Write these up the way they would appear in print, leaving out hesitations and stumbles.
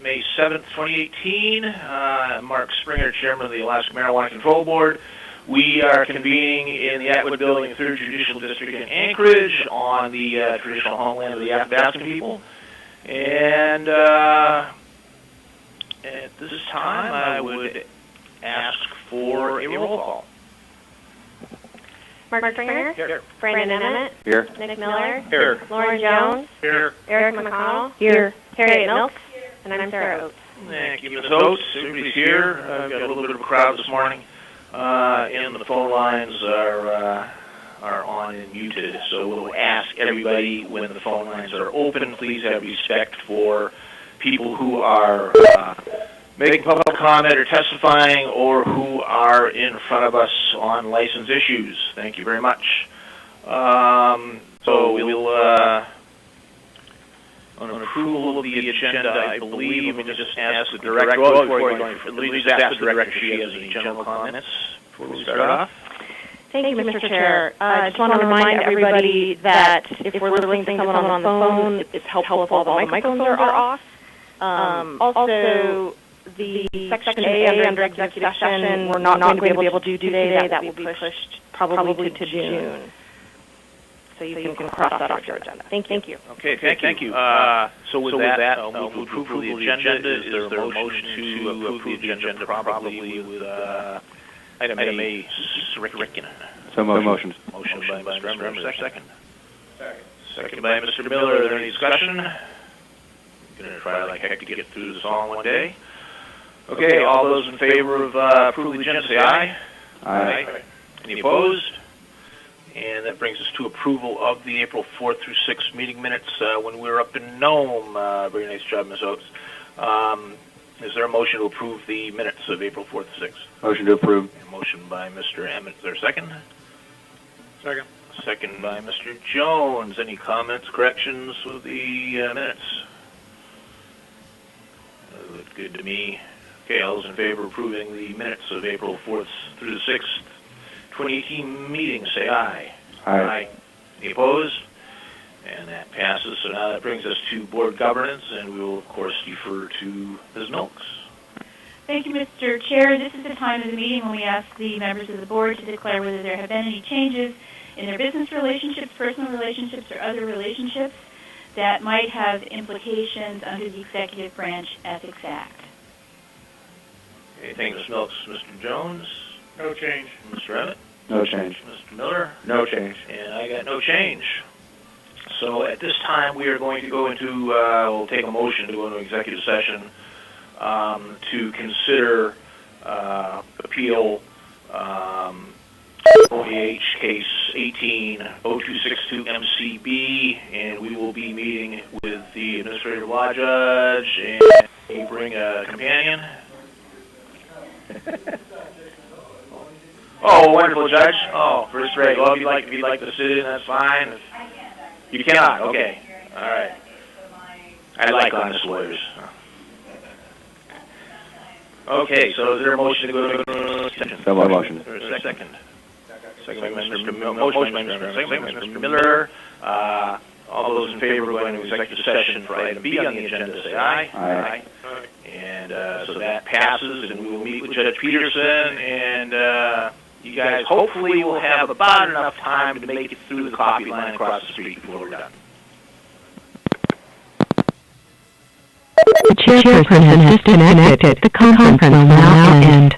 May 7th, 2018. Mark Springer, Chairman of the Alaska Marijuana Control Board. We are convening in the Atwood Building, 3rd Judicial District in Anchorage, on the traditional homeland of the Athabascan people. And at this time, I would ask for a roll call. Mark Springer? Here. Brandon Emmett? Here. Nick Miller? Here. Lauren Jones? Here. Eric McConnell? Here. Harriet Milks? And I'm Sarah Oates. Thank you, Ms. Oates. Everybody's here. I've got a little bit of a crowd this morning. And the phone lines are on and muted, so we'll ask everybody when the phone lines are open, please have respect for people who are making public comment or testifying or who are in front of us on license issues. Thank you very much. So we'll, on approval of the agenda, I believe, let me just ask the director, let me just ask the director if she has any general comments before we start off. Thank you, Mr. Chair. I just want to remind everybody that if we're listening to someone on the phone, it's helpful if all the microphones are off. Also, the Section A under executive session, we're not going to be able to do today. That will be pushed probably to June. So you can cross that off your agenda. Thank you. Okay, thank you. So with that, we'll approve the agenda. Is there a motion to approve the agenda probably with item A, Rickon? So motion. Motion by Mr. Emmer, second. Second by Mr. Miller. Is there any discussion? I'm going to try like heck to get through this all in one day. Okay, all those in favor of approving the agenda say aye. Aye. Any opposed? And that brings us to approval of the April 4th through 6th meeting minutes when we were up in Nome. Very nice job, Ms. Oates. Is there a motion to approve the minutes of April 4th to 6th? Motion to approve. A motion by Mr. Emmett. Is there a second? Second. Second by Mr. Jones. Any comments, corrections with the minutes? Looked good to me. Okay, all those in favor of approving the minutes of April 4th through the 6th, 2018 meeting, say aye. Aye. Any opposed? And that passes. So now that brings us to board governance, and we will, of course, defer to Ms. Milks. Thank you, Mr. Chair. This is the time of the meeting when we ask the members of the board to declare whether there have been any changes in their business relationships, personal relationships, or other relationships that might have implications under the Executive Branch Ethics Act. Okay, thank you, Ms. Milks. Mr. Jones? No change. Mr. Emmett? No change. Mr. Miller? No change. And I got no change. So at this time, we are going to go into, we'll take a motion to go into executive session to consider appeal OAH case 18-0262 MCB, and we will be meeting with the administrative law judge, and we bring a companion. Oh, wonderful, Judge. Oh, first rate. Well, if you'd like to sit in, that's fine. You cannot. Okay. All right. I like honest lawyers. Okay. So, is there a motion to go to extension? So motion. Second. Second by Mr. Mr. Miller. All those in favor of going to executive session for item B on the agenda say aye. Aye. And so that passes, and we will meet with Judge Peterson, and you guys hopefully will have about enough time to make it through the coffee line across the street before we're done. The chairperson has disconnected. The conference will now end.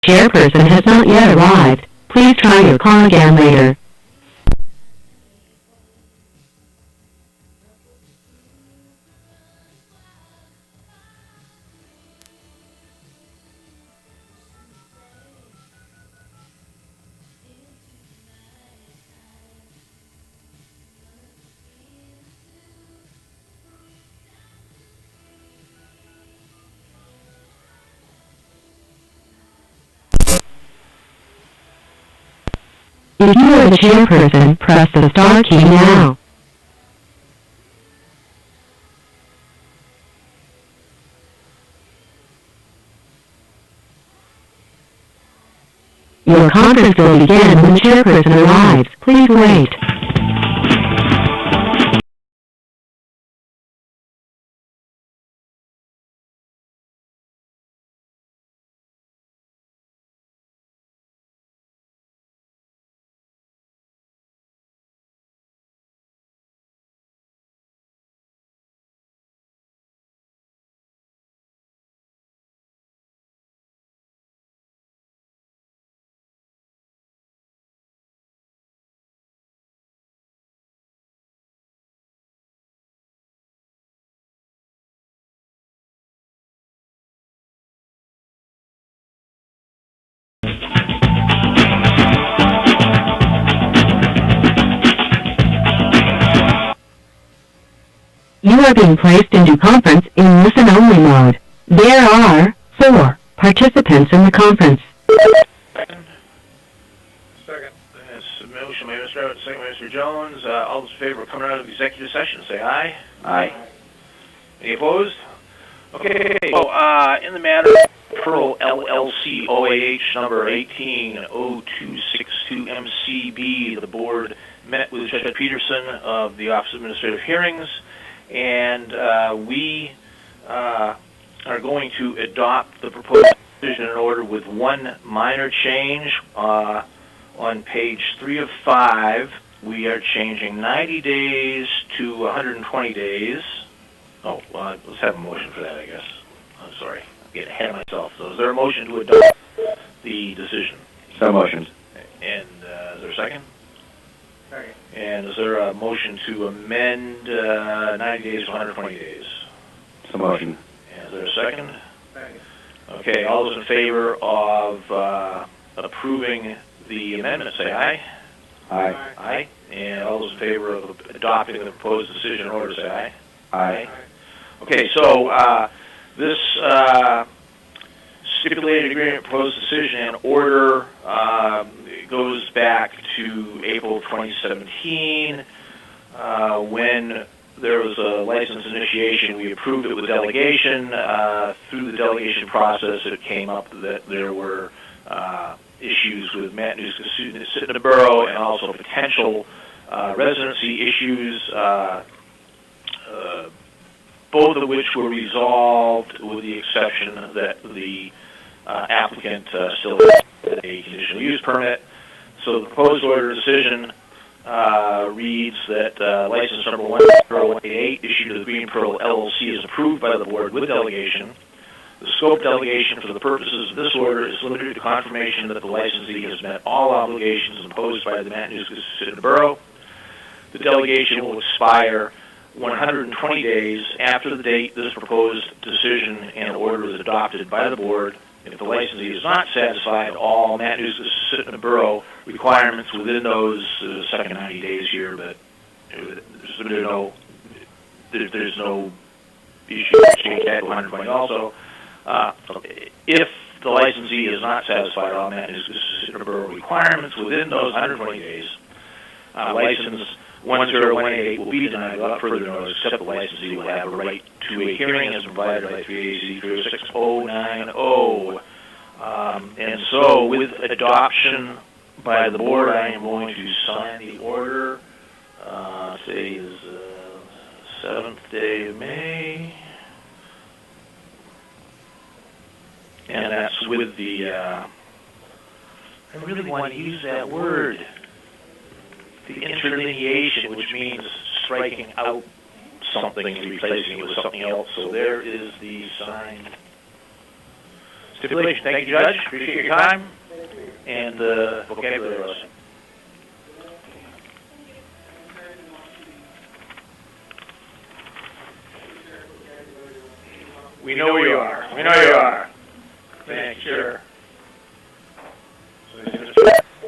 Chairperson has not yet arrived. Please try your call again later. If you are the chairperson, press the star key now. Your conference will begin when the chairperson arrives. Please wait. You are being placed into conference in listen-only mode. There are 4 participants in the conference. Second. Second. That's a motion by Mr. Abbott, second by Mr. Jones. All those in favor of coming out of executive session, say aye. Aye. Any opposed? Okay. In the matter of Pearl LLC OAH number 180262 MCB, the board met with Judge Peterson of the Office of Administrative Hearings, and we are going to adopt the proposed decision in order with one minor change. On page 3 of 5, we are changing 90 days to 120 days. Let's have a motion for that, I guess. I'm sorry, I'm getting ahead of myself. So is there a motion to adopt the decision? So motioned. And is there a second? Second. And is there a motion to amend 90 days to 120 days? So motion. And is there a second? Second. Okay, all those in favor of approving the amendment, say aye. Aye. Aye. And all those in favor of adopting the proposed decision in order, say aye. Aye. Okay, so this stipulated agreement, proposed decision, and order goes back to April 2017 when there was a license initiation. We approved it with delegation. Through the delegation process, it came up that there were issues with Matanuska sitting in the borough, and also potential residency issues, both of which were resolved with the exception that the applicant still has a conditional use permit. So the proposed order decision reads that license number 10188 issued to the Green Pearl LLC is approved by the board with delegation. The scope of delegation for the purposes of this order is limited to confirmation that the licensee has met all obligations imposed by the Matanuska City Borough. The delegation will expire 120 days after the date this proposed decision and order is adopted by the board. If the licensee is not satisfied all Matanuska City Borough requirements within those second 90 days here, but there's no issue to change that to 120 also. If the licensee is not satisfied all Matanuska City Borough requirements within those 120 days, license 10188 will be denied without further notice, except the licensee will have a right to a hearing as provided by 3 AC 36090. And so, with adoption by the board, I am going to sign the order. Today is 7th day of May. And that's with the, I really want to use that word, the interlineation, which means striking out something and replacing it with something else. So there is the signed Stipulation. Thank you, Judge. Appreciate your time and the vocabulary lesson. We know where you are. We know you are. Thanks, sure.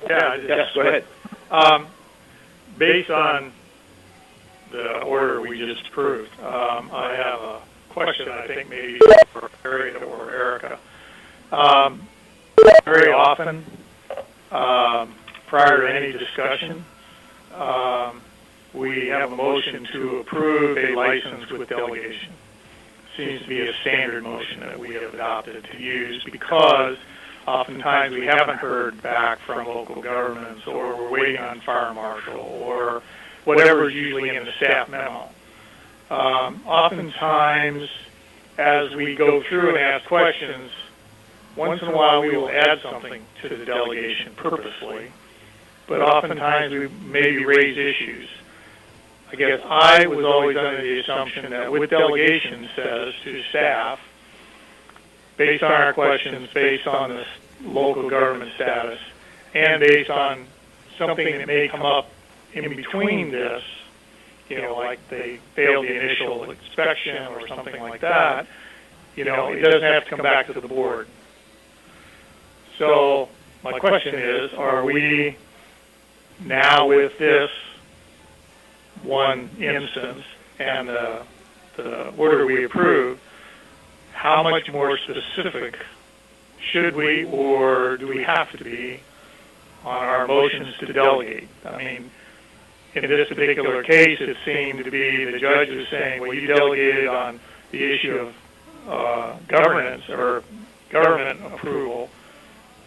Yeah, Yes, go ahead. Based on the order we just approved, I have a question, I think maybe for Harriet or Erica. Very often, prior to any discussion, we have a motion to approve a license with delegation. Seems to be a standard motion that we have adopted to use because oftentimes we haven't heard back from local governments, or we're waiting on fire marshal, or whatever is usually in the staff memo. Oftentimes, as we go through and ask questions, once in a while we will add something to the delegation purposely, but oftentimes we maybe raise issues. I guess I was always under the assumption that with delegation says to staff, based on our questions, based on the local government status, and based on something that may come up in between this, like they failed the initial inspection or something like that, it doesn't have to come back to the board. So my question is, are we now with this one instance and the order we approved, how much more specific should we or do we have to be on our motions to delegate? I mean, in this particular case, it seemed to be the judge was saying, well, you delegated on the issue of governance or government approval.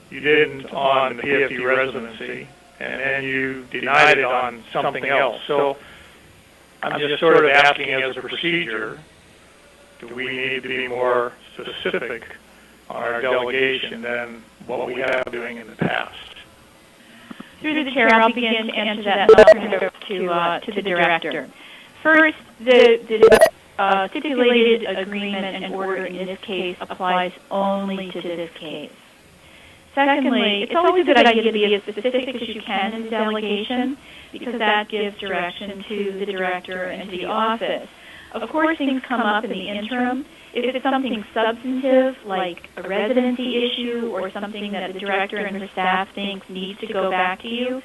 You didn't on the PFD residency, and then you denied it on something else. So I'm just sort of asking as a procedure, do we need to be more specific on our delegation than what we have doing in the past? Through the chair, I'll begin to answer that, and I'll turn it over to the director. First, the stipulated agreement and order in this case applies only to this case. Secondly, it's always a good idea to be as specific as you can in the delegation, because that gives direction to the director and to the office. Of course, things come up in the interim. If it's something substantive, like a residency issue or something that the director and her staff thinks needs to go back to you,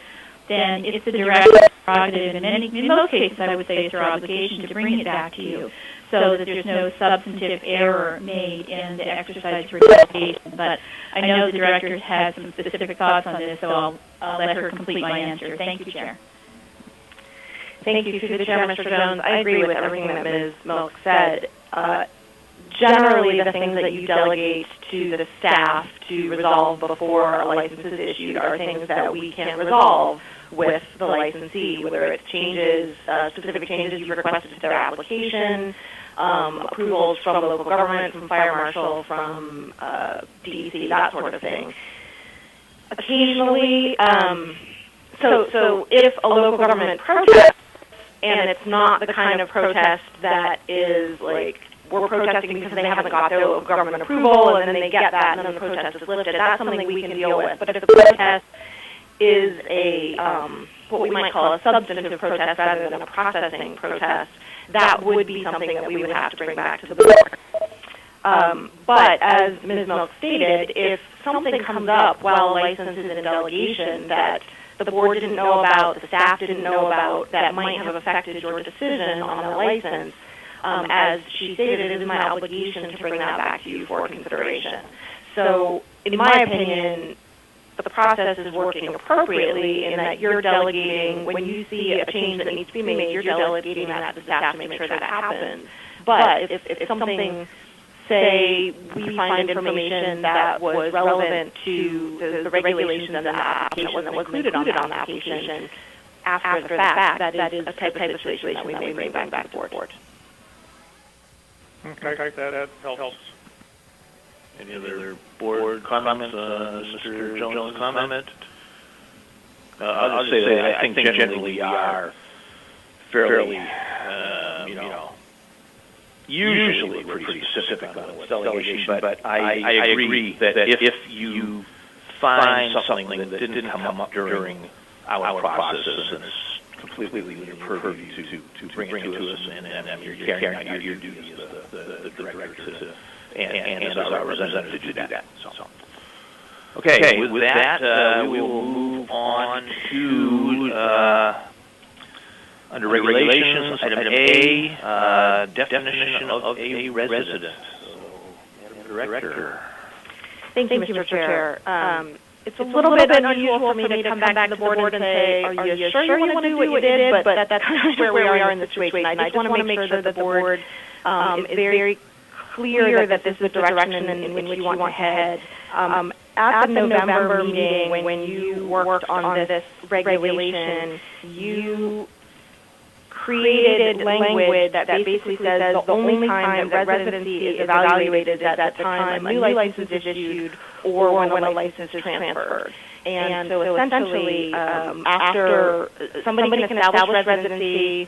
then it's the director's prerogative, and in most cases I would say it's their obligation to bring it back to you so that there's no substantive error made in the exercise of delegation. But I know the director has some specific thoughts on this, so I'll let her complete my answer. Thank you, Chair. Thank you, through the chair, Mr. Jones. I agree with everything that Ms. Milk said. Generally, the things that you delegate to the staff to resolve before a license is issued are things that we can resolve with the licensee, whether it's changes, specific changes you've requested to their application, approvals from the local government, from fire marshal, from DEC, that sort of thing. Occasionally, so if a local government protests, and it's not the kind of protest that is like, we're protesting because they haven't got their local government approval, and then they get that, and then the protest is lifted, that's something we can deal with. But if the protest is a, what we might call a substantive protest rather than a processing protest, that would be something that we would have to bring back to the board. But as Ms. Milk stated, if something comes up while a license is in delegation that the board didn't know about, the staff didn't know about, that might have affected your decision on the license, as she stated, it is my obligation to bring that back to you for consideration. So, in my opinion, the process is working appropriately in that you're delegating, when you see a change that needs to be made, you're delegating that to the staff to make sure that happens. But if something, say, we find information that was relevant to the regulations of the application that was included on the application after the fact, that is a type of situation that we may bring back to the board. Okay, that helps. Any other board comments? Mr. Jones' comment? I'll just say that I think generally we are fairly, usually we're pretty specific on what's delegation, but I agree that if you find something that didn't come up during our process and it's completely within your purview to bring it to us, and you're carrying out your duty as the director and as our representative to do that. So. Okay, with that, we will move on to under regulations, item A, definition of a resident. So, Madam Director. Thank you, Mr. Chair. It's a little bit unusual for me to come back to the board and say, are you sure you want to do what you did? But that's kind of where we are in this situation. I just want to make sure that the board is very clear that this is the direction in which you want to head. At the November meeting, when you worked on this regulation, you created language that basically says the only time that residency is evaluated is at the time a new license is issued or when a license is transferred. And so essentially, after somebody can establish residency,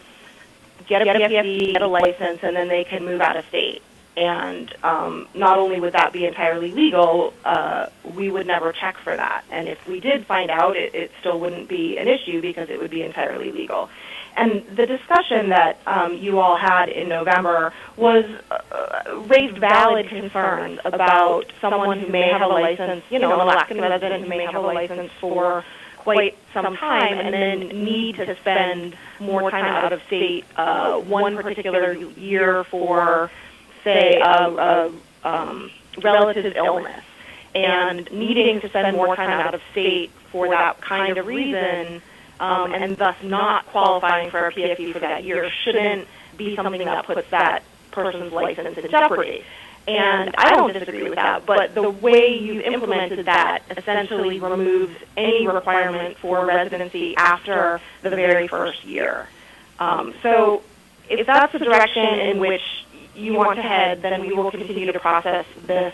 get a PFD, get a license, and then they can move out of state. And not only would that be entirely legal, we would never check for that. And if we did find out, it still wouldn't be an issue because it would be entirely legal. And the discussion that you all had in November was raised valid concerns about someone who may have a license, an Alaskan resident who may have a license for quite some time and then need to spend more time out of state one particular year for, say, a relative's illness, and needing to spend more time out of state for that kind of reason, and thus not qualifying for a PFE for that year shouldn't be something that puts that person's license in jeopardy. And I don't disagree with that, but the way you've implemented that essentially removes any requirement for residency after the very first year. So if that's the direction in which you want to head, then we will continue to process this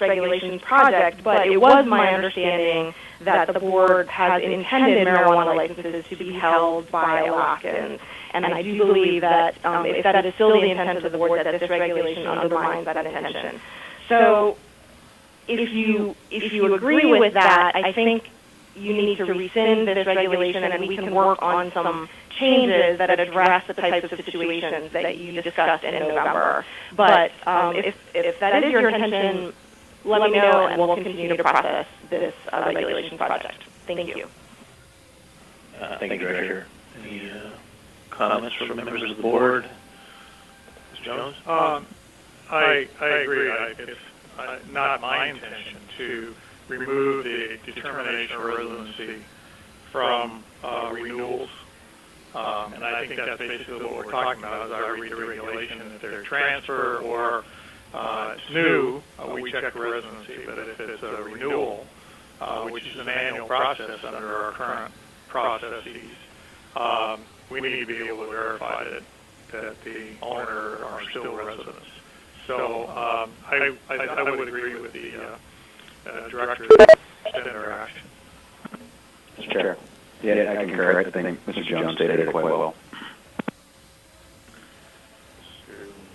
regulation project. But it was my understanding that the board has intended marijuana licenses to be held by Alaskans, and I do believe that if that is still the intent of the board, that this regulation undermines that intention. So if you agree with that, I think you need to rescind this regulation, and we can work on some changes that address the types of situations that you discussed in November. But if that is your intention, let me know, and we'll continue to process this regulation project. Thank you. Thank you, Director. Any comments from members of the board? Mr. Jones? I agree. It's not my intention to remove the determination of residency from renewals. And I think that's basically what we're talking about as I read the regulation. If they're transfer or it's new, we check residency. But if it's a renewal, which is an annual process under our current processes, we need to be able to verify that the owner are still residents. So I would agree with the director to extend their action. Mr. Chair. Yeah, I concur. I think Mr. Jones stated it quite well.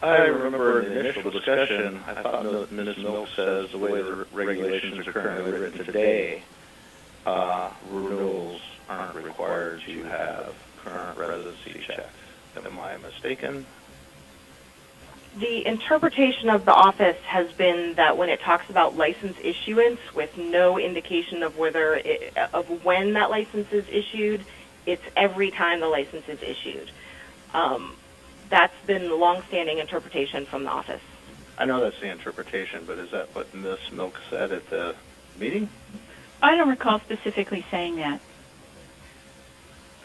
I remember in the initial discussion, I thought Ms. Milk says the way the regulations are currently written today, renewals aren't required to have current residency checks. Am I mistaken? The interpretation of the office has been that when it talks about license issuance with no indication of of when that license is issued, it's every time the license is issued. That's been the longstanding interpretation from the office. I know that's the interpretation, but is that what Ms. Milk said at the meeting? I don't recall specifically saying that.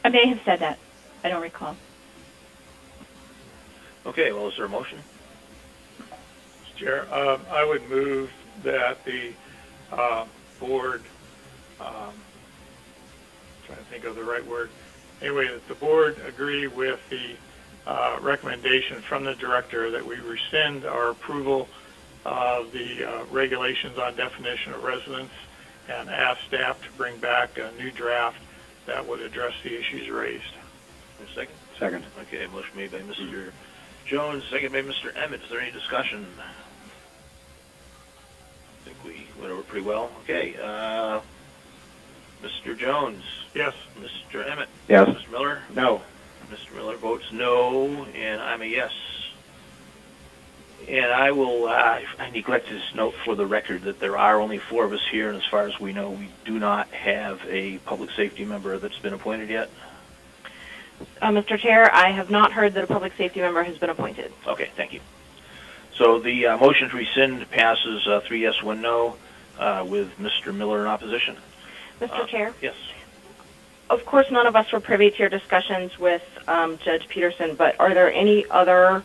I may have said that. I don't recall. Okay, well, is there a motion? Mr. Chair, I would move that the board, trying to think of the right word, anyway, that the board agree with the recommendation from the director that we rescind our approval of the regulations on definition of residence and ask staff to bring back a new draft that would address the issues raised. A second? Second. Okay, motion made by Mr. Jones, second by Mr. Emmett. Is there any discussion? I think we went over pretty well. Okay. Mr. Jones. Yes. Mr. Emmett. Yes. Mr. Miller. No. Mr. Miller votes no, and I'm a yes. And I will, I neglected to note for the record that there are only 4 of us here, and as far as we know, we do not have a public safety member that's been appointed yet. Mr. Chair, I have not heard that a public safety member has been appointed. Okay, thank you. So the motion to rescind passes 3 yes, 1 no, with Mr. Miller in opposition. Mr. Chair? Yes. Of course, none of us were privy to your discussions with Judge Peterson, but are there any other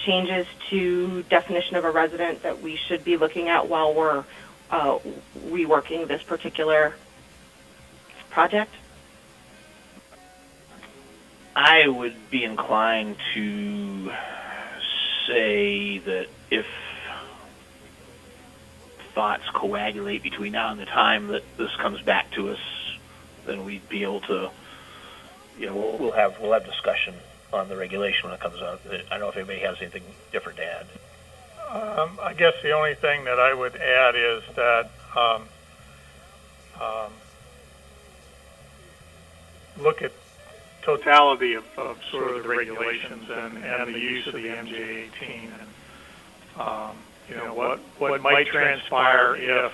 changes to definition of a resident that we should be looking at while we're reworking this particular project? I would be inclined to say that if thoughts coagulate between now and the time that this comes back to us, then we'd be able to, we'll have discussion on the regulation when it comes out. I don't know if anybody has anything different to add. I guess the only thing that I would add is that look at totality of sort of the regulations and the use of the MJ-18 and what might transpire if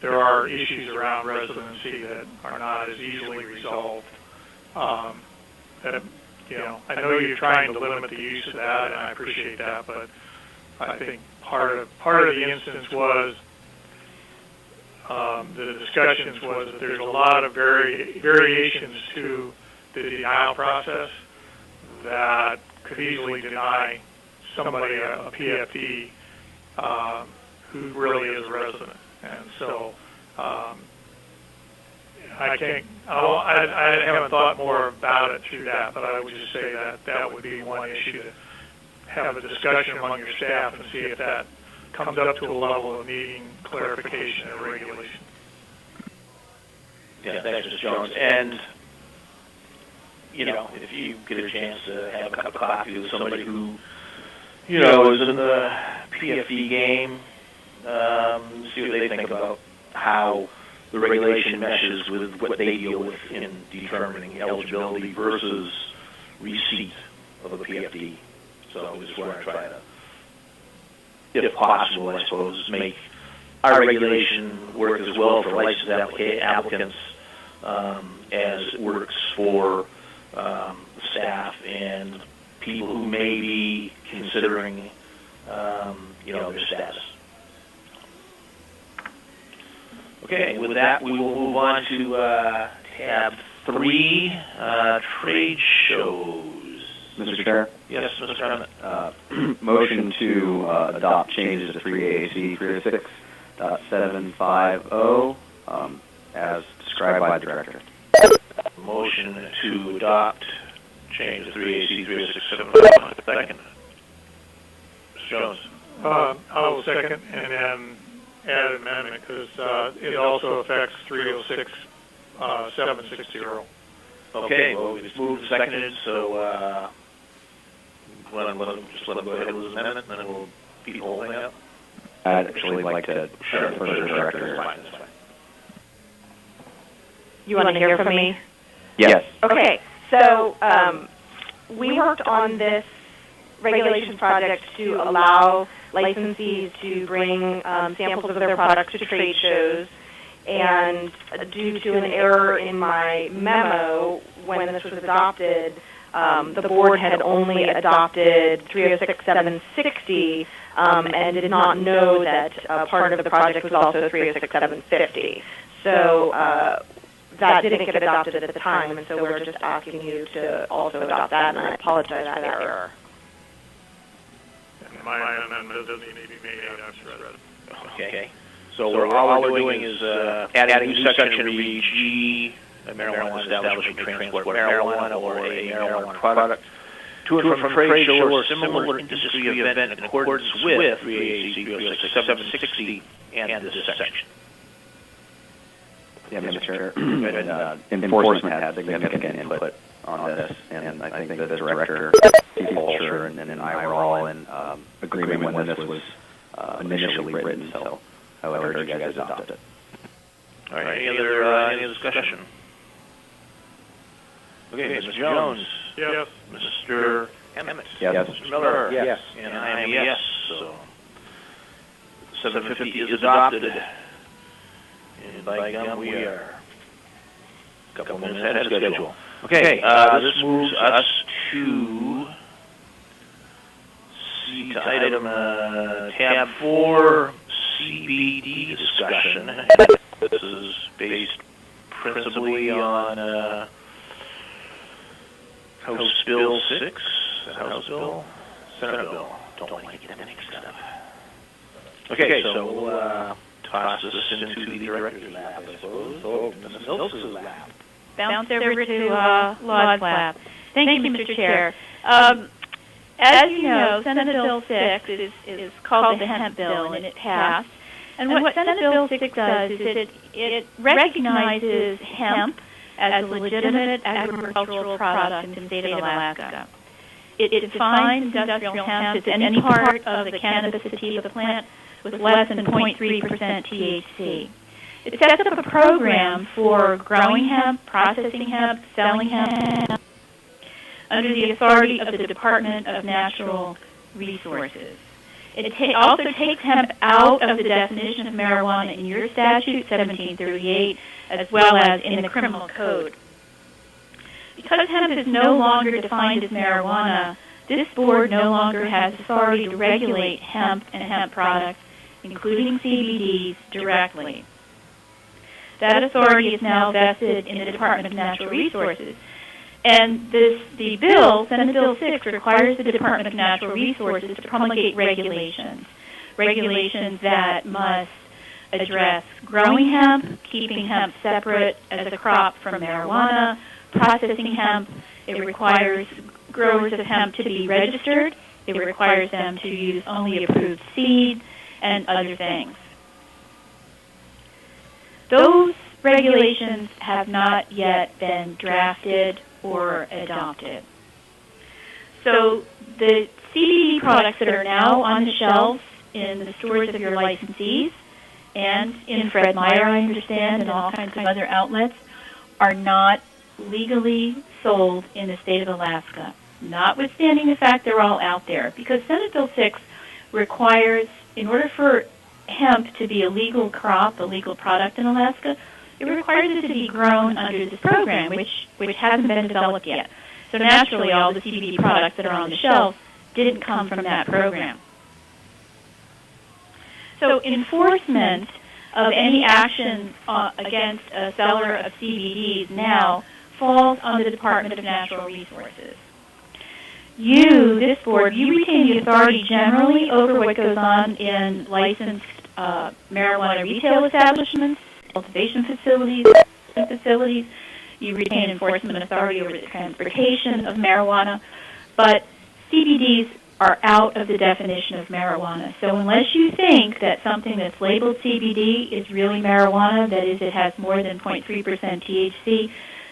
there are issues around residency that are not as easily resolved. I know you're trying to limit the use of that, and I appreciate that, but I think part of the instance was the discussions was that there's a lot of variations to the denial process that could easily deny somebody a PFD who really is a resident. And so I haven't thought more about it through that, but I would just say that would be one issue to have a discussion among your staff and see if that comes up to a level of needing clarification and regulation. Yeah, thanks, Mr. Jones. And, if you get a chance to have a cup of coffee with somebody who, is in the PFD game, see what they think about how the regulation meshes with what they deal with in determining eligibility versus receipt of a PFD. So we just want to try to, if possible, I suppose, make our regulation work as well for licensed applicants as it works for staff and people who may be considering, their status. Okay, with that, we will move on to tab 3, trade shows. Mr. Chair? Yes, Mr. Emmett. Motion to adopt changes to 3AAC 306.750 as described by the Director. Motion to adopt change to 3AAC 306.750. Second. Mr. Jones. I will second and then add an amendment because it also affects 306.760. Okay, well, it's moved and seconded, so let him go ahead with his amendment, and then we'll beat the whole thing out. I'd actually like to further Director. You want to hear from me? Yes. Okay, so we worked on this regulations project to allow licensees to bring samples of their products to trade shows, and due to an error in my memo when this was adopted, the board had only adopted 306.760 and did not know that part of the project was also 306.750. So that didn't get adopted at the time, and so we're just asking you to also adopt that, and I apologize for that error. My amendment doesn't need to be made. Okay. So all we're doing is adding a new section to read G, marijuana establishment, transport marijuana, or a marijuana product to and from trade show or similar industry event in accordance with 3AAC 306.760 and this section. Yeah, Mr. Chair. Enforcement had significant input on this, and I think the director, Steve Fulcher, and I were all in agreement when this was initially written, so I would urge you guys to adopt it. All right, any other discussion? Okay, Mr. Jones. Yes. Mr. Emmett. Yes. Mr. Miller. Yes. And I am a yes, so 750 is adopted. And by gum, we are a couple minutes ahead of schedule. Okay, this moves us to item tab 4, CBD discussion. This is based principally on House Bill 6. House Bill? Senate Bill. Don't like it mixed up. Okay, so we'll toss this into the director's lap, I suppose. Oh, Mrs. Milks' lap. Bounce over to Law's lap. Thank you, Mr. Chair. As you know, Senate Bill 6 is called the Hemp Bill, and it passed. And what Senate Bill 6 does is it recognizes hemp as a legitimate agricultural product in the state of Alaska. It defines industrial hemp as any part of the cannabis sativa plant with less than 0.3% THC. It sets up a program for growing hemp, processing hemp, selling hemp, under the authority of the Department of Natural Resources. It also takes hemp out of the definition of marijuana in your statute, 1738, as well as in the criminal code. Because hemp is no longer defined as marijuana, this board no longer has authority to regulate hemp and hemp products, including CBDs, directly. That authority is now vested in the Department of Natural Resources. And the bill, Senate Bill 6, requires the Department of Natural Resources to promulgate regulations that must address growing hemp, keeping hemp separate as a crop from marijuana, processing hemp. It requires growers of hemp to be registered. It requires them to use only approved seed and other things. Those regulations have not yet been drafted or adopted. So the CBD products that are now on the shelves in the stores of your licensees and in Fred Meyer, I understand, and all kinds of other outlets, are not legally sold in the state of Alaska, notwithstanding the fact they're all out there. Because Senate Bill 6 requires, in order for hemp to be a legal crop, a legal product in Alaska, it requires it to be grown under this program, which hasn't been developed yet. So naturally, all the CBD products that are on the shelf didn't come from that program. So enforcement of any action against a seller of CBDs now falls on the Department of Natural Resources. You, this board, you retain the authority generally over what goes on in licensed marijuana retail establishments, cultivation facilities. You retain enforcement authority over the transportation of marijuana, but CBDs are out of the definition of marijuana. So unless you think that something that's labeled CBD is really marijuana, that is, it has more than 0.3% THC,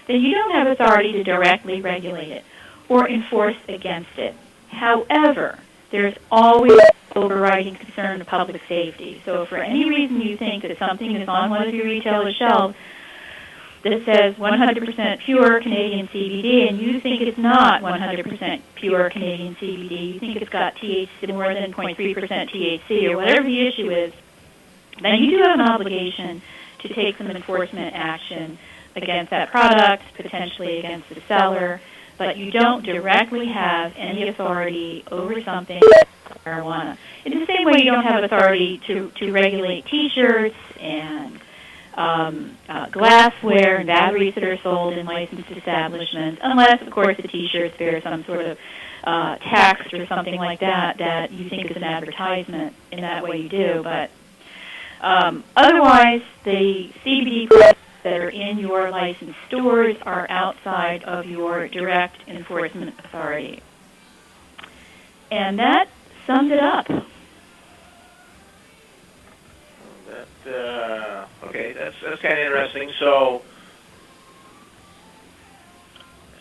then you don't have authority to directly regulate it or enforce against it. However, there's always overriding concern of public safety. So if for any reason you think that something is on one of your retailer shelves that says 100% pure Canadian CBD, and you think it's not 100% pure Canadian CBD, you think it's got THC, more than 0.3% THC, or whatever the issue is, then you do have an obligation to take some enforcement action against that product, potentially against the seller, but you don't directly have any authority over something like marijuana. In the same way you don't have authority to regulate T-shirts and glassware and batteries that are sold in licensed establishments, unless, of course, the T-shirts bear some sort of text or something like that you think is an advertisement. In that way you do. But otherwise, the CBD products that are in your licensed stores are outside of your direct enforcement authority. And that sums it up. Okay, that's kind of interesting. So,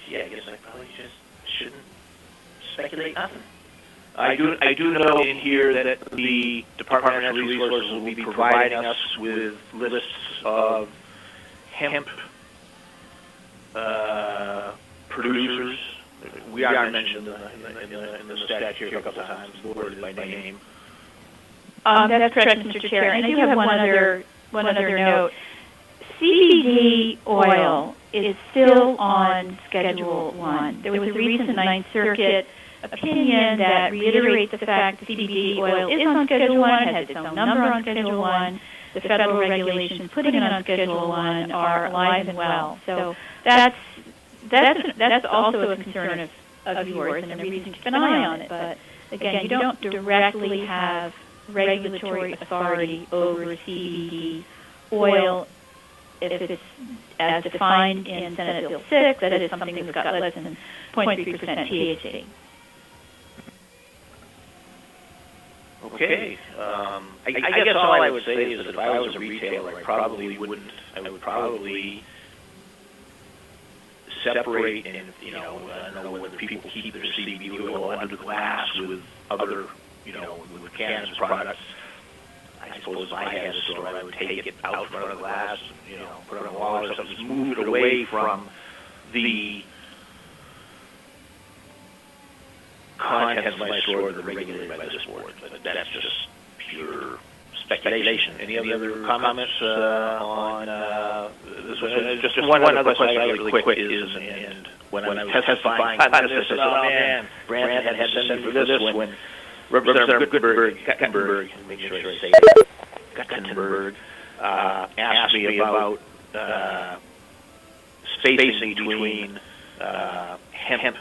yeah, I guess you just shouldn't speculate nothing. I do know in here that the Department of Natural Resources will be providing us with lists of hemp producers. We are mentioned in the statute here a couple of times, worded by name. That's correct, Mr. Chair. And I do have one other note. CBD oil is still on Schedule 1. There was a recent Ninth Circuit opinion that reiterates the fact that CBD oil is on Schedule 1, it has its own number on Schedule 1. The federal regulations putting it on Schedule 1 are alive and well. So that's also a concern of yours and a reason to keep an eye on it. But again, you don't directly have regulatory authority over CBD oil if it's as defined in Senate Bill 6, that is something that's got less than 0.3% THC. Okay. I guess all I would say is that if I was a retailer, I would probably separate and, know whether people keep their CBD oil under the glass with other, with cannabis products. I suppose if I had a store, I would take it out from under the glass, put it on a wall or something, just move it away from the content of my store that are regulated by this board. But that's just pure speculation. Any other comments on this one? Just one other question I got really quick is, and when I was testifying on this, I said, oh man, Brandon had to send me for this when Guttenberg, make sure I say it, Guttenberg, asked me about spacing between hemp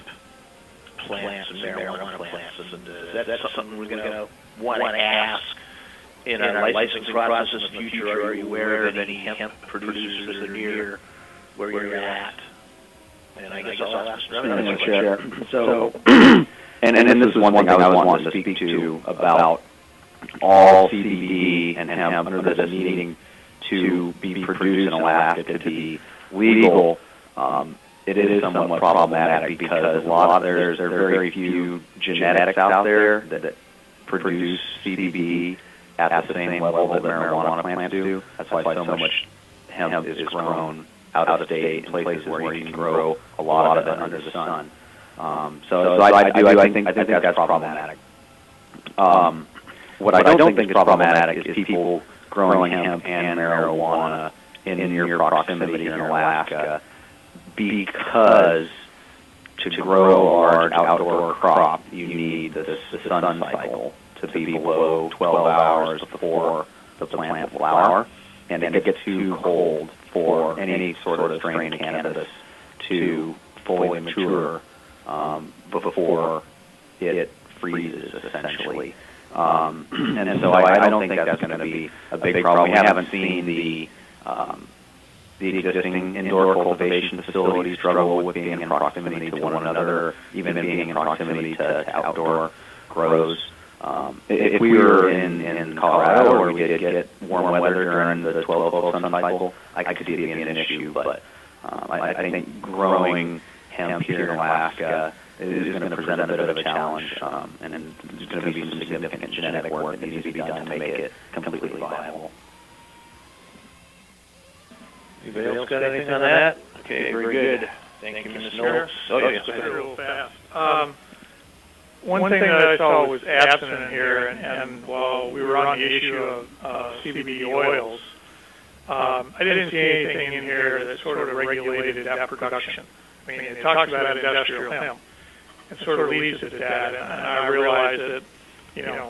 plants and marijuana plants, and that's something we're going to want to ask in our licensing process in the future. Are you aware of any hemp producers that are near where you're at? And I guess I'll ask Mr. Chair. So, and this is one thing I wanted to speak to about all CBD and hemp under this meeting to be produced in Alaska to be legal. It is somewhat problematic because there are very few genetics out there that produce CBD at the same level that marijuana plants do. That's why so much hemp is grown out of state in places where you can grow a lot of it under the sun. So I think that's problematic. What I don't think is problematic is people growing hemp and marijuana in near proximity in Alaska, because to grow a large outdoor crop, you need the sun cycle to be below 12 hours before the plant will flower, and it gets too cold for any sort of strain of cannabis to fully mature before it freezes, essentially. And so I don't think that's going to be a big problem. We haven't seen the existing indoor cultivation facilities struggle with being in proximity to one another, even being in proximity to outdoor grows. If we were in Colorado, where we did get warm weather during the 12-12 sun cycle, I could see it being an issue. But I think growing hemp here in Alaska is going to present a bit of a challenge, and there's going to be some significant genetic work that needs to be done to make it completely viable. Anybody else got anything on that? Okay, very good. Thank you, Ms. Knowles. Oh, yes, go ahead. Real fast. One thing that I saw was absent in here, and while we were on the issue of CBD oils, I didn't see anything in here that sort of regulated that production. I mean, it talks about industrial hemp. It sort of leaves it at that, and I realize that,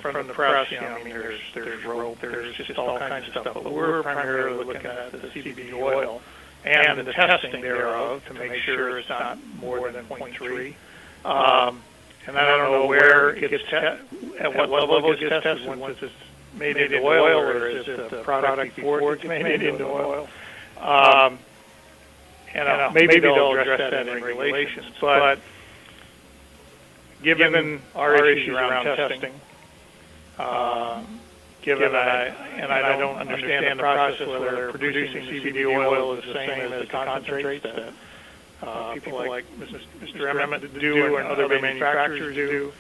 from the press, I mean, there's rope, there's just all kinds of stuff, but we're primarily looking at the CBD oil and the testing thereof to make sure it's not more than 0.3. And I don't know where it gets at what level it gets tested once it's made into oil, or is it the product before it's made into oil? And maybe they'll address that in regulations, but given our issues around testing, given I don't understand the process whether producing CBD oil is the same as the concentrates that people like Mr. Emmett do and other manufacturers do?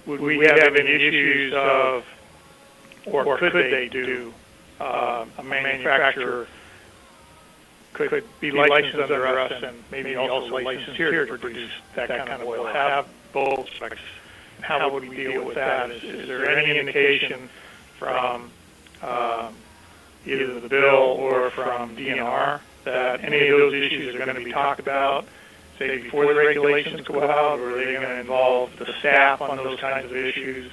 Would we have any issues of, or could they do, a manufacturer could be licensed under us and maybe also licensed here to produce that kind of oil, have both specs? How would we deal with that? Is there any indication from either the bill or from DNR that any of those issues are going to be talked about, say, before the regulations go out, or are they going to involve the staff on those kinds of issues?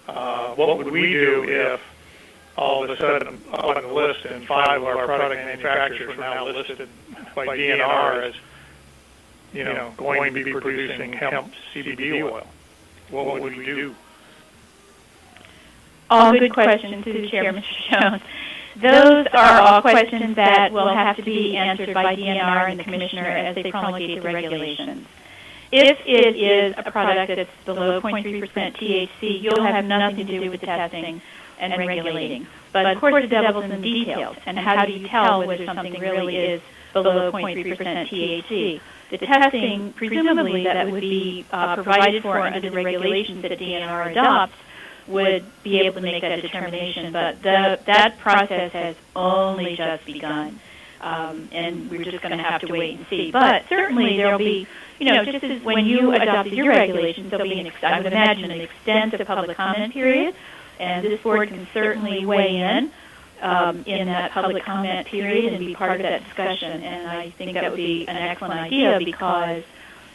What would we do if all of a sudden on the list and 5 of our product manufacturers were now listed by DNR as, going to be producing hemp CBD oil? What would we do? All good questions to the Chair, Mr. Jones. Those are all questions that will have to be answered by DNR and the Commissioner as they promulgate the regulations. If it is a product that's below 0.3% THC, you'll have nothing to do with the testing and regulating. But of course, the devil's in the details. And how do you tell whether something really is below 0.3% THC? The testing, presumably, that would be provided for under the regulations that DNR adopts would be able to make that determination. But that process has only just begun. And we're just going to have to wait and see. But certainly there will be, just as when you adopted your regulations, there will be, I would imagine, an extensive public comment period. And this board can certainly weigh in that public comment period and be part of that discussion. And I think that would be an excellent idea because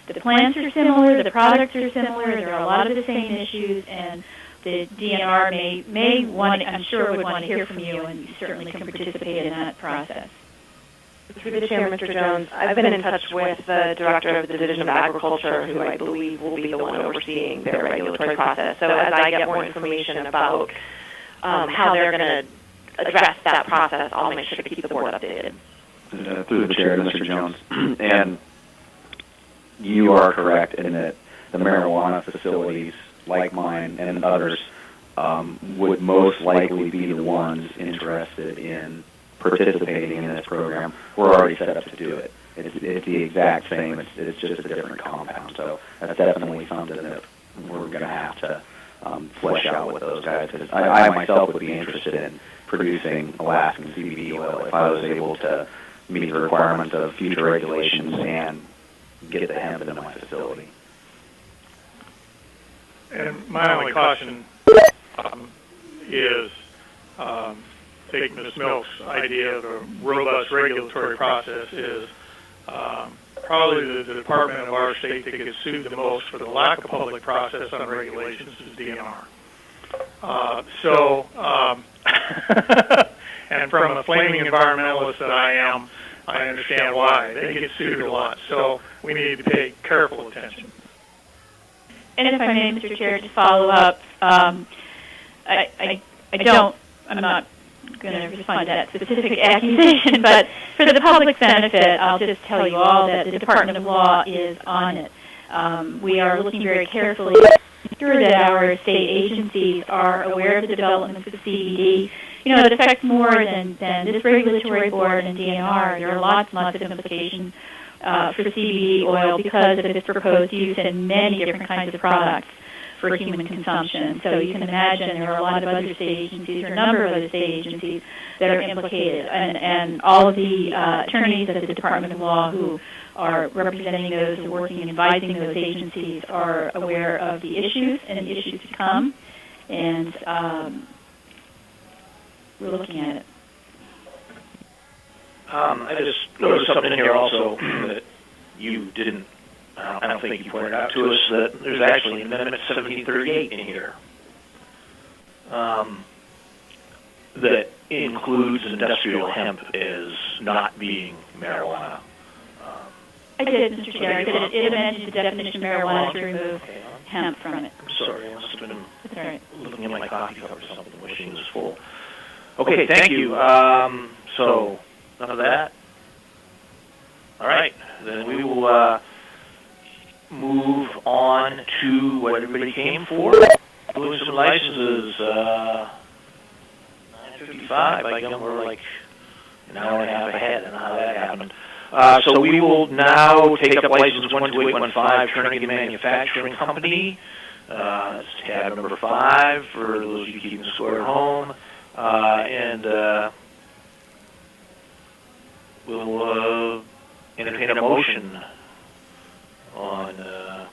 the plants are similar, the products are similar, there are a lot of the same issues, and the DNR may want, I'm sure, would want to hear from you, and you certainly can participate in that process. Through the Chair, Mr. Jones, I've been in touch with the Director of the Division of Agriculture, who I believe will be the one overseeing their regulatory process. So as I get more information about how they're going to address that process, I'll make sure to keep the board updated. Through the Chair, Mr. Jones, and you are correct in that the marijuana facilities, like mine and others, would most likely be the ones interested in participating in this program. We're already set up to do it. It's the exact same. It's just a different compound. So that's definitely something that we're going to have to flesh out with those guys. Because I myself would be interested in producing Alaskan CBD oil if I was able to meet the requirements of future regulations and get the hemp into my facility. And my only caution is taking Ms. Milk's idea of a robust regulatory process is probably the department of our state that gets sued the most for the lack of public process on regulations is DNR. And from a flaming environmentalist that I am, I understand why. They get sued a lot. So we need to pay careful attention. And if I may, Mr. Chair, to follow up, I'm not going to respond to that specific accusation, but for the public's benefit, I'll just tell you all that the Department of Law is on it. We are looking very carefully to ensure that our state agencies are aware of the developments of CBD. It affects more than this regulatory board and DNR. There are lots and lots of implications for CBD oil because of its proposed use in many different kinds of products for human consumption. So you can imagine there are a lot of other state agencies, or a number of other state agencies, that are implicated. And all of the attorneys at the Department of Law who are representing those, who are working and advising those agencies, are aware of the issues and the issues to come. And we're looking at it. I just noticed something in here also that you didn't, I don't think you pointed out to us, that there's actually Amendment 1738 in here that includes industrial hemp as not being marijuana. I did, Mr. Chair. It amended the definition of marijuana to remove hemp from it. I'm sorry, I must have been right. looking at my coffee cup or something. The machine is full. Okay, thank you. So, none of that? All right, then we will move on to what everybody came for. Doing some licenses, 9:55. By gum, we're like an hour and a half ahead. I don't know how that happened. So we will now take up license 12815, Turnagain Manufacturing Company. It's tab number 5 for those of you keeping score at home. And we'll entertain a motion on, I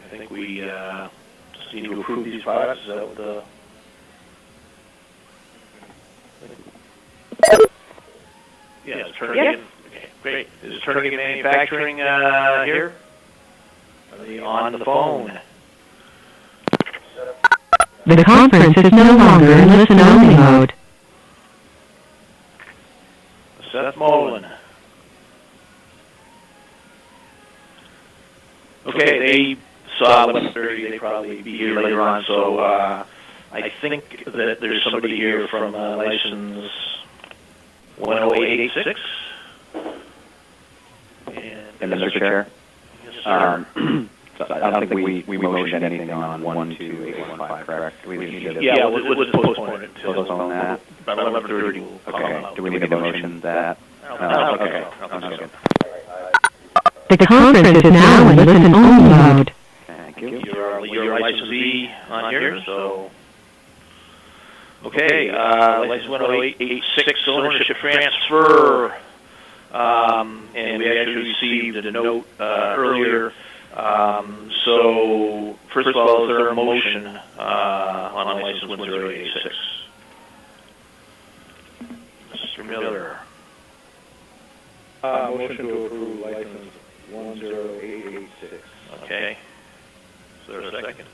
think we just need to approve these products. Is that what the... Yeah, it's Turnagain. Yes. Okay, great. Is Turnagain Manufacturing here? Are they on the phone? The conference is no longer in listen-only mode. Seth Mullen. Okay, they saw 11:30. They probably be here later on. So I think that there's somebody here from license 10886. And Mr. Chair? Yes, sir. I don't think we motioned anything on 12815, correct? We need to Yeah, we'll postpone it until postpone that. about 11:30. We'll call them Okay. out. Do we need to motion that? Okay. Sounds good. The conference is now in listen-only mode. Thank you. You're a licensee on here, so... Okay, license 10886, ownership transfer. And we actually received a note earlier. So, first of all, is there a motion on license 10886? Mr. Miller. Motion to approve license 10886. Okay. Is there a second?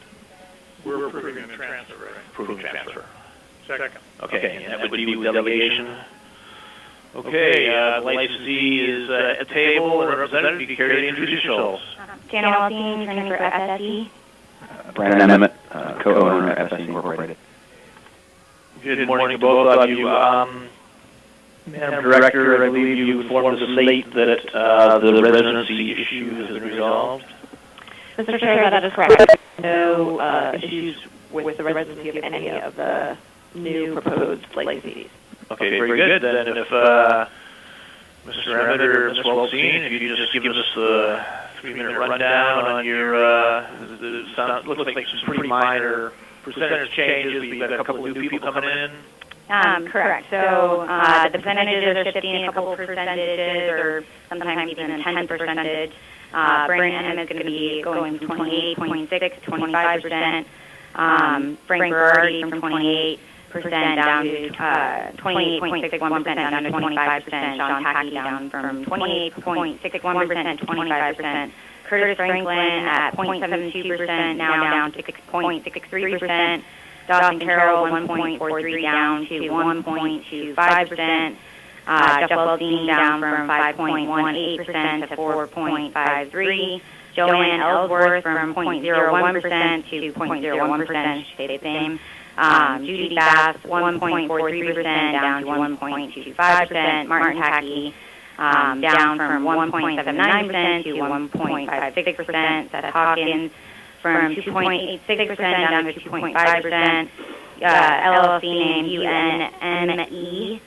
We're approving the transfer, right? Approving transfer. Second. Okay, and that would be with delegation. Okay, the licensee is at the table and representative. You care to introduce yourselves? Janet Alstein, attorney for FSE. Brandon Emmett, co-owner of FSE Incorporated. Good morning to both of you. Madam Director, I believe you informed us late that the residency issue has been resolved. Mr. Chair, that is correct. No issues with the residency of any of the new proposed licensees. Okay, very good. Then if Mr. Emmett or Ms. Waldstein, if you just give us the 3-minute rundown on your, looks like some pretty minor percentage changes. We've got a couple of new people coming in. Correct. So the percentages are shifting a couple percentages, or sometimes even a 10%. Brandon is going to be going from 28.6 to 25%. Frank Berardi from 28% down to 28.61% down to 25%. Sean Tackey down from 28.61% to 25%. Curtis Franklin at 0.72% now down to 6.63%. Dawson Carroll 1.43 down to 1.25%. Jeff Waldstein down from 5.18% to 4.53%. Joanne Ellsworth from 0.01% to 0.01%, stay the same. Judy Bass 1.43% down to 1.25%. Martin Tackey down from 1.79% to 1.56%. Seth Hawkins from 2.86% down to 2.5%. LLC named UNME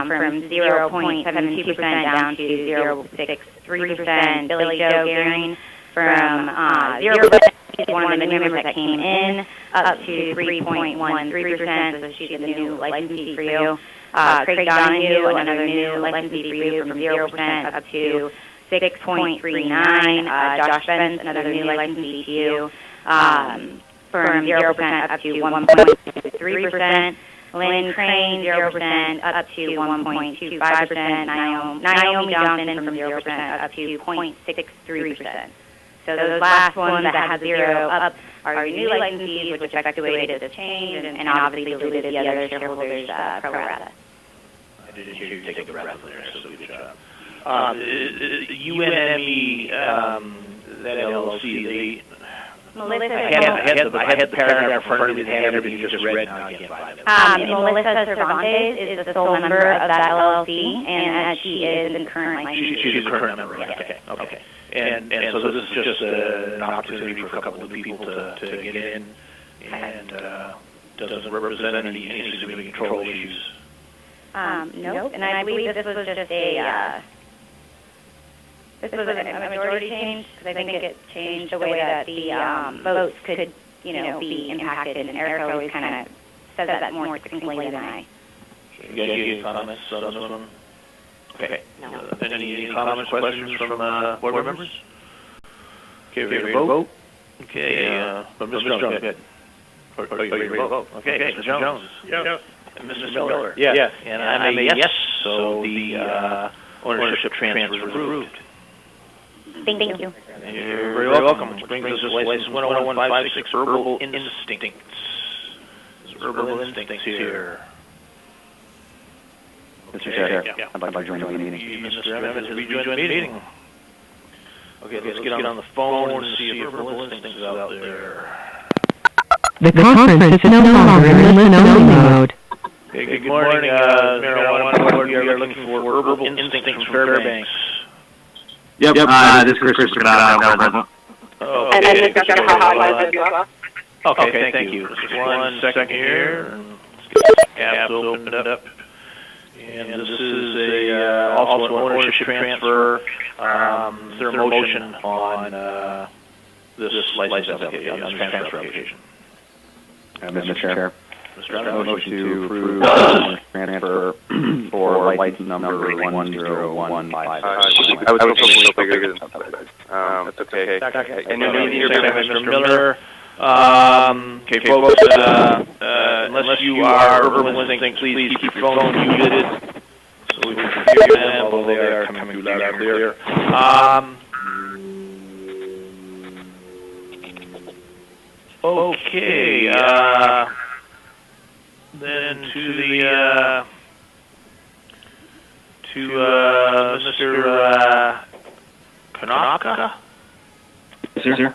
from 0.72% down to 0.63%. Billy Joe Gehring from 0%, she's one of the new members that came in, up to 3.13%, so she's the new licensee for you. Craig Donahue, another new licensee for you, from 0% up to 6.39. Josh Spence, another new licensee to you, from 0% up to 1.23%. Lynn Crane, 0% up to 1.25%. Naomi Johnson from 0% up to 0.63%. So those last ones that have 0 up are your new licensees, which effectuated this change, and obviously diluted the other shareholders pro rata. I didn't hear you take a breath there, so good job. UNME, that LLC, Melissa, I had the paragraph in front of me that had everything you just read, now I can't find it. Melissa Cervantes is the sole member of that LLC, and she is the current licensee. She's a current member, right? Okay. And so this is just an opportunity for a couple of people to get in, and doesn't represent any significant control issues. Nope. And I believe this was just this was a majority change, because I think it changed the way that the votes could, be impacted, and Erica always kind of says that more succinctly than I. You guys any comments on this one? Okay. No. Any comments, questions from board members? Okay, ready to vote? Okay, but Mr. Jones, go ahead. Are you ready to vote? Okay, Mr. Jones. Yes. And Mr. Miller. Yes. And I'm a yes, so the ownership transfer is approved. Thank you. And you're very welcome. Which brings us to license 10156, Herbal Instincts. There's Herbal Instincts here. Mr. Chair, Yeah. I'd like to join the meeting. Mr. Evans, have you joined the meeting? Okay, let's get on the phone and see if Herbal Instincts is out there. The conference is no longer in listen-only mode. Okay, good morning, Marijuana Board. We are looking for Herbal Instincts from Fairbanks. Yep, this is Chris Scott. Okay, okay, thank you. Just 1 second here. Let's get the tabs opened up. And this is also an ownership transfer. Is there a motion on this license application, on this transfer application? Mr. Chair. Mr. Evans? Motion to approve transfer for license number 10156. I was hoping to figure this out. That's okay. And then Mr. Miller. Okay, folks, unless you are Herbal Instinct, please keep your phone muted so we can hear them, although they are coming through loud and clear. Okay, then to the Mr. Kanaka? Sir?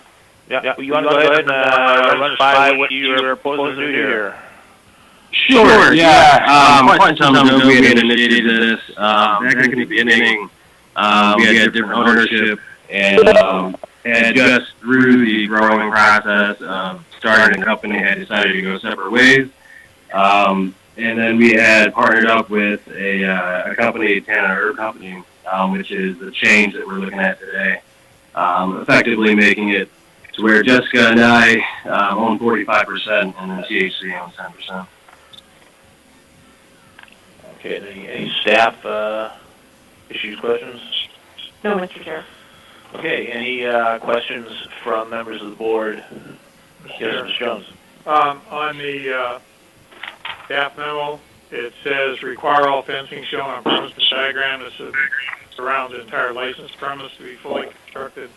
Yeah, you want to go ahead and run us by what you're proposing to do here? Sure, yeah. Quite some time ago we had initiated this. Back in the beginning, we had different ownership and had just through the growing process of starting a company had decided to go separate ways. And then we had partnered up with a company, Tana Herb Company, which is the change that we're looking at today, effectively making it to where Jessica and I own 45% and then THC owns 10%. Okay, any staff issues, questions? No, Mr. Chair. Okay, any questions from members of the board? Yes, Mr. Jones. On the staff memo, it says require all fencing shown on premises diagram that surrounds the entire licensed premise to be fully constructed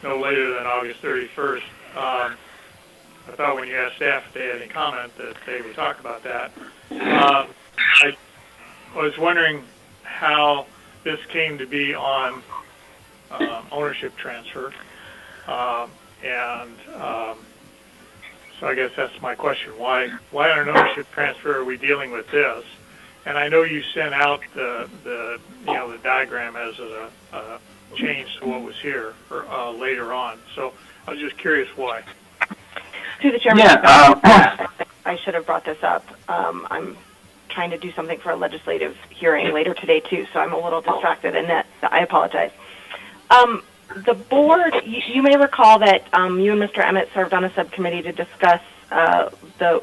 no later than August 31st. I thought when you asked staff if they had any comment that they would talk about that. I was wondering how this came to be on ownership transfer. So I guess that's my question. Why on an ownership transfer are we dealing with this? And I know you sent out the diagram as a change to what was here later on. So I was just curious why. Through the chairman, I should have brought this up. I'm trying to do something for a legislative hearing later today too, so I'm a little distracted in that. I apologize. The board, you may recall that you and Mr. Emmett served on a subcommittee to discuss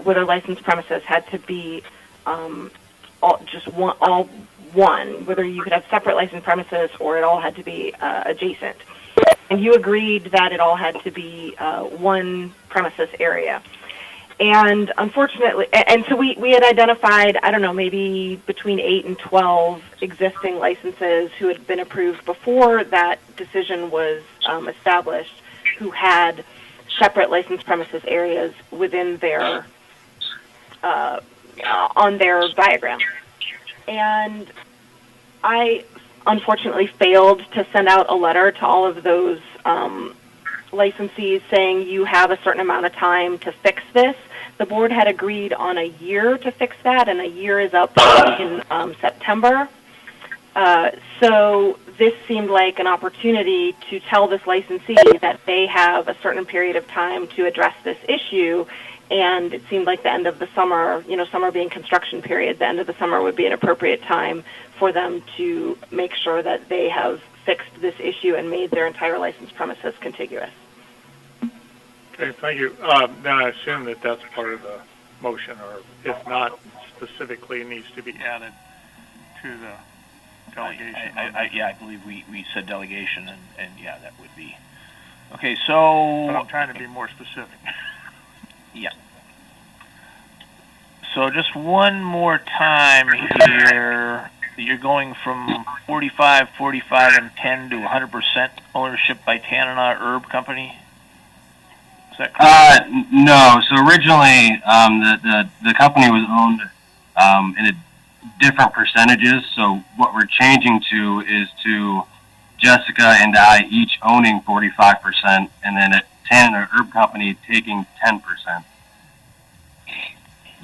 whether licensed premises had to be all one, whether you could have separate licensed premises or it all had to be adjacent. And you agreed that it all had to be one premises area. And unfortunately, and so we had identified, I don't know, maybe between 8 and 12 existing licenses who had been approved before that decision was established, who had separate licensed premises areas within their, on their diagram. And I unfortunately failed to send out a letter to all of those licensees saying you have a certain amount of time to fix this. The board had agreed on a year to fix that, and a year is up in September. So this seemed like an opportunity to tell this licensee that they have a certain period of time to address this issue, and it seemed like the end of the summer, summer being construction period, the end of the summer would be an appropriate time for them to make sure that they have fixed this issue and made their entire licensed premises contiguous. Okay, thank you. Then I assume that that's part of the motion, or if not, specifically needs to be added to the delegation. I believe we said delegation, and yeah, that would be. Okay, so... But I'm trying to be more specific. Yeah. So just one more time here, you're going from 45, and 10 to 100% ownership by Tanana Herb Company? Is that correct? No. So originally, the company was owned in a different percentages. So what we're changing to is to Jessica and I each owning 45%, and then at Tanana Herb Company taking 10%.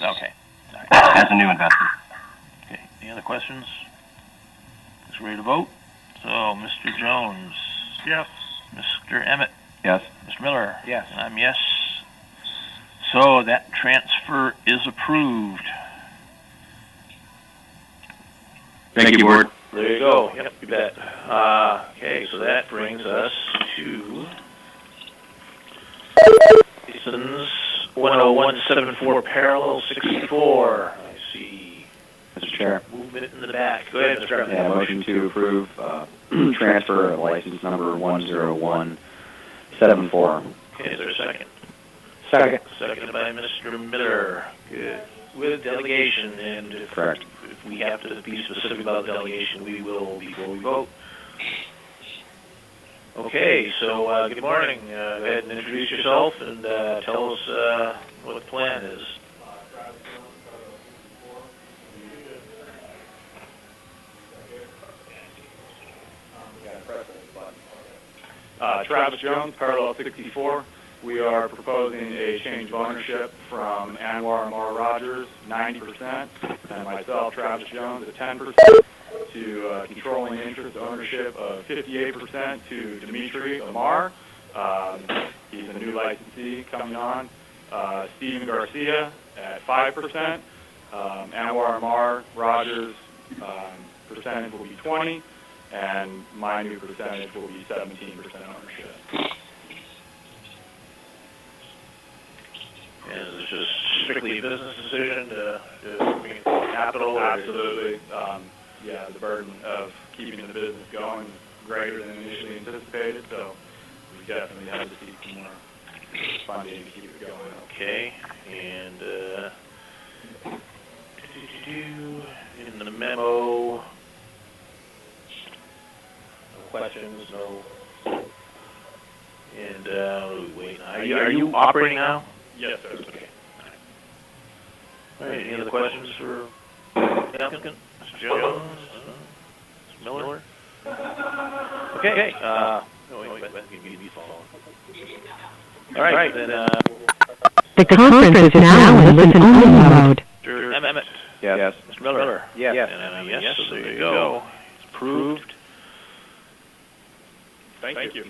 Okay. Right. As a new investor. Okay. Any other questions? Just ready to vote? So, Mr. Jones. Yes. Mr. Emmett. Yes. Mr. Miller. Yes. I'm yes. So that transfer is approved. Thank you, Board. There you go. Yep, you bet. Okay, so that brings us to license 10174 parallel 64. I see. Mr. Chair. Movement in the back. Go ahead, Mr. Evans. Yeah, motion to approve transfer of license number 10174. Okay, is there a second? Second. Seconded by Mr. Miller. Good. With delegation, and Correct. If we have to be specific about the delegation, we will before we vote. Okay, so good morning. Go ahead and introduce yourself and tell us what the plan is. Travis Jones, parallel 64. We are proposing a change of ownership from Anwar Amar Rogers, 90%, and myself, Travis Jones, at 10%, to controlling interest ownership of 58% to Dimitri Amar. He's a new licensee coming on. Stephen Garcia at 5%. Anwar Amar Rogers percentage will be 20%, and my new percentage will be 17% ownership. And is this just strictly a business decision to bring in capital? Absolutely. Yeah, the burden of keeping the business going is greater than initially anticipated, so we definitely have to seek some more funding to keep it going. Okay, and in the memo, no questions, no. And wait, are you operating now? Yes, sir. Okay. All right. Any other questions for the applicant? Mr. Jones? Mr. Miller? Okay. All right. Then, The conference is now in listen-only mode. Mr. Emmett? Yes. Mr. Miller? Yes. And yes, so there you go. It's approved. Thank you.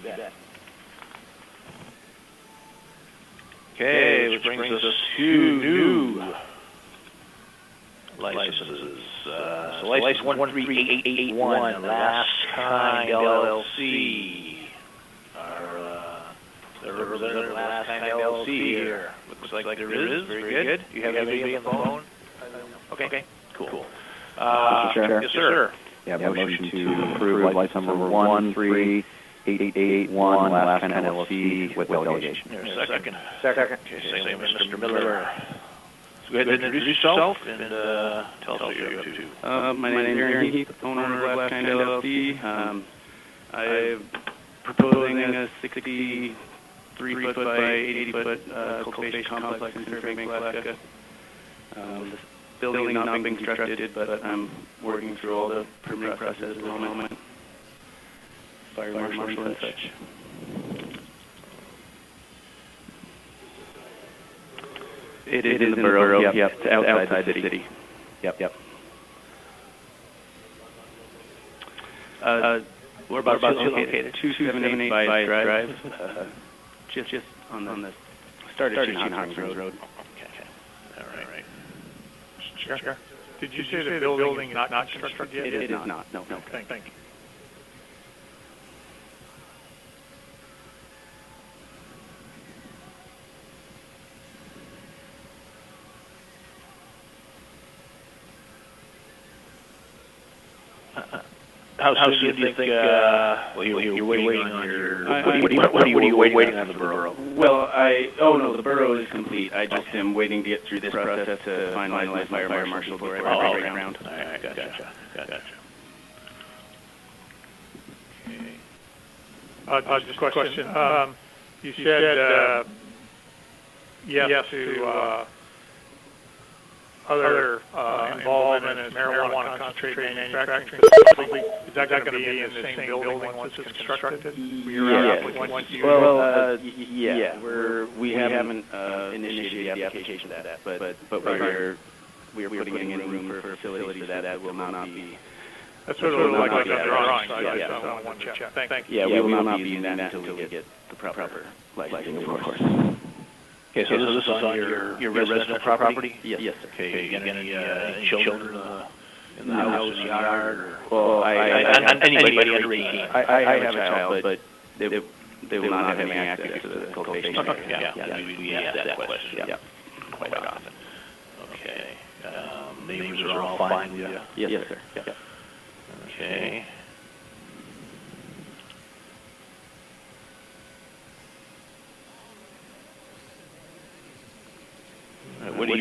Okay, which brings us to new licenses. So license 13881, Last Kind LLC. Our representative of Last Kind LLC here. Looks like there is. Very good. Do you have anybody on the phone? Okay, cool. Mr. Chair? Yes, sir. Yeah, motion to approve license number 13881, Last Kind LLC, with delegation. There's a second. Okay, same with Mr. Miller. So go ahead and introduce yourself and tell us what you're up to. My name is Aaron Heath, owner of Last Kind LLC. I'm proposing a 63-foot by 80-foot cultivation complex in Fairbanks, Alaska. The building not being constructed, but I'm working through all the permitting process at the moment. Fire marshal and such. It is in the borough, yep. It's outside the city. Yep. We're about located 278 Bias Drive, just on the start of Hawkins Road. Okay. All right. Sure. Did you say the building is not constructed yet? It is not. No. Thank you. How soon do you think? Well, you're waiting on your. What are you waiting on the borough? Well, the borough is complete. I just am waiting to get through this process to finalize my fire marshal before I break ground. All right, gotcha. Okay. Just a question. You said yes to other involvement in marijuana concentrate manufacturing facility. Is that going to be in the same building once it's constructed? Yeah. We haven't initiated the application for that, but we are putting in room for facilities so that will not be. That's what it looks like on the drawing. Thank you. Yeah, we will not be using that until we get the proper licensing, of course. Okay, so this is on your residential property? Yes, sir. Okay, you got any children in the house, yard, or? Well, anybody under 18? I have a child, but they will not have any access to the cultivation area. Yeah, we ask that question. Yeah, quite often. Okay, neighbors are all fine with you? Yes, sir. Yeah. Okay. What do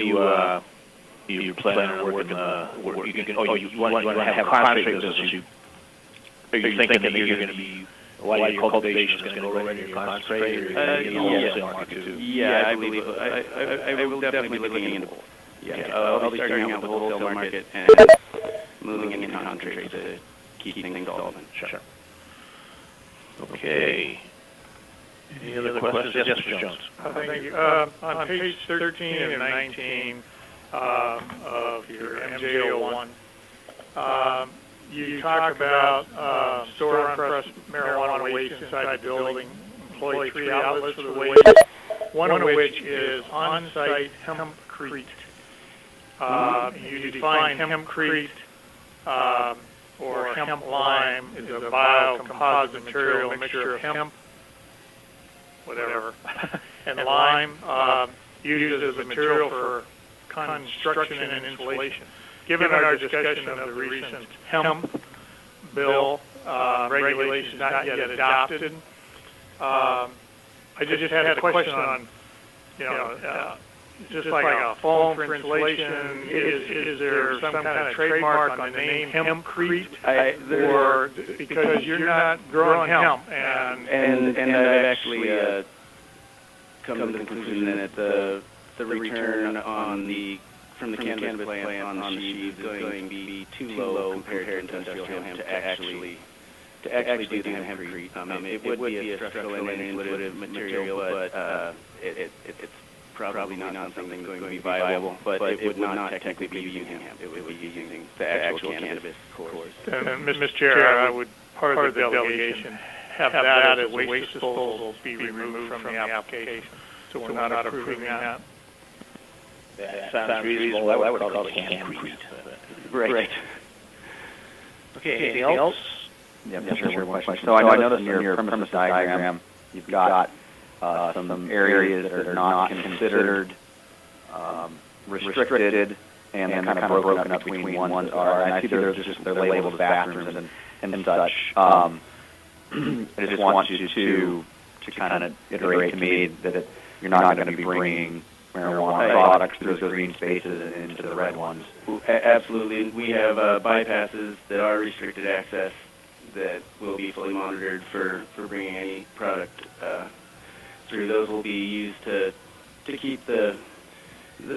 you plan on working? You want to have concentrate business? Are you thinking that you're going to be a lot of your cultivation is going to go right into your concentrate, or are you going to wholesale market too? Yeah, I believe I will definitely be looking into both. Yeah, I'll be starting out with the wholesale market and moving into concentrate to keep things solvent. Sure. Okay. Any other questions? Yes, Mr. Jones. Thank you. On page 13 and 19 of your MJ01, you talk about store unpressed marijuana waste inside the building, employ 3 outlets for the waste, one of which is on-site hempcrete. You define hempcrete or hemp lime is a biocomposite material, mixture of hemp, whatever, and lime used as a material for construction and insulation. Given our discussion of the recent hemp bill, regulations not yet adopted, I just had a question on, just like a foam for insulation, is there some kind of trademark on the name hempcrete? Or because you're not growing hemp, and I've actually come to the conclusion that the return from the cannabis plant on the sheaves is going to be too low compared to industrial hemp to actually do the hempcrete. It would be a structural and intuitive material, but it's probably not something going to be viable, but it would not technically be using hemp. It would be using the actual cannabis cores. And Mr. Chair, I would, part of the delegation, have that as waste disposal be removed from the application. So we're not approving that. That sounds reasonable. I would call it hempcrete. Right. Okay, anything else? Yeah, sure. One question. So I noticed in your premises diagram, you've got some areas that are not considered restricted, and then kind of broken up between ones are. And I see they're labeled as bathrooms and such. I just want you to kind of iterate to me that you're not going to be bringing marijuana products through those green spaces and into the red ones. Absolutely. We have bypasses that are restricted access that will be fully monitored for bringing any product through. Those will be used to keep the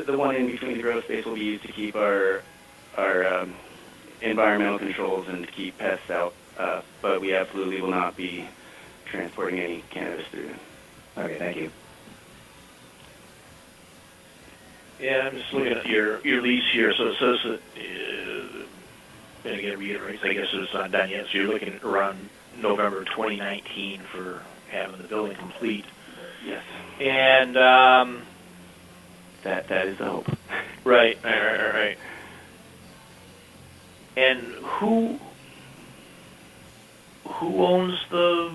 one in between the grow space will be used to keep our environmental controls and to keep pests out. But we absolutely will not be transporting any cannabis through them. Okay, thank you. Yeah, I'm just looking at your lease here. So it says that, and again, reiterates, I guess it's not done yet, so you're looking at around November 2019 for having the building complete. Yes. And That is the hope. right. And who owns the?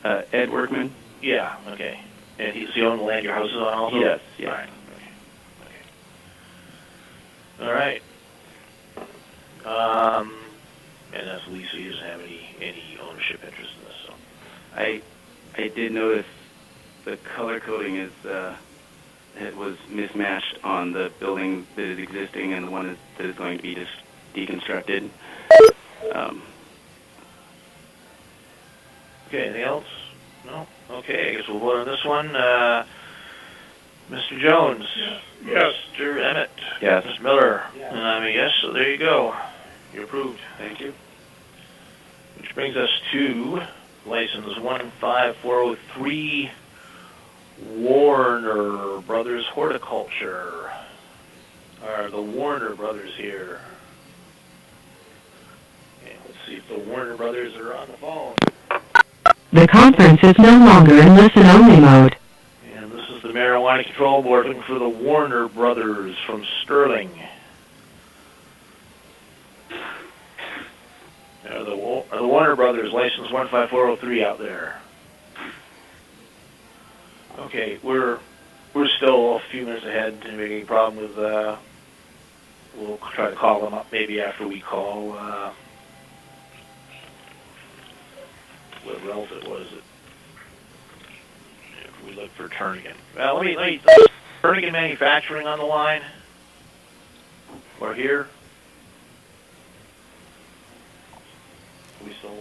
Ed Workman. Yeah. Okay. And does he own the land your house is on also? Yes. Yeah. All right. Okay. All right. And that's Lisa. He doesn't have any ownership interest in this. So I did notice the color coding is it was mismatched on the building that is existing and the one that is going to be just deconstructed. okay. Anything else? No. Okay. I guess we'll vote on this one. Mr. Jones. Yes. Mr. Emmett. Yes. Ms. Miller. And I'm a yes. So there you go. You're approved. Thank you. Which brings us to license 15403, Warner Brothers Horticulture. Are the Warner Brothers here? Okay, let's see if the Warner Brothers are on the phone. The conference is no longer in listen-only mode. And this is the Marijuana Control Board looking for the Warner Brothers from Sterling. Are the Warner Brothers license 15403 out there? Okay, we're still a few minutes ahead. Any problem with? We'll try to call them up maybe after we call. What relative was it? If we look for Turnigan. Well, let me Turnigan Manufacturing on the line. Or here. We still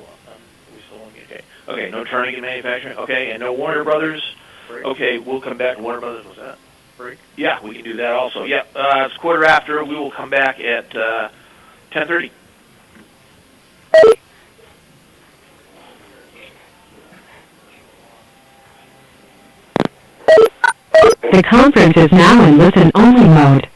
okay. Okay, no Turnigan Manufacturing. Okay, and no Warner Brothers. Okay, we'll come back. Warner Brothers, was that? Break? Yeah, we can do that also. Yeah, it's 1:15. We will come back at 10:30. The conference is now in listen-only mode.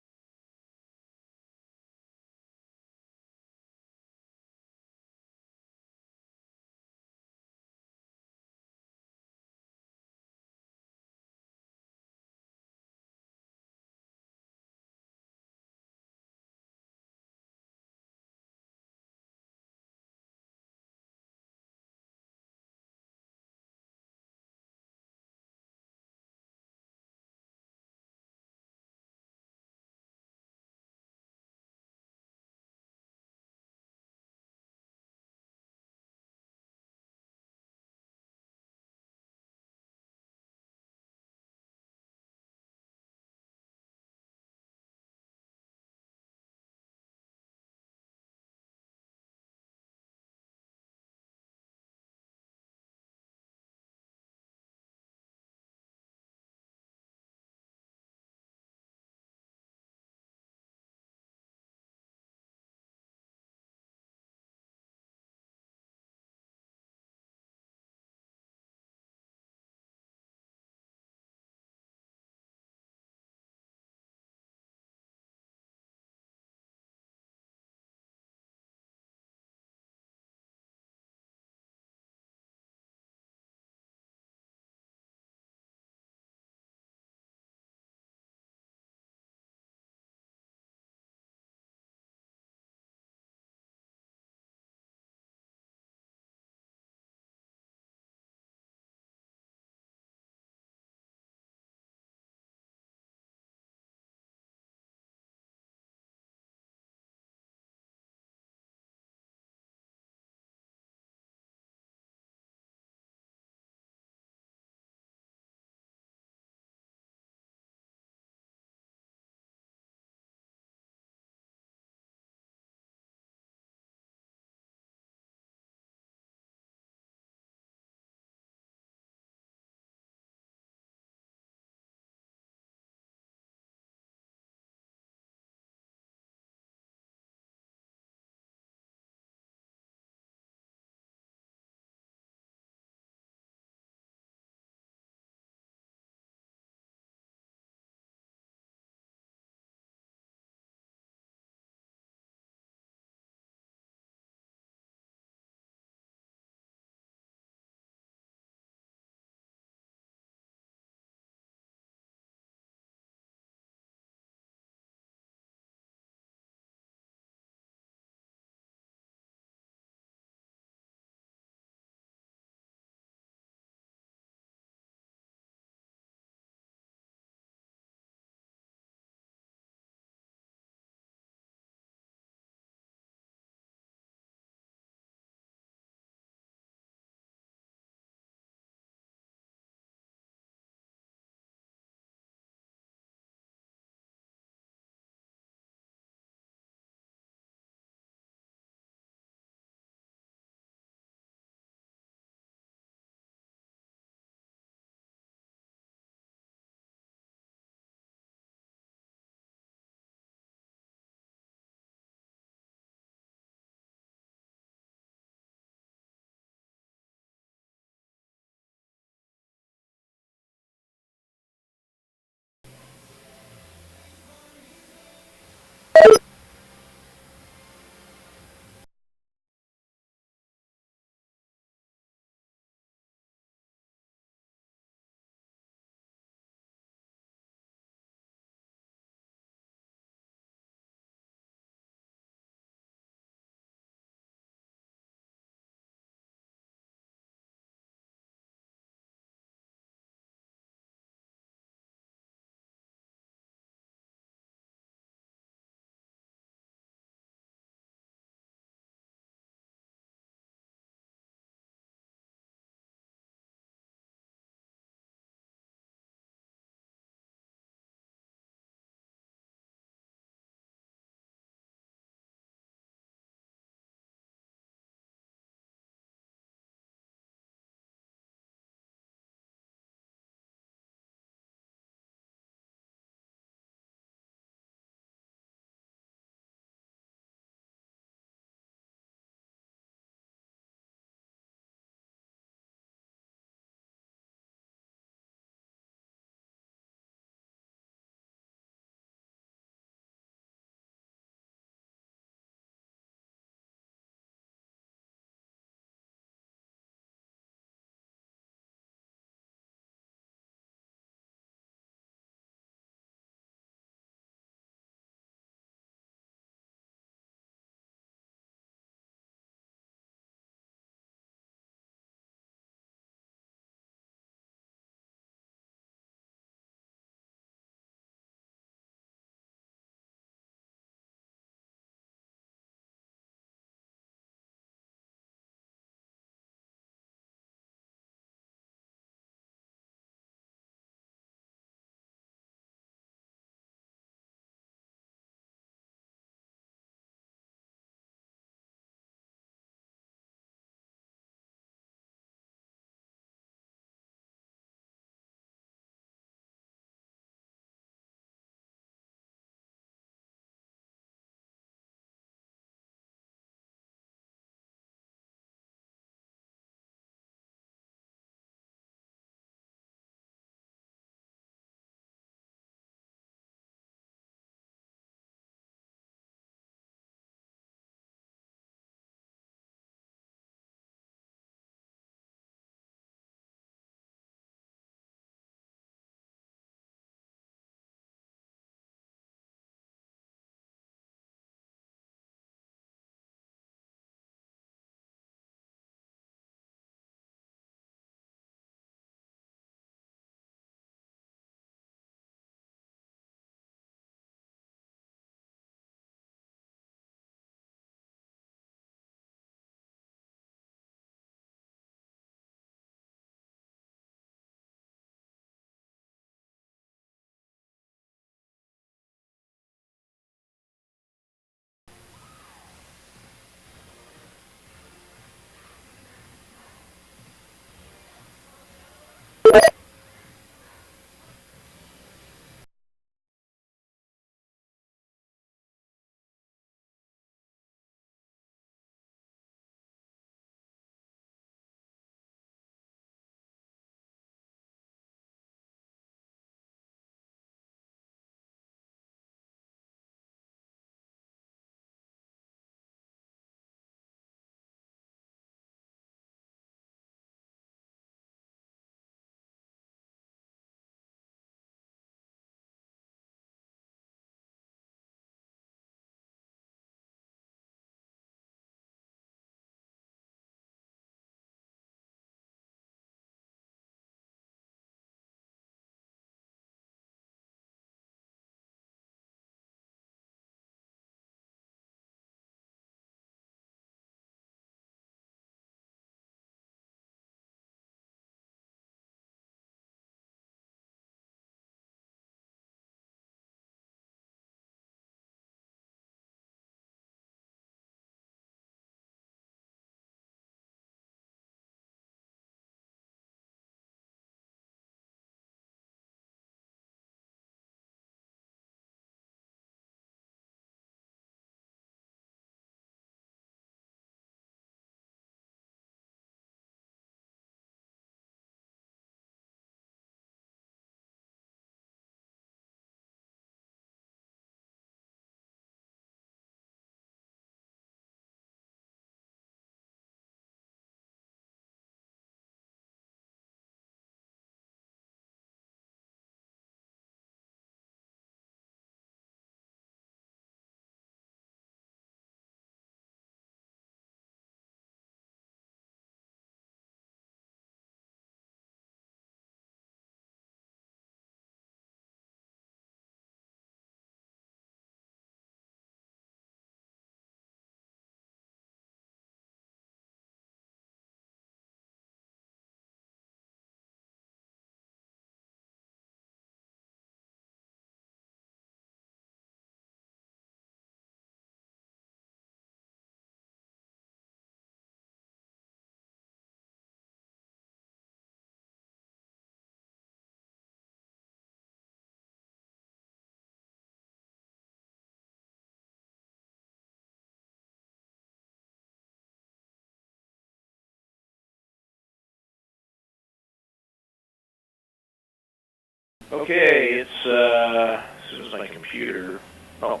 Okay, it's this is my computer. Oh,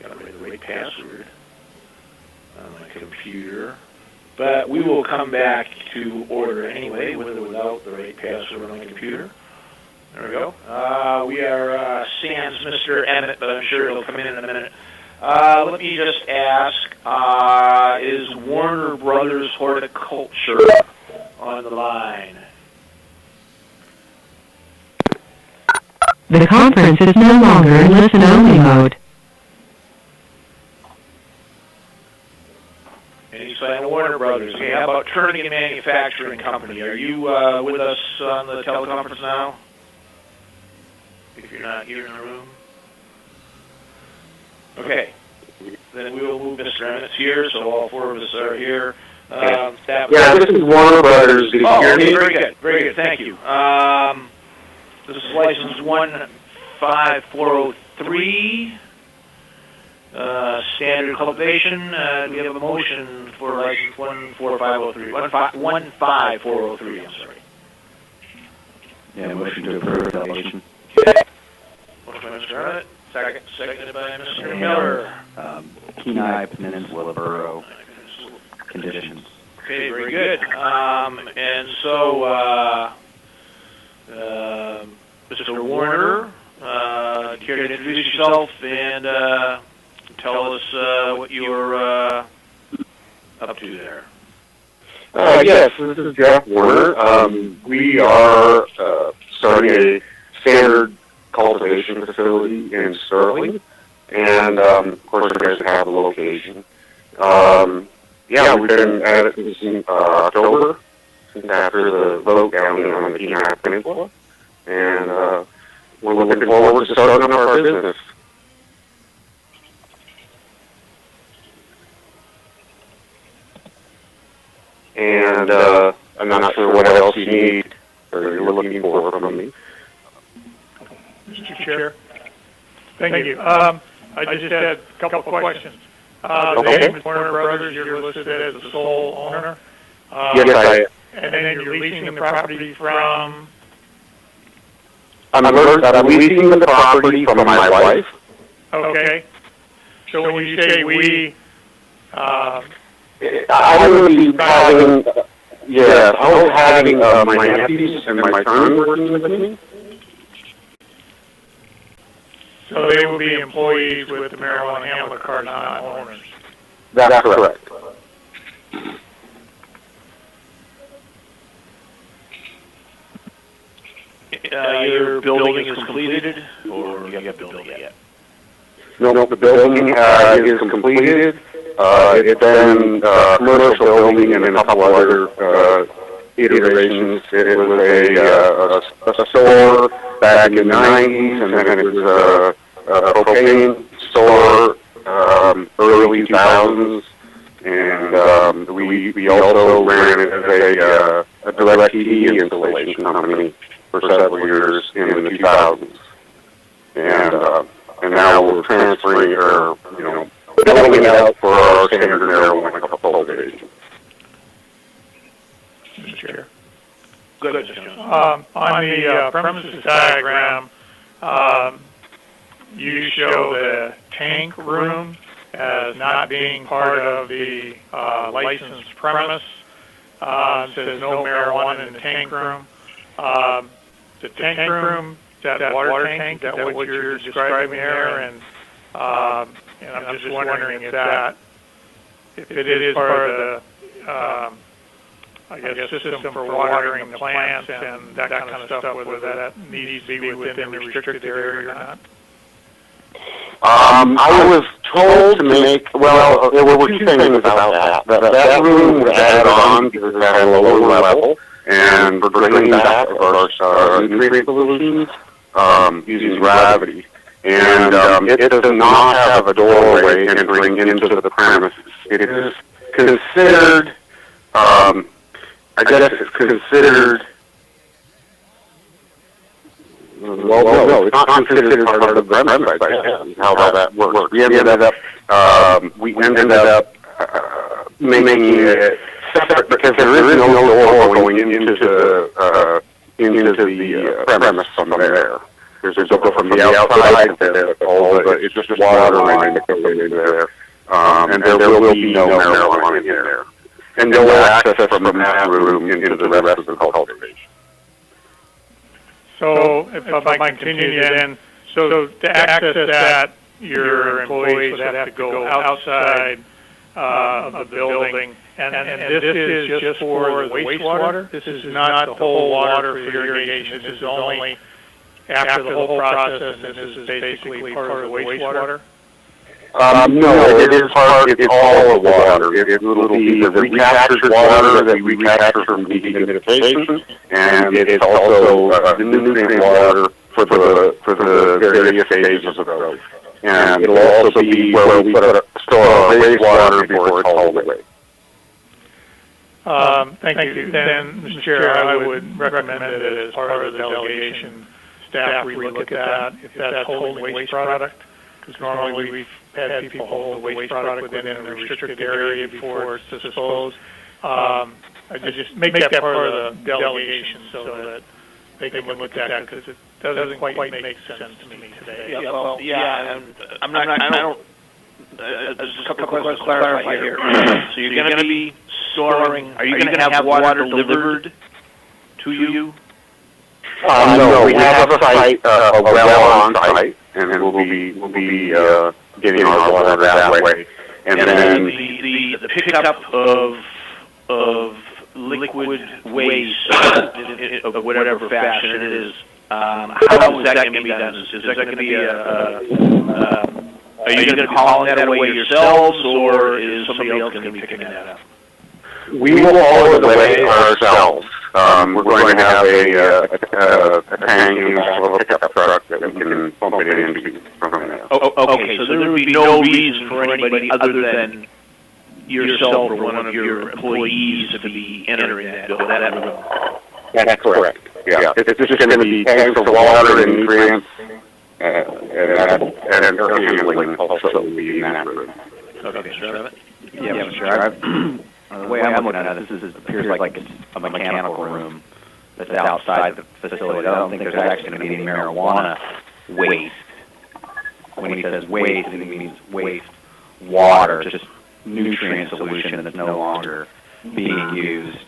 gotta write the right password on my computer. But we will come back to order anyway, with or without the right password on my computer. There we go. We are sans Mr. Emmett, but I'm sure he'll come in a minute. Let me just ask, is Warner Brothers Horticulture on the line? The conference is no longer in listen-only mode. Any sign of Warner Brothers? Okay, how about Turning Manufacturing Company? Are you with us on the teleconference now? If you're not here in the room. Okay. Then we will move Mr. Emmett's here, so all four of us are here. Yeah, this is Warner Brothers. Did you hear me? Very good. Very good. Thank you. This is license 15403. Standard cultivation. We have a motion for license 14503. 15403, I'm sorry. Yeah, motion to approve the motion. Okay. Motion by Mr. Emmett. Seconded by Mr. Miller. Kenai Peninsula Borough conditions. Okay, very good. And so, Mr. Warner, care to introduce yourself and tell us what you're up to there? Yes, this is Jeff Warner. We are starting a standard cultivation facility in Sterling, and of course, you guys have a location. Yeah, we've been at it since October, since after the vote down on the Kenai Peninsula, and we're looking forward to starting up our business. And I'm not sure what else you need or you're looking for from me. Mr. Chair. Thank you. I just had a couple of questions. The name is Warner Brothers. You're listed as the sole owner. Yes, I am. And then you're leasing the property from? I'm leasing the property from my wife. Okay. So when you say we, I will be having, I'll be having my nephews and my son working with me. So they will be employees with the marijuana handler card, not owners. That's correct. Your building is completed, or you haven't built it yet? No, the building is completed. It's been a commercial building and a couple other iterations. It was a store back in the 90s, and then it was a propane store early 2000s, and we also ran it as a direct TV installation company for several years in the 2000s, and now we're transferring or building it out for our standard marijuana cultivation. Mr. Chair. Good, Mr. Jones. On the premises diagram, you show the tank room as not being part of the licensed premise. It says no marijuana in the tank room. The tank room, that water tank, is that what you're describing there? And I'm just wondering if it is part of the system for watering the plants and that kind of stuff, whether that needs to be within the restricted area or not. I was told to make, there were two things about that. That room was added on because it had a lower level, and for bringing back our nutrient solutions using gravity. And it does not have a doorway entering into the premises. It is considered, I guess it's considered, no, it's not considered part of the premise, I guess, how that works. We ended up making it separate because there is no door going into the premise from there. There's a go from the outside, it's just water line that goes into there. And there will be no marijuana in there. And no access from that room into the rest of the cultivation. So if I continue then, so to access that, your employees would have to go outside of the building, and this is just for the wastewater? This is not the whole water for irrigation, this is only after the whole process, and this is basically part of the wastewater? No, it's all the water. It will be the recaptured water that we recapture from dehumidification, and it's also the nutrient water for the various stages of growth. And it'll also be where we store our wastewater before it's hauled away. Thank you. Then, Mr. Chair, I would recommend that as part of the delegation, staff relook at that, if that's holding waste product, because normally we've had people hold the waste product within a restricted area before it's disposed. I just make that part of the delegation so that they can look at that, because it doesn't quite make sense to me today. Just a couple of questions to clarify here. So you're going to be storing, are you going to have water delivered to you? No, we have a site, a well on site, and we'll be getting our water that way. And then the pickup of liquid waste of whatever fashion it is, how is that going to be done? Is that going to be are you going to be hauling that away yourselves, or is somebody else going to be picking that up? We will haul it away ourselves. We're going to have a tank and also a pickup truck that we can pump it into from there. Okay, so there would be no reason for anybody other than yourself or one of your employees to be entering that room. That's correct. Yeah, it's just going to be tanks of water and nutrients, and air handling also will be in that room. Okay, sure. Yeah, sure. The way I'm looking at it, this appears like it's a mechanical room that's outside the facility. I don't think there's actually going to be any marijuana waste. When he says waste, he means waste water, just nutrient solution that's no longer being used.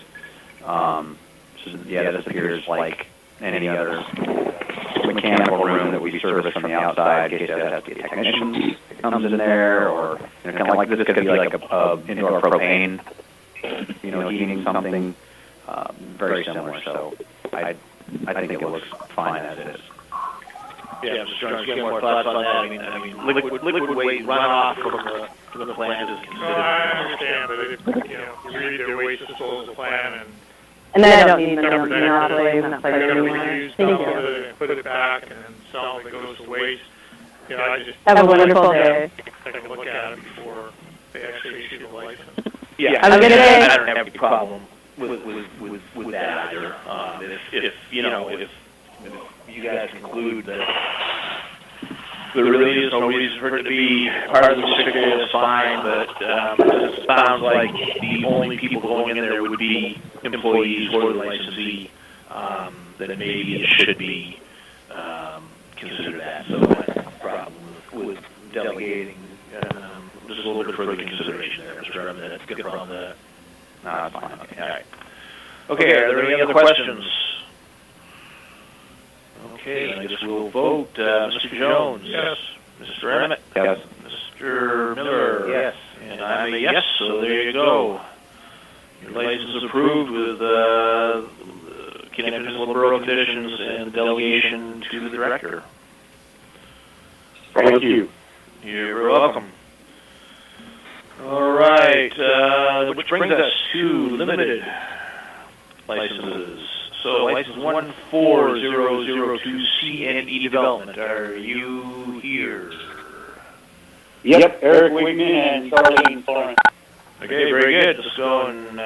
This appears like any other mechanical room that we service from the outside, in case that has to be a technician that comes in there, or kind of like this could be like a indoor propane, heating something very similar. So I think it looks fine as it is. Yeah, I'm just trying to get more thoughts on that. I mean, liquid waste runoff from the plant is considered. No, I understand, but if you read their waste disposal plan and then I don't need them monopolies and play they're anymore. going to use some of it and put it back, and then some of it goes to waste. I just have a wonderful day. Take a look at it before they actually issue the license. Yeah, have a good day. I don't have any problem with that either. If you guys conclude that there really is no reason for it to be part of the restricted area, that's fine, but it sounds like the only people going in there would be employees or the licensee, then maybe it should be considered that. So I have a problem with delegating just a little bit further consideration there, Mr. Redmond. That's a good problem with that. No, that's fine. Okay, all right. Okay, are there any other questions? Okay, then I guess we'll vote. Mr. Jones? Yes. Mr. Emmett? Yes. Mr. Miller? Yes. And I'm a yes, so there you go. Your license is approved with Peninsula Borough conditions and delegation to the director. Thank you. You're very welcome. All right, which brings us to limited licenses. So license 14002 C&E Development. Are you here? Yep, Eric Wigman and Charlene Florence. Okay, very good. Let's go and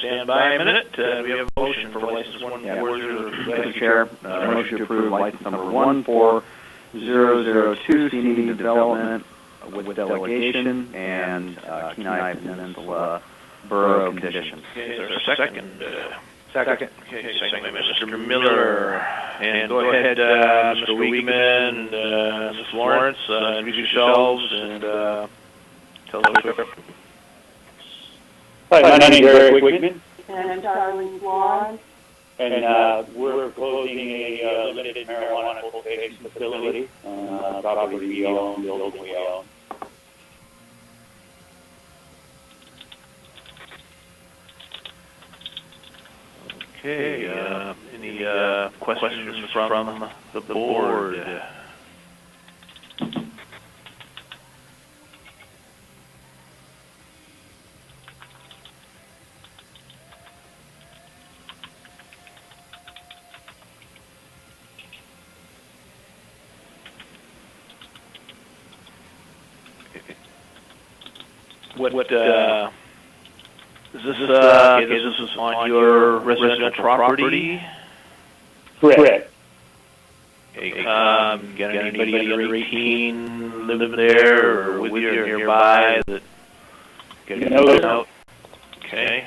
stand by a minute. We have a motion for license 14002. Mr. Chair, motion to approve license number 14002 C&E Development with delegation and Kenai Peninsula Borough conditions. Okay, is there a second? Second. Okay, second by Mr. Miller. And go ahead, Mr. Wiegman and Ms. Florence, introduce yourselves and tell us what. Hi, my name is Eric Wiegman, And Charlie Swan. and we're proposing a limited marijuana cultivation facility on property we own, building we own. Okay, any questions from the board? What is this, this is on your residential property? Correct. Okay, got anybody under 18 living there or with you or nearby that can out? Okay.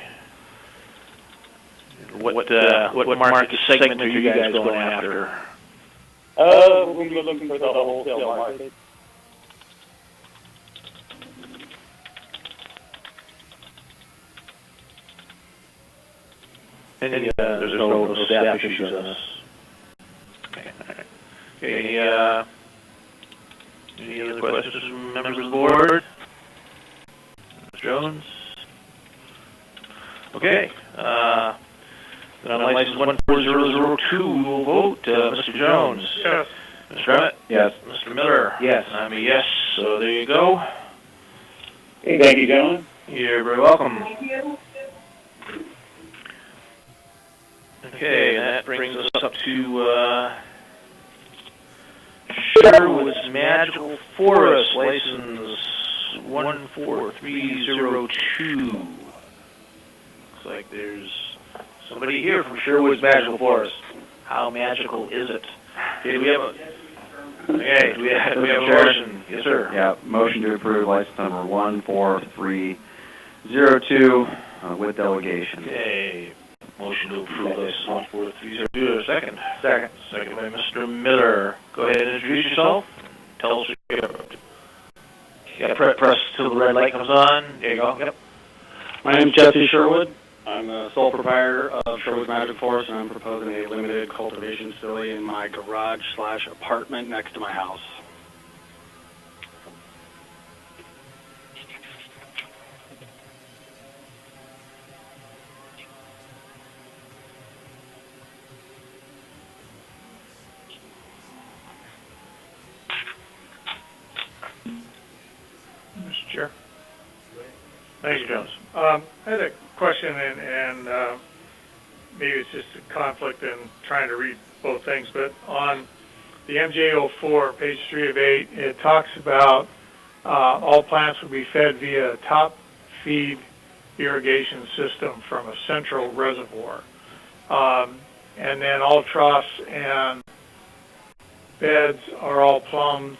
What market segment are you guys going after? We'll be looking for the wholesale market. There's no staff issues on this. Okay. Okay. Any other questions from members of the board? Mr. Jones? Okay. Then on license 14002, we will vote. Mr. Jones? Yes. Mr. Emmett? Yes. Mr. Miller? Yes. I'm a yes, so there you go. Hey, thank you, gentlemen. You're very welcome. Thank you. Okay, and that brings us up to Sherwood's Magical Forest, license 14302. Looks like there's somebody here from Sherwood's Magical Forest. How magical is it? Okay, do we have a motion? Yes, sir. Yeah, motion to approve license number 14302 with delegation. Okay. Motion to approve license 14302. Second. Second. Second by Mr. Miller. Go ahead and introduce yourself. Tell us what you're about. Yeah, press till the red light comes on. There you go. Yep. My name is Jesse Sherwood. I'm the sole proprietor of Sherwood's Magic Forest, and I'm proposing a limited cultivation facility in my garage/apartment next to my house. Mr. Chair. Thank you, Jones. I had a question, and maybe it's just a conflict in trying to read both things, but on the MJ04, page 3 of 8, it talks about all plants will be fed via a top feed irrigation system from a central reservoir. And then all troughs and beds are all plumbed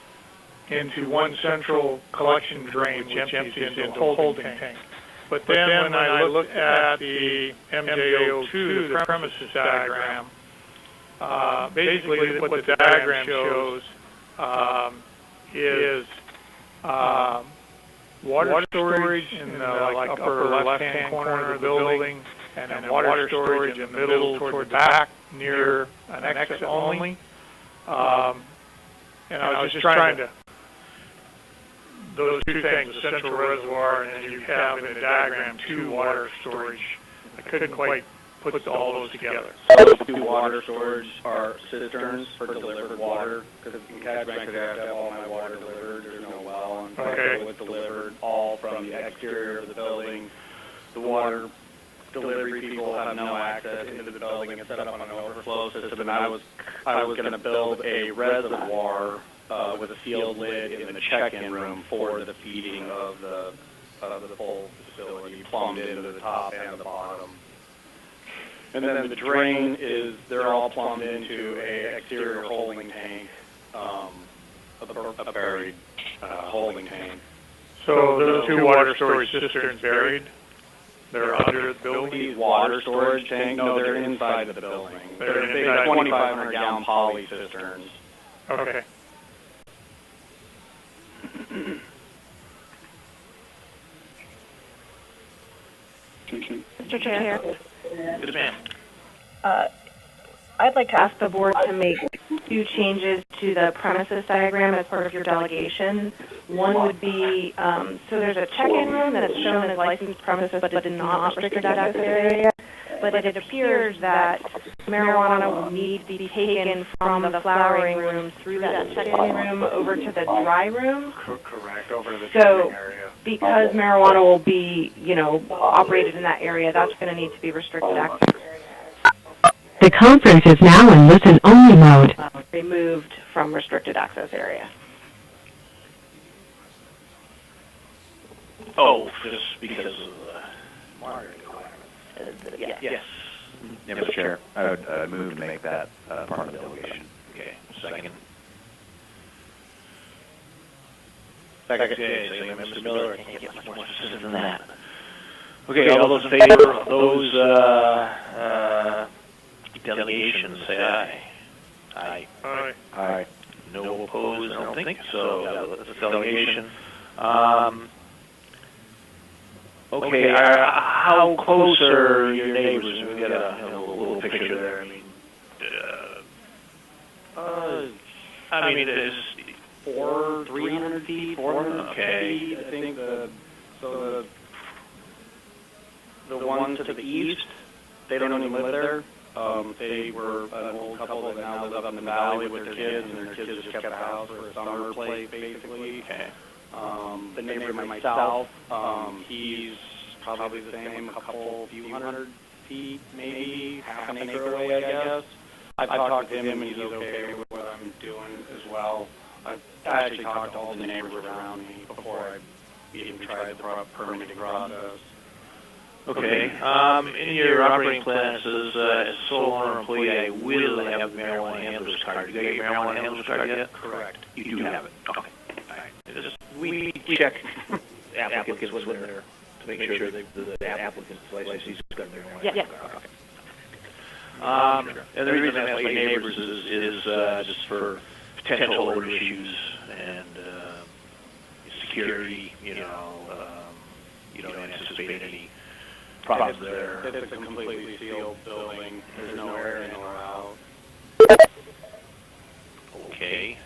into one central collection drain, which empties into a holding tank. But then when I looked at the MJ02, the premises diagram, basically what the diagram shows is water storage in the upper left-hand corner of the building, and then water storage in the middle toward the back near an exit only. And I was just trying to, those two things, the central reservoir, and then you have in the diagram 2 water storage. I couldn't quite put all those together. Those 2 water storage are cisterns for delivered water, because in Cache Bank I have to have all my water delivered. There's no well, and so it was delivered all from the exterior of the building. The water delivery people have no access into the building. It's set up on an overflow system, and I was going to build a reservoir with a sealed lid in the check-in room for the feeding of the full facility, plumbed into the top and the bottom. And then the drain they're all plumbed into a exterior holding tank, a buried holding tank. So those 2 water storage cisterns buried? They're under the building? These water storage tanks, no, they're inside the building. They're big 2,500-gallon poly cisterns. Okay. Mr. Chair. Yes, ma'am. I'd like to ask the board to make 2 changes to the premises diagram as part of your delegation. One would be, so there's a check-in room that's shown as licensed premises but is not restricted access area. But it appears that marijuana will need to be taken from the flowering room through that check-in room over to the dry room. Correct, over to the So, shipping area. because marijuana will be, operated in that area, that's going to need to be restricted access. The conference is now in listen-only mode. Removed from restricted access area. Oh, just because of the monitoring requirement. Yes. Mr. Chair, I would move to make that part of the delegation. Okay, second. Second. Okay, second by Mr. Miller. I can't get much more specific than that. Okay, all those in favor of those delegations, say aye. Aye. Aye. Aye. No opposed, I don't think, so that's a delegation. Okay, how close are your neighbors? We got a little picture there. I mean, it's 300 feet, 400 Okay. feet. I think the ones to the east, they don't even live there. They were an old couple that now live up in the valley with their kids, and their kids just kept the house for a summer place, basically. Okay. The neighbor to myself, he's probably the same, a few hundred feet, maybe half an acre away, I guess. I've talked to him, and he's okay with what I'm doing as well. I actually talked to all the neighbors around me before I even tried the permitting process. Okay. In your operating plan, it says, as sole owner employee, I will have marijuana handler's card. You got your marijuana handler's card yet? Correct. You do have it. Okay. All right. We check applicants when they're there to make sure the applicant's license got marijuana. Yes. And the reason I ask my neighbors is just for potential odor issues and security. You don't anticipate any problems there. It's a completely sealed building. There's no air in or out. Okay.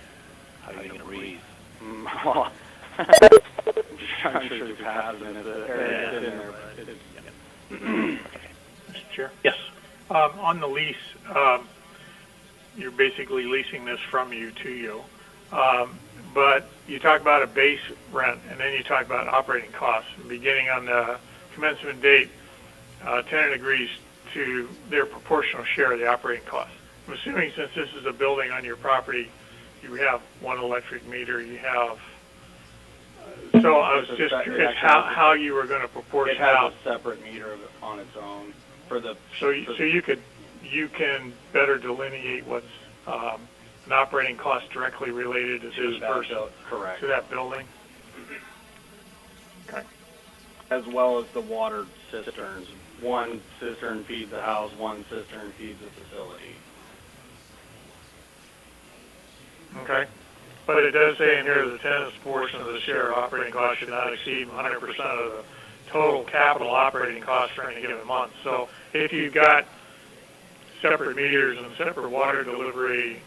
How are you going to breathe? I'm sure there's hazards in the air that's in there, but Mr. Chair? Yes. On the lease, you're basically leasing this from you to you. But you talk about a base rent, and then you talk about operating costs. Beginning on the commencement date, tenant agrees to their proportional share of the operating costs. I'm assuming since this is a building on your property, you have one electric meter, you have... So I was just curious how you were going to proportion out. It has a separate meter on its own. So you can better delineate what's an operating cost directly related to this person, correct, to that building. Okay. As well as the water cisterns. One cistern feeds the house, one cistern feeds the facility. Okay. But it does say in here the tenant's portion of the share of operating costs should not exceed 100% of the total capital operating costs for any given month. So if you've got separate meters and separate water delivery,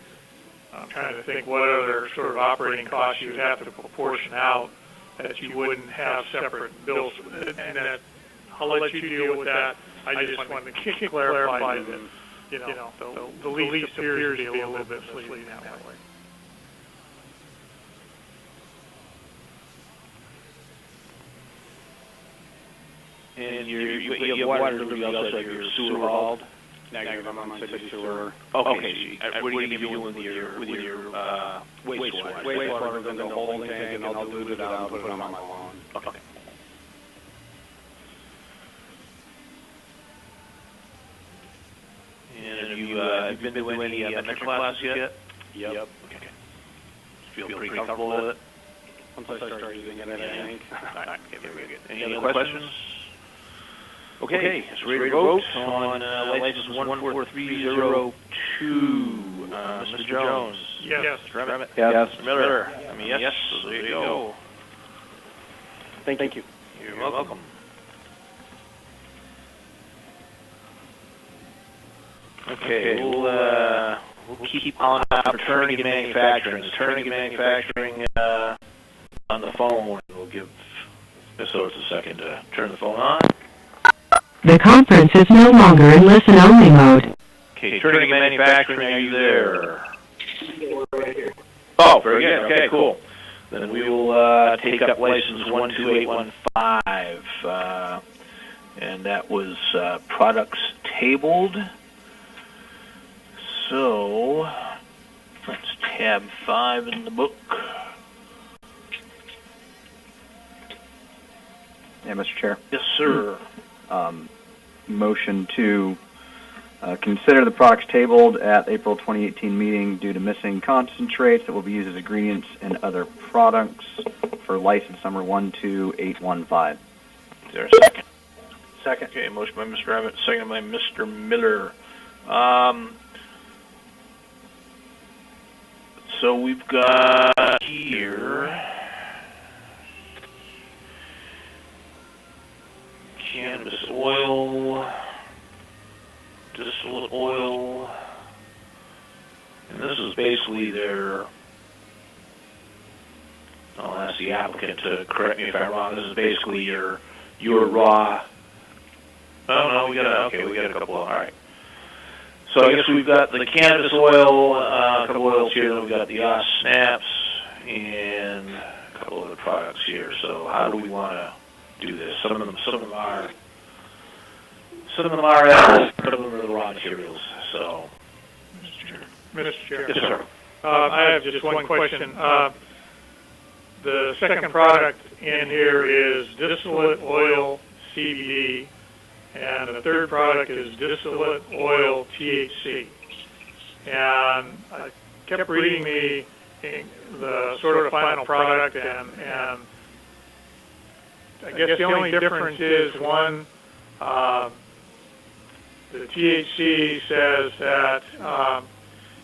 I'm trying to think what other sort of operating costs you'd have to proportion out that you wouldn't have separate bills. And that, I'll let you deal with that. I just wanted to clarify that, the lease appears to be a little bit misleading that way. And you have water delivery, also have your sewer hauled? Negative, I'm on city sewer. Okay, so what are you doing with your wastewater? Wastewater goes in the holding tank, and I'll dilute it out and put it on my lawn. Okay. And have you been to any metric classes yet? Yep. Okay. Feel pretty comfortable with it? Once I start using it, I think. All right, okay, very good. Any other questions? Okay, it's ready to vote on license 14302. Mr. Jones? Yes. Mr. Emmett? Yes. Mr. Miller? I mean, yes, so there you go. Thank you. You're welcome. Okay, we'll keep on for Turning Manufacturing. Is Turning Manufacturing on the phone? We'll give Miss Oates a second to turn the phone on. The conference is no longer in listen-only mode. Okay, Turning Manufacturing, are you there? Oh, very good. Okay, cool. Then we will take up license 12815, and that was products tabled. So let's tab 5 in the book. Yeah, Mr. Chair. Yes, sir. Motion to consider the products tabled at April 2018 meeting due to missing concentrates that will be used as ingredients in other products for license number 12815. Is there a second? Second. Okay, motion by Mr. Abbott, second by Mr. Miller. So we've got here cannabis oil, distillate oil, and this is basically their, I'll ask the applicant to correct me if I'm wrong, this is basically your raw, we got a couple, all right. So I guess we've got the cannabis oil, a couple oils here, then we've got the snaps, and a couple other products here. So how do we want to do this? Some of them are edible, some of them are the raw materials. So, Mr. Chair. Yes, sir. I have just one question. The second product in here is distillate oil CBD, and the third product is distillate oil THC. And I kept reading the sort of final product, and I guess the only difference is one, the THC says that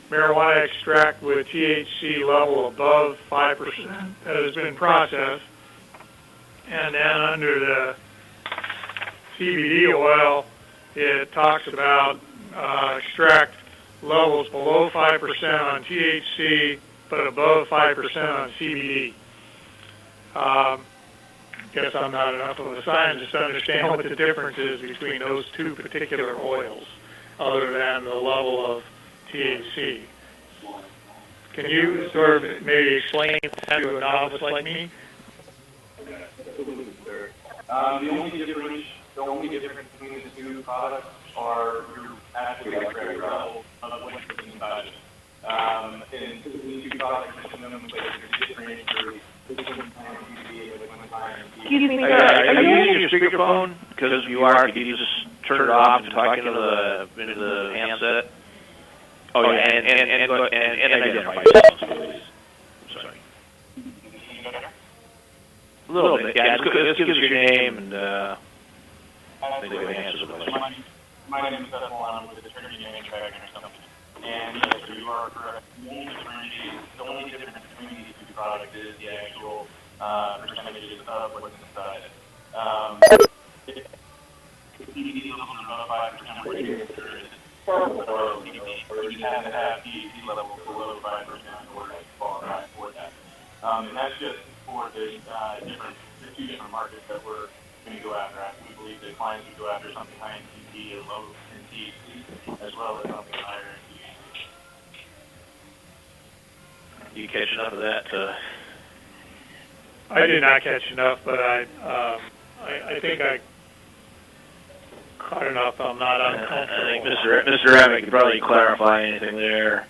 marijuana extract with THC level above 5% that has been processed, and then under the CBD oil, it talks about extract levels below 5% on THC, but above 5% on CBD. Guess I'm not enough of a scientist to understand what the difference is between those two particular oils, other than the level of THC. Can you sort of maybe explain that to a novice like me? The only difference between the two products are your actual extract level of what's inside it. And these two products are different for Excuse me, sir. Are you using your speakerphone? Because if you are, could you just turn it off and talk into the handset? Oh yeah, and identify yourselves, please. I'm sorry. A little bit, yeah. Just give us your name and they can answer the question. My name is Seth Milan with the Trinity Manufacturing Company. And yes, you are correct. The only difference between these two products is the actual percentages of what's inside it. The CBD levels are about 5%, or you have to have THC levels below 5% or to qualify for that. And that's just for the two different markets that we're going to go after. We believe that clients would go after something high in CBD and low in THC, as well as something higher in THC. You catch enough of that? I did not catch enough, but I think I caught enough. I'm not uncomfortable. I think Mr. Abbott could probably clarify anything there.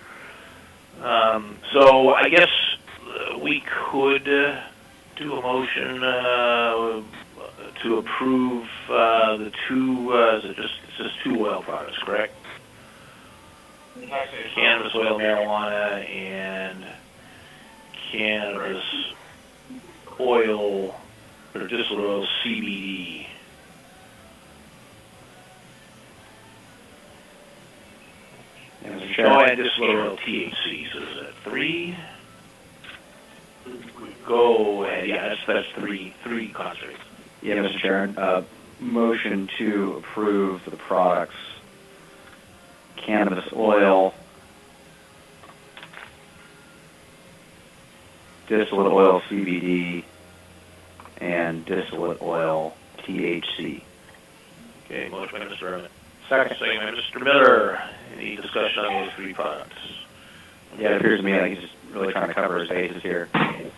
So I guess we could do a motion to approve the two. It's just two oil products, correct? Cannabis oil, marijuana, and cannabis oil or distillate oil CBD. Chair. and disloyal THC. So is that 3? Go ahead. Yeah, that's three concentrates. Yeah, Mr. Chair. Motion to approve the products cannabis oil, distillate oil CBD, and distillate oil THC. Okay, motion by Mr. Berman. Second. Second by Mr. Miller. Any discussion on those 3 products? Yeah, it appears to me like he's just really trying to cover his bases here.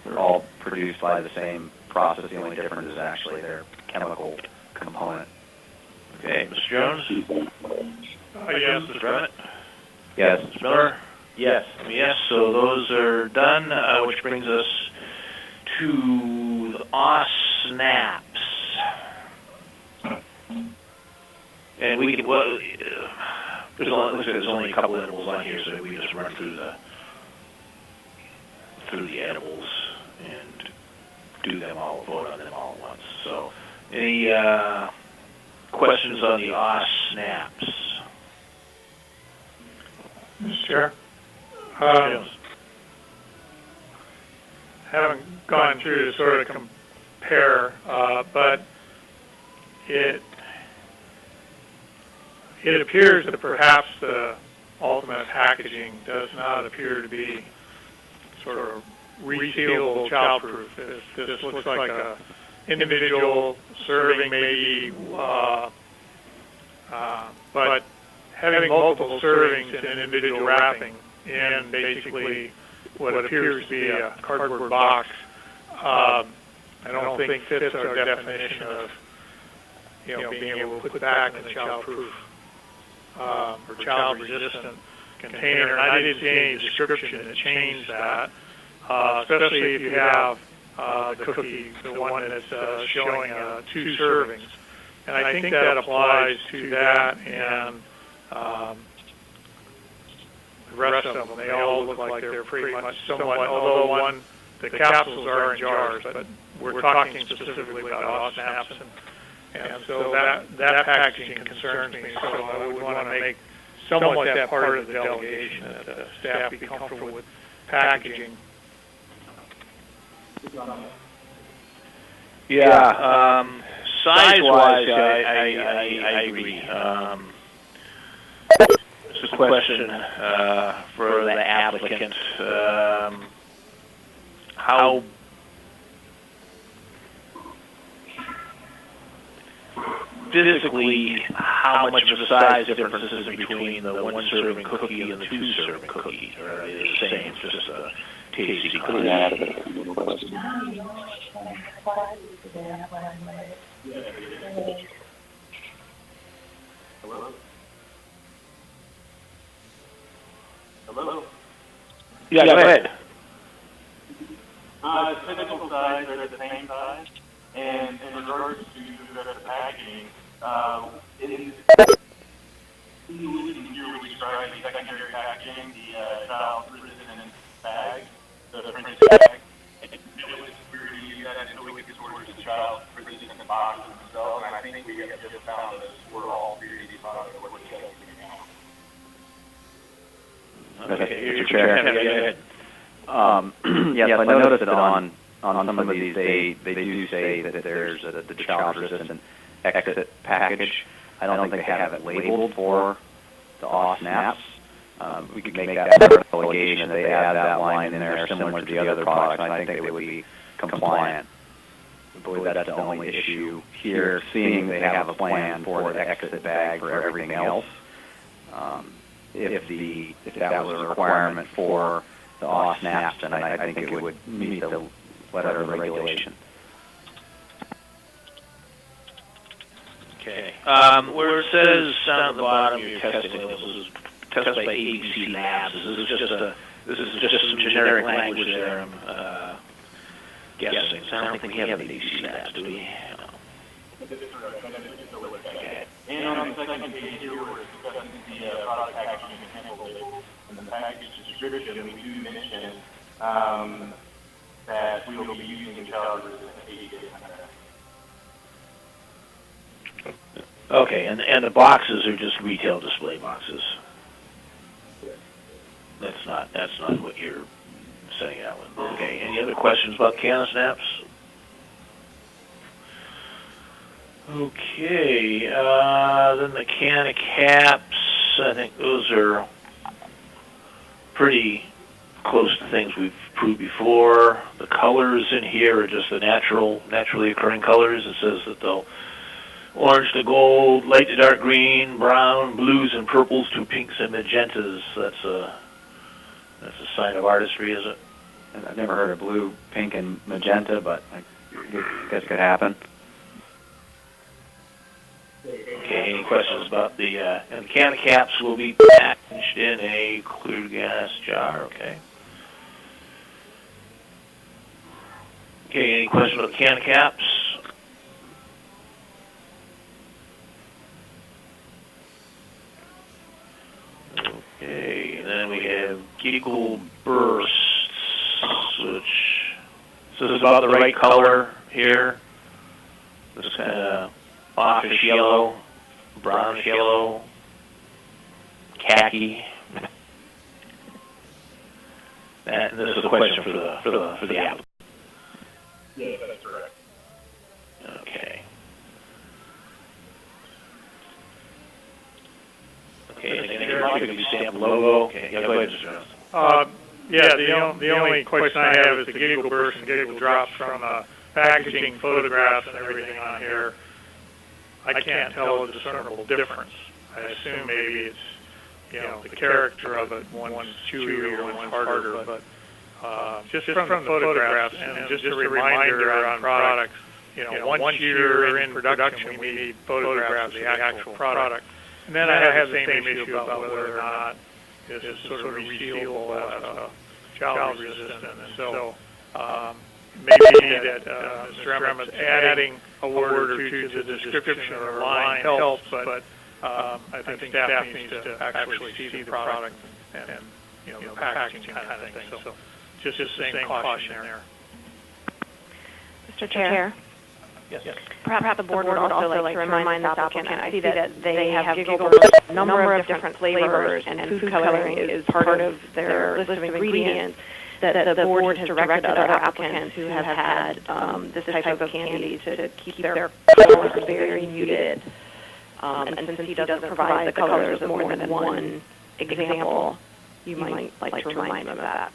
They're all produced by the same process. The only difference is actually their chemical component. Okay, Mr. Jones? Yes. Mr. Berman? Yes. Mr. Miller? Yes. Yes, so those are done, which brings us to the OSNAPs. And we can, well, there's only a couple edibles on here, so we just run through the edibles and do them all, vote on them all at once. So, any questions on the OSNAPs? Mr. Chair. Haven't gone through to sort of compare, but it appears that perhaps the ultimate packaging does not appear to be sort of resealable, childproof. This looks like a individual serving maybe, but having multiple servings in an individual wrapping in basically what appears to be a cardboard box, I don't think fits our definition of being able to put back in a childproof or child-resistant container. And I didn't see any description that changed that, especially if you have the cookie, the one that's showing 2 servings. And I think that applies to that and the rest of them. They all look like they're pretty much somewhat, although the capsules are in jars, but we're talking specifically about OSNAPs, and so that packaging concerns me. So I would want to make somewhat that part of the delegation, that the staff be comfortable with packaging. Yeah, size-wise, I agree. This is a question for the applicant. How physically, how much of a size difference is there between the 1-serving cookie and the 2-serving cookie? Or are they the same? It's just a THC content. Hello? Yeah, go ahead. Typical size are the same size, and in regards to the packaging, we describe the secondary packaging, the child-resistant bag, the printed bag. It was really that until we could sort the child-resistant boxes themselves, and I think we have just found this for all 3 of these products that we're together now. Okay, Mr. Chair. Go ahead. Yes, I noticed that on some of these, they do say that there's the child-resistant exit package. I don't think they have it labeled for the OSNAPs. We could make that part of the allegation that they add that line in there similar to the other products, and I think they would be compliant. I believe that's the only issue here, seeing they have a plan for the exit bag for everything else. If that was a requirement for the OSNAPs, then I think it would meet the letter of the regulation. Okay. Where it says down at the bottom, your testing labels, tested by ABC Labs. This is just some generic language there. I'm guessing. So I don't think we have ABC Labs, do we? Okay. And on the second page here, we're discussing the product packaging and chemical labels. In the package description, we do mention that we will be using child-resistant agents. Okay, and the boxes are just retail display boxes. That's not what you're setting out with. Okay. Any other questions about can snaps? Okay. Then the can caps. I think those are pretty close to things we've proved before. The colors in here are just the naturally occurring colors. It says that they'll orange to gold, light to dark green, brown, blues and purples to pinks and magentas. That's a sign of artistry, is it? I've never heard of blue, pink, and magenta, but I guess it could happen. Okay, any questions about the, and the can caps will be packaged in a clear gas jar, okay? Okay, any questions about the can caps? Okay, and then we have giggle bursts, which, so this is about the right color here. This is kind of offish yellow, brownish yellow, khaki. And this is a question for the applicant. Yes, that's correct. Okay. Okay, and then you're going to stamp the logo. Okay, yeah, go ahead, Mr. Jones. Yeah, the only question I have is the giggle bursts and giggle drops from packaging, photographs, and everything on here. I can't tell a discernible difference. I assume maybe it's, the character of it, one's chewier, one's harder, but just from the photographs and just a reminder on products, once you're in production, we need photographs of the actual product. And then I have the same issue about whether or not this is sort of resealable, child resistant. And so maybe that Mr. Emmett's adding a word or two to the description or line helps, but I think staff needs to actually see the product and the packaging kind of thing. So just the same caution there. Mr. Chair? Yes. Perhaps the board would also like to remind this applicant, I see that they have giggle bursts, a number of different flavors, and food coloring is part of their list of ingredients, that the board has directed other applicants who have had this type of candy to keep their colors very muted. And since he doesn't provide the colors of more than one example, you might like to remind him of that.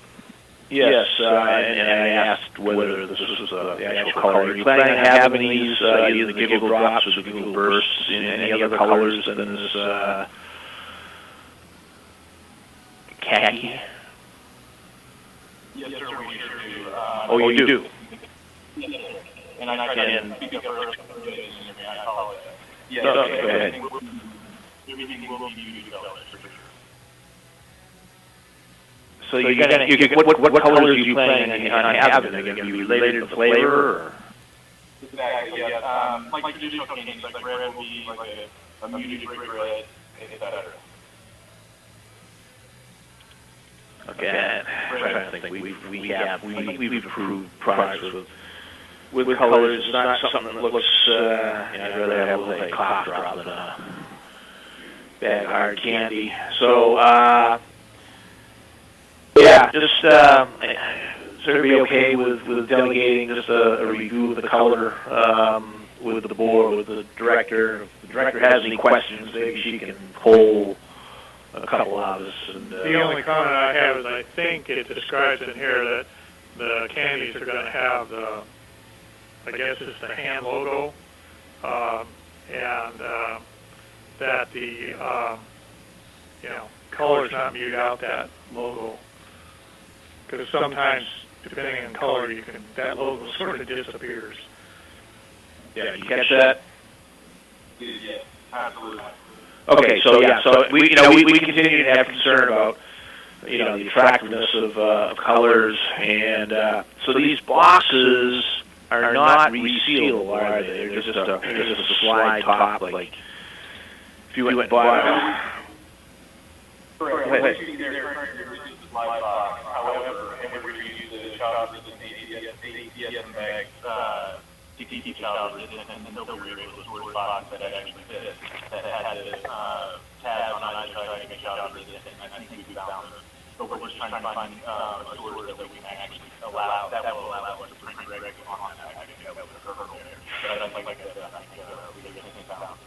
Yes, and I asked whether this was the actual color. Are you planning on having these, either the giggle drops or the giggle bursts in any other colors than this khaki? Yes, sir, we sure do. Oh, you do? Yes, sir. And I can speak up first. I apologize. Yes, okay, go ahead. Everything will be muted colors, for sure. So what colors are you planning on having? Are they going to be related to flavor? Or? Exactly, yes. Like traditional candies, like red will be like a muted brick red, etc. Okay, I'm trying to think. We've approved products with colors. It's not something that looks. I'd rather have a cough drop than a bag of hard candy. So. Yeah, just sort of be okay with delegating just a review of the color with the board, with the director. If the director has any questions, maybe she can pull a couple out of us. And, the only comment I have is I think it describes in here that the candies are going to have I guess it's the hand logo, and that the colors not mute out that logo. Because sometimes, depending on color, that logo sort of disappears. Yeah, you catch that? Yes, absolutely. Okay, so we continue to have concern about the attractiveness of colors, and so these boxes are not resealable, are they? They're just a slide top, like if you went and bought. Correct. What you see there currently is a slide box. However, and we're going to use the child resistant ATS bags, TTT child resistant, and so we were able to source a box that actually fit, that had the tabs on either side to make child resistant. I think we found but we're just trying to find a source that we can actually allow, that will allow us to print regularly on that. I think that was a hurdle there. But I think, like I said, I think we get this out.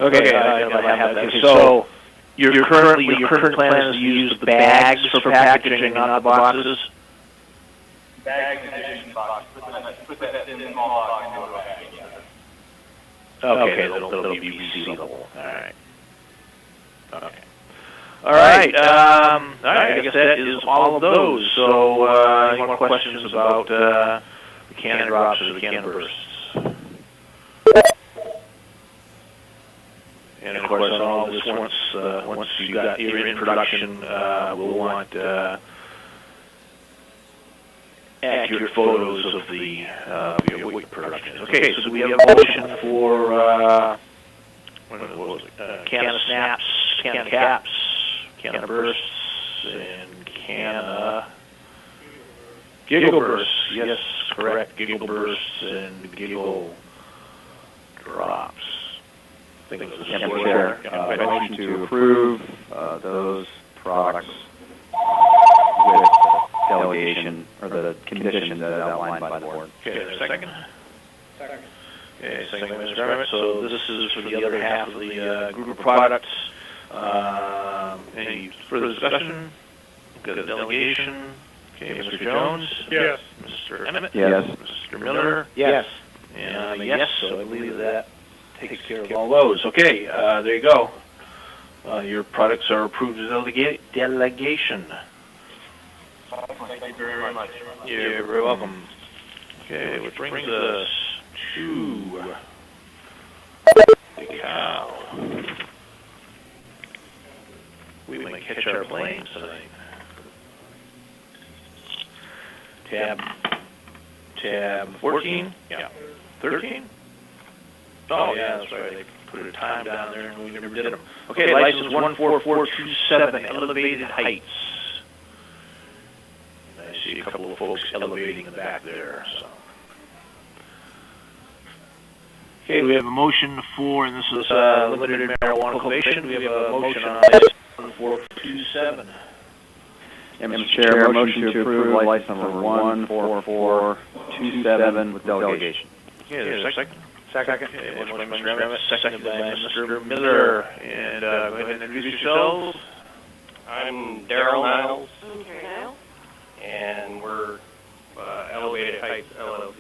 Okay, I have that. Okay, so your current plan is to use the bags for packaging, not the boxes? Bags and addition boxes. Put that in small box into a bag. Okay, that'll be resealable. All right. Okay. All right. I guess that is all of those. So, any more questions about the can drops or the can bursts? And of course, on all this, once you're in production, we'll want accurate photos of your weight production. Okay, so we have a motion for what was it? Can of snaps, can of caps, can of bursts, and can of giggle bursts. Yes, correct. Giggle bursts and giggle drops. Madam Chair, motion to approve those products with delegation, or the conditions that outlined by the board. Okay, second? Second. Okay, second by Mr. Garrett. So this is for the other half of the group of products. Any further discussion? Got the delegation. Okay, Mr. Jones? Yes. Mr. Emmett? Yes. Mr. Miller? Yes. And yes, so I believe that takes care of all those. Okay, there you go. Your products are approved as delegation. Thank you very much. You're very welcome. Okay, which brings us to the cow. We might catch our planes tonight. Tab 14? Yeah. 13? Oh, yeah, that's right. They put a time down there and we never did them. Okay, license 14427, elevated heights. I see a couple of folks elevating in the back there. So. Okay, we have a motion for, and this is limited marijuana cultivation. We have a motion on license 14427. Mr. Chair, motion to approve license number 14427 with delegation. Okay, there's a second. Second. Okay, motion by Mr. Emmett, seconded by Mr. Miller. And go ahead and introduce yourselves. I'm Daryl Niles. I'm Carrie Niles. And we're Elevated Heights LLC.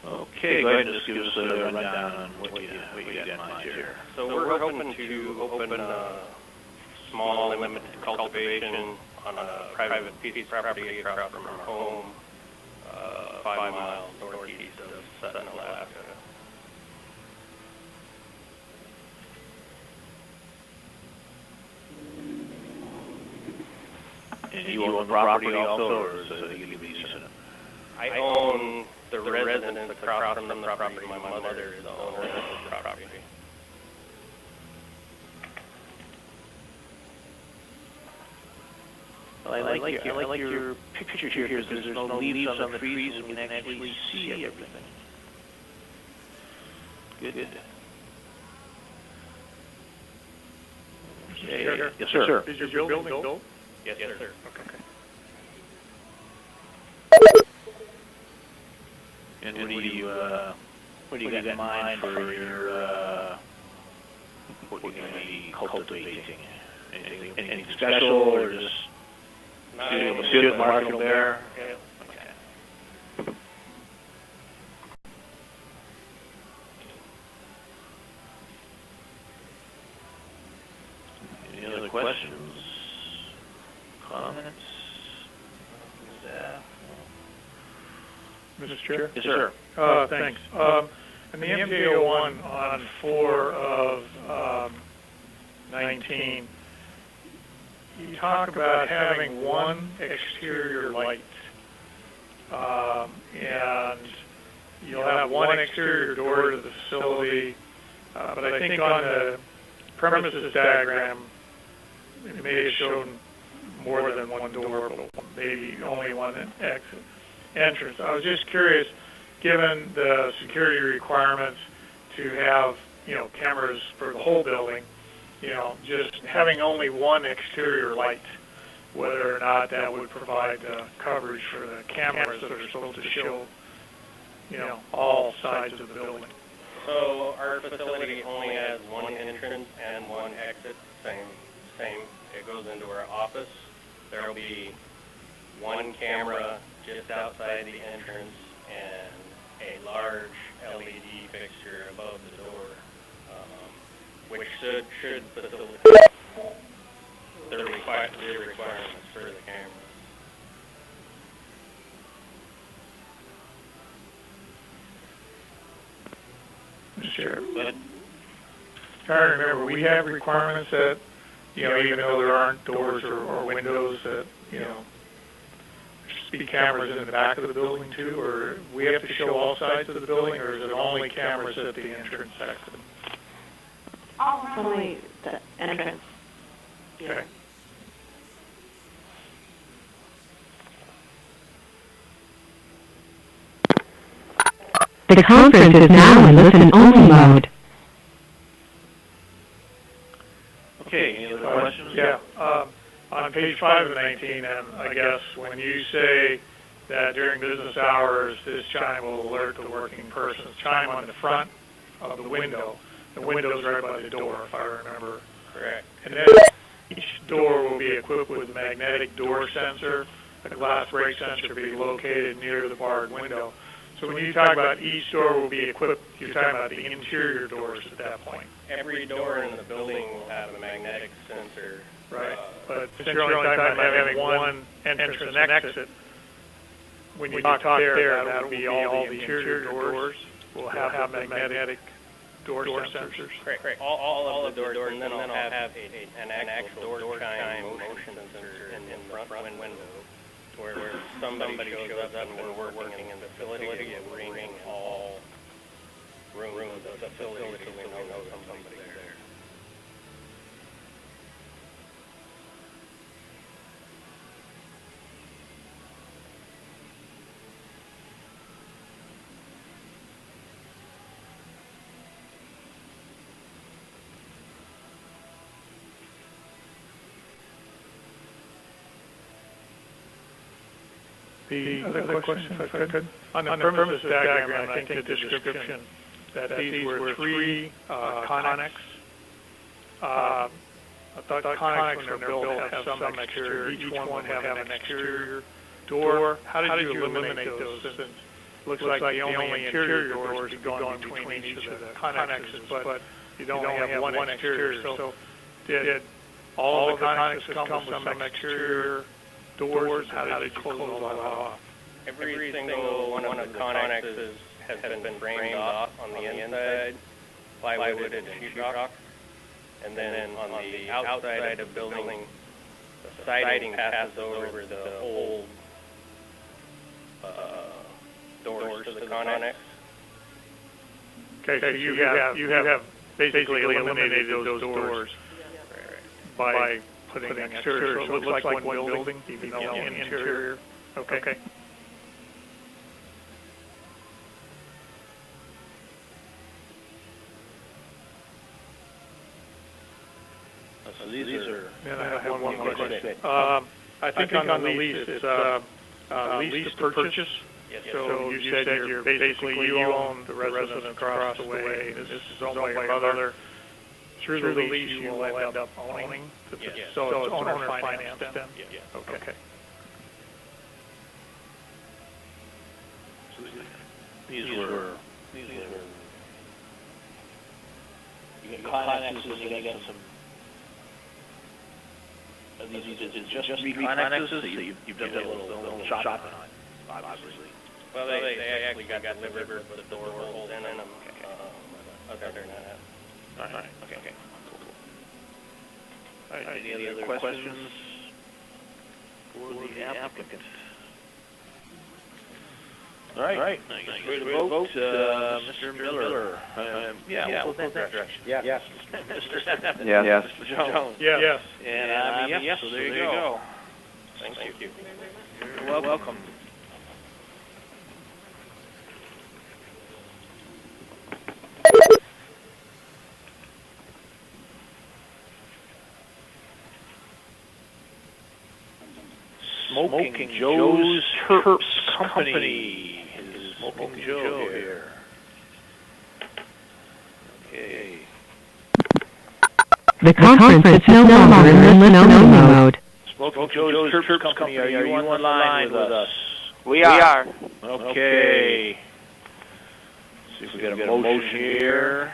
Okay, go ahead and just give us a rundown on what you got in mind here. So we're hoping to open a small limited cultivation on a private piece of property across from our home, 5 miles northeast of Sutton, Alaska. And you own property also, or is it you lease it? I own the residence across from the property. My mother is the owner of the property. Well, I like your picture here because there's no leaves on the trees and we can actually see everything. Good. Okay. Yes, sir. Is your building built? Yes, sir. Okay. And what do you got in mind for your what you're going to be cultivating? Anything special, or just see it market there? Yeah. Okay. Any other questions? Comments? Mr. Chair? Yes, sir. Thanks. In the MJ01 on 4 of 19, you talk about having one exterior light, and you'll have one exterior door to the facility, but I think on the premises diagram, it may have shown more than one door, but maybe only one exit entrance. I was just curious, given the security requirements to have, cameras for the whole building, just having only one exterior light, whether or not that would provide coverage for the cameras that are supposed to show, all sides of the building. So our facility only has one entrance and one exit, same. It goes into our office. There will be one camera just outside the entrance and a large LED fixture above the door, which should facilitate the requirements for the camera. Sure. But trying to remember, we have requirements that, even though there aren't doors or windows, that, speed cameras in the back of the building too, or we have to show all sides of the building, or is it only cameras at the entrance exit? Only the entrance. Okay. The conference is now in listen-only mode. Okay, any other questions? Yeah. On page 5 of 19, and I guess when you say that during business hours, this chime will alert the working person's chime on the front of the window's right by the door, if I remember. Correct. And then each door will be equipped with a magnetic door sensor. A glass break sensor will be located near the barred window. So when you talk about each door will be equipped, you're talking about the interior doors at that point. Every door in the building will have a magnetic sensor. Right. But since you're only talking about having one entrance and exit, when you talk there, that will be all the interior doors will have magnetic door sensors. Correct. All of the doors, and then I'll have an actual door chime motion sensor in the front window, where somebody shows up and we're working in the facility, it will ring all rooms of the facility so we know somebody's there. The other question, if I could, on the premises diagram, I think the description that these were 3 conics. I thought conics, when they're built, have some exterior. Each one would have an exterior door. How did you eliminate those? Since it looks like the only interior doors would go between each of the connexes, but you'd only have one exterior. So did all of the connexes come with some exterior doors? How did you close all that off? Every single one of the connexes has been framed off on the inside, plywood and sheetrock, and then on the outside of the building, the siding passes over the old doors to the connex. Okay, so you have basically eliminated those doors by putting an exterior, so it looks like one building, even though an interior. Okay. So these are. Then I have one more question. I think on the lease, it's lease to purchase. Yes. So you said you're basically you own the residence across the way. This is owned by your mother. Through the lease, you will end up owning. Yes. So it's owner financed then? Yes. Okay. So these were. You get connexes and you get some. These is just 3 connexes that you've done a little shopping on, obviously. Well, they actually got delivered with the door holes in them. Other than that. All right. Okay. Cool. All right. Any other questions for the applicant? All right. Ready to vote, Mr. Miller. Yeah, we'll vote that direction. Yes. Mr. Steffen. Yes. Mr. Jones. Yes. And I'm a yes. So there you go. Thank you. You're welcome. Smoking Joe's Terps Company. Is Smoking Joe here? Okay. The conference is no longer in listen-only mode. Smoking Joe's Terps Company, are you on the line with us? We are. Okay. See if we got a motion here.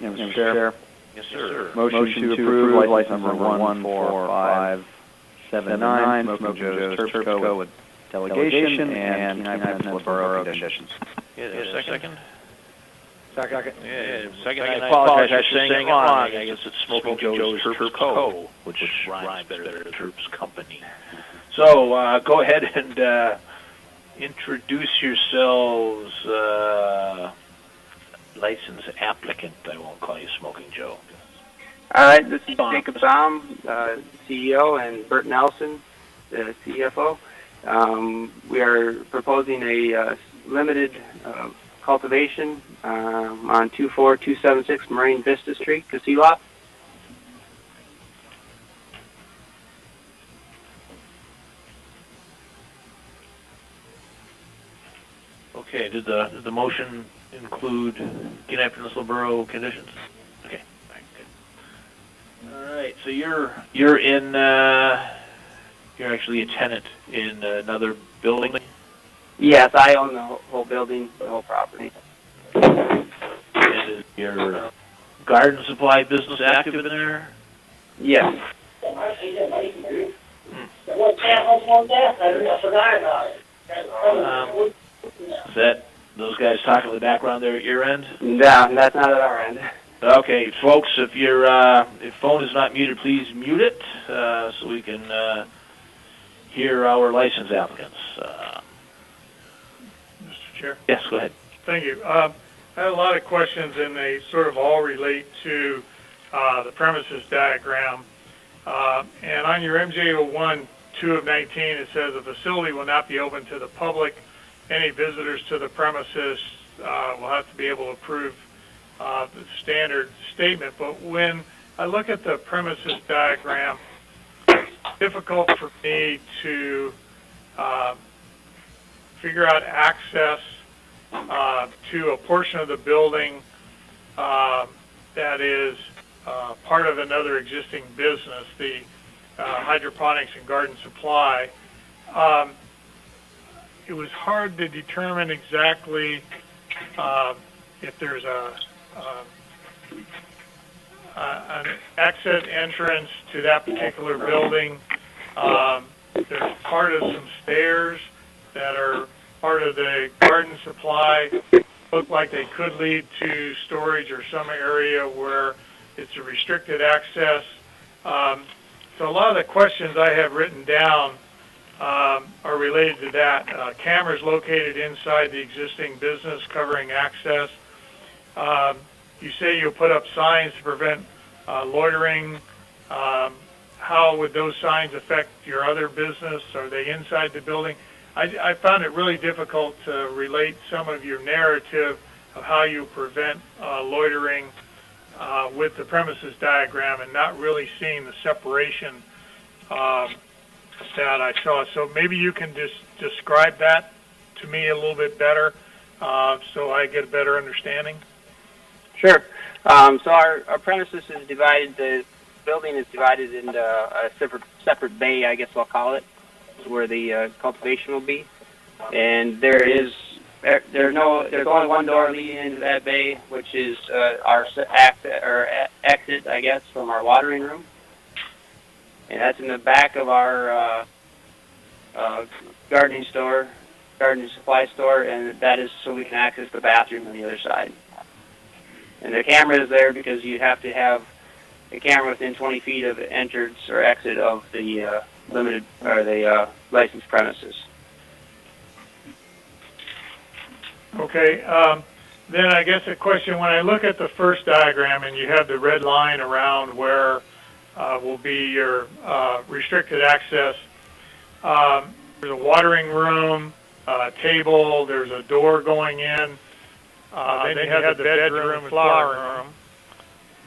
Mr. Chair. Yes, sir. Motion to approve license number 14579, Smoking Joe's Terps Co. with delegation and Kenai Peninsula Borough conditions. Yeah, second? Second. Yeah, second. I apologize for saying it wrong. I guess it's Smoking Joe's Terps Co., which rhymes better than Terps Company. So go ahead and introduce yourselves, license applicant. I won't call you Smoking Joe. All right, this is Jacob Baum, CEO, and Bert Nelson, the CFO. We are proposing a limited cultivation on 24276 Marine Vista Street, Casilla. Okay, did the motion include Kenai Peninsula Borough conditions? Okay, all right, good. All right, so you're actually a tenant in another building? Yes, I own the whole building, the whole property. And is your garden supply business active in there? Yes. Is that those guys talking in the background there at your end? No, that's not at our end. Okay, folks, if your phone is not muted, please mute it so we can hear our license applicants. Mr. Chair? Yes, go ahead. Thank you. I had a lot of questions, and they sort of all relate to the premises diagram. And on your MJ01 2 of 19, it says the facility will not be open to the public. Any visitors to the premises will have to be able to approve the standard statement. But when I look at the premises diagram, it's difficult for me to figure out access to a portion of the building that is part of another existing business, the hydroponics and garden supply. It was hard to determine exactly if there's an exit entrance to that particular building. There's part of some stairs that are part of the garden supply. Look like they could lead to storage or some area where it's a restricted access. So a lot of the questions I have written down are related to that. Cameras located inside the existing business covering access. You say you'll put up signs to prevent loitering. How would those signs affect your other business? Are they inside the building? I found it really difficult to relate some of your narrative of how you prevent loitering with the premises diagram and not really seeing the separation that I saw. So maybe you can just describe that to me a little bit better so I get a better understanding. Sure. So our premises is divided, the building is divided into a separate bay, I guess I'll call it, where the cultivation will be. And there's only one door leading into that bay, which is our exit, I guess, from our watering room. And that's in the back of our gardening supply store, and that is so we can access the bathroom on the other side. And the camera is there because you have to have a camera within 20 feet of the entrance or exit of the licensed premises. Okay. Then I guess a question, when I look at the first diagram and you have the red line around where will be your restricted access, there's a watering room, table, there's a door going in, then you have the bedroom and flower room.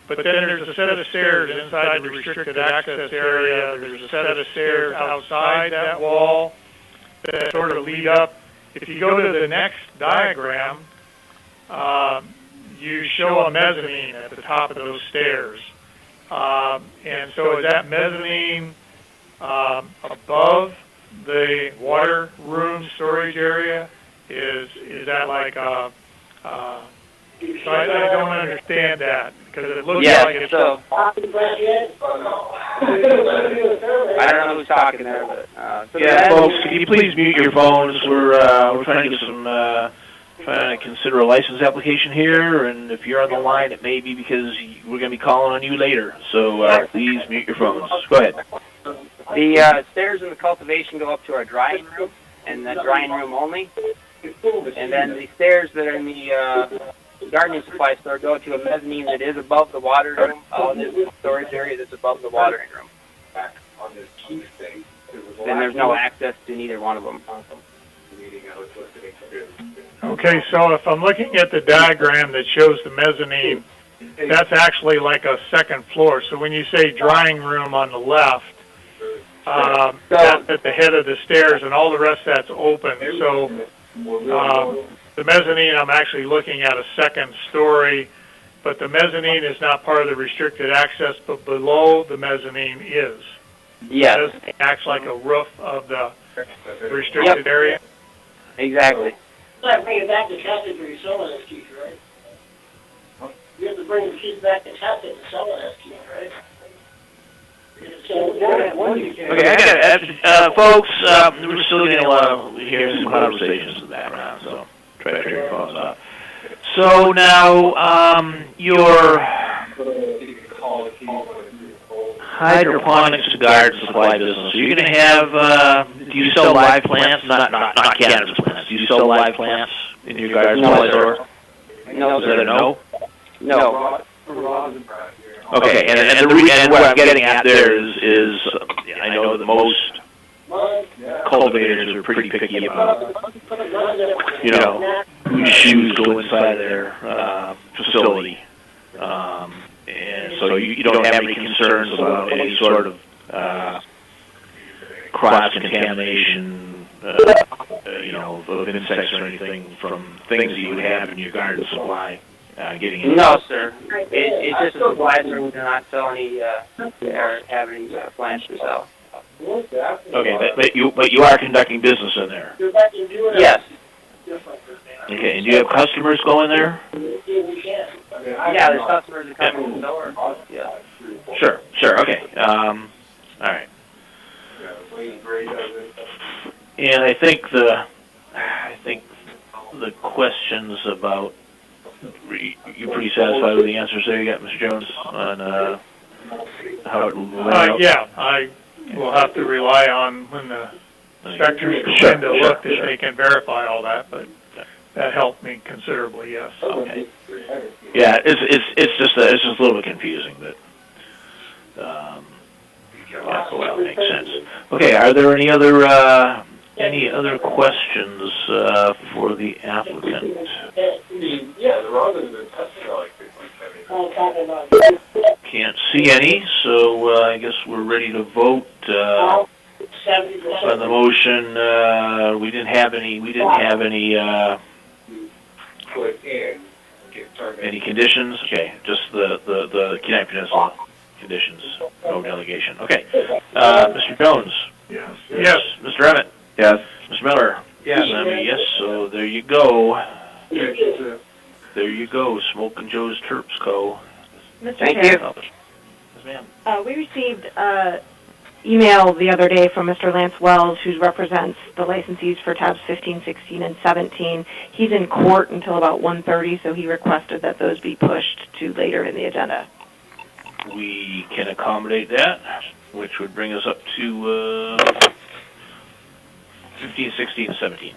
but then there's a set of stairs inside the restricted access area. There's a set of stairs outside that wall that sort of lead up. If you go to the next diagram, you show a mezzanine at the top of those stairs. And so is that mezzanine above the water room storage area? Is that like so I don't understand that because it looks like it's so. I don't know who's talking there, but yeah, folks, can you please mute your phones? We're trying to get some trying to consider a license application here, and if you're on the line, it may be because we're going to be calling on you later. So please mute your phones. Go ahead. The stairs in the cultivation go up to our drying room, and the drying room only. And then the stairs that are in the gardening supply store go to a mezzanine that is above the watering room. This is a storage area that's above the watering room. Then there's no access to neither one of them. Okay, so if I'm looking at the diagram that shows the mezzanine, that's actually like a second floor. So when you say drying room on the left, that's at the head of the stairs, and all the rest that's open. So the mezzanine, I'm actually looking at a second story, but the mezzanine is not part of the restricted access, but below the mezzanine is. Yes. It acts like a roof of the restricted area. Exactly. You have to bring it back to testing for your selling this keys, right? You have to bring the keys back to testing to sell it as keys, right? Okay, I got it. Folks, we're still getting a lot of hearing some conversations in the background, so try to turn your phones off. So now, your hydroponics garden supply business. So you're going to have, do you sell live plants? Not cannabis plants. Do you sell live plants in your garden supply store? No, Is that a no? No. Okay, and what I'm getting at there is I know that most cultivators are pretty picky about, whose shoes go inside their facility. And so you don't have any concerns about any sort of cross-contamination, of insects or anything from things that you have in your garden supply getting in. No, sir. It's just a supply store. We do not sell any or have any plants to sell. Okay, but you are conducting business in there. Yes. Okay, and do you have customers going there? Yeah, there's customers that come in the store. Yeah. Sure. Okay. All right. And I think the questions about you're pretty satisfied with the answers there you got, Mr. Jones, on how it will lay out? Yeah, I will have to rely on when the inspectors come in to look that they can verify all that, but that helped me considerably, yes. Okay. Yeah, it's just a little bit confusing, but well, makes sense. Okay, are there any other questions for the applicant? Yeah, the wrong is the testing. Can't see any, so I guess we're ready to vote on the motion. We didn't have any conditions. Okay, just the Kentucky Peninsula conditions, no delegation. Okay, Mr. Jones. Yes. Mr. Emmett. Yes. Mr. Miller. Yes. And I'm a yes. So there you go. There you go. Smoking Joe's Terps Co. Mr. Thank Chair, you. Yes, ma'am. we received email the other day from Mr. Lance Wells, who represents the licensees for tabs 15, 16, and 17. He's in court until about 1:30, so he requested that those be pushed to later in the agenda. We can accommodate that, which would bring us up to 15, 16, and 17.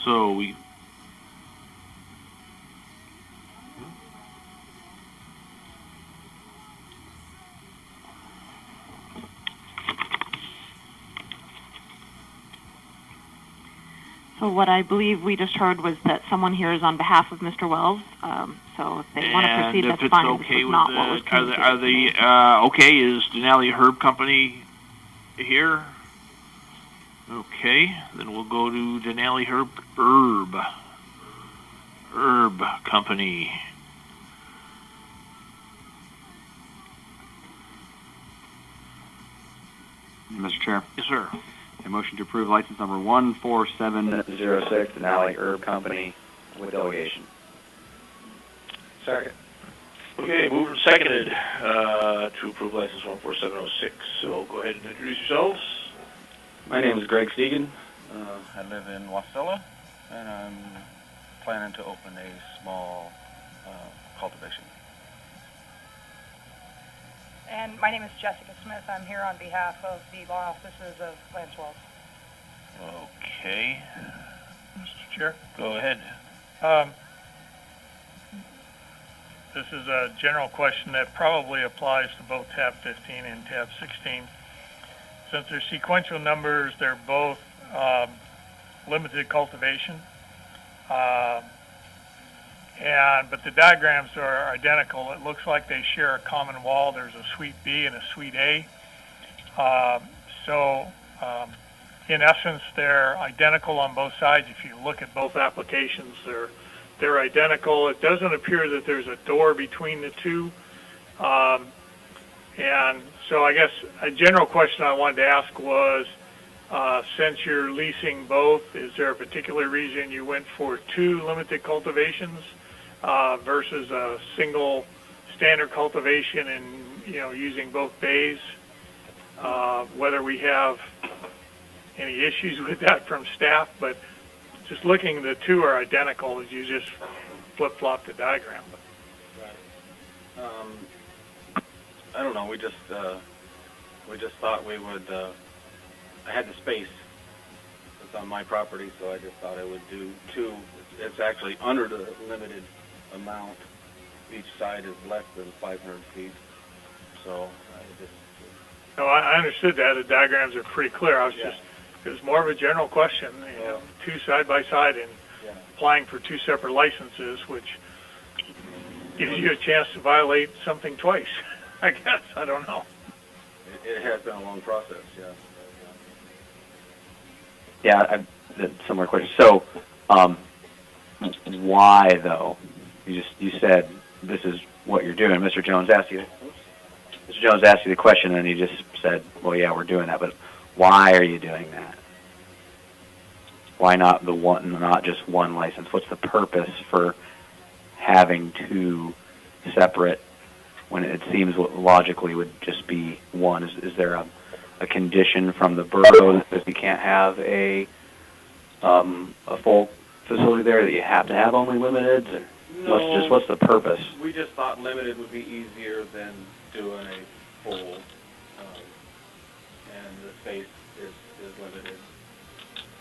So we... So what I believe we just heard was that someone here is on behalf of Mr. Wells. So if they want to proceed, that's fine. And if it's okay this is with not what was are they okay? Is Denali Herb Company here? Okay, then we'll go to Denali Herb Company. Mr. Chair. Yes, sir. A motion to approve license number 14706, Denali Herb Company with delegation. Second. Okay, moved and seconded to approve license 14706. So go ahead and introduce yourselves. My name is Greg Stegan. I live in Wasilla, and I'm planning to open a small cultivation. And my name is Jessica Smith. I'm here on behalf of the law offices of Lance Wells. Okay. Mr. Chair. Go ahead. This is a general question that probably applies to both tab 15 and tab 16. Since they're sequential numbers, they're both limited cultivation. But the diagrams are identical. It looks like they share a common wall. There's a suite B and a suite A. In essence, they're identical on both sides. If you look at both applications, they're identical. It doesn't appear that there's a door between the two. And so I guess a general question I wanted to ask was, since you're leasing both, is there a particular reason you went for two limited cultivations versus a single standard cultivation and using both bays? Whether we have any issues with that from staff, but just looking, the two are identical as you just flip-flop the diagram. Right. I don't know. We just thought we would. I had the space. It's on my property, so I just thought I would do two. It's actually under the limited amount. Each side is less than 500 feet. So I just. No, I understood that. The diagrams are pretty clear. It was more of a general question. Two side by side and applying for two separate licenses, which gives you a chance to violate something twice. I guess. I don't know. It has been a long process. Yeah, similar question. So, why though? You said this is what you're doing. Mr. Jones asked you the question, and you just said, "Well, yeah, we're doing that." But why are you doing that? Why not not just one license? What's the purpose for having two separate when it seems logically would just be one? Is there a condition from the borough that says you can't have a full facility there, that you have to have only limited? No. What's the purpose? We just thought limited would be easier than doing a full, and the space is limited.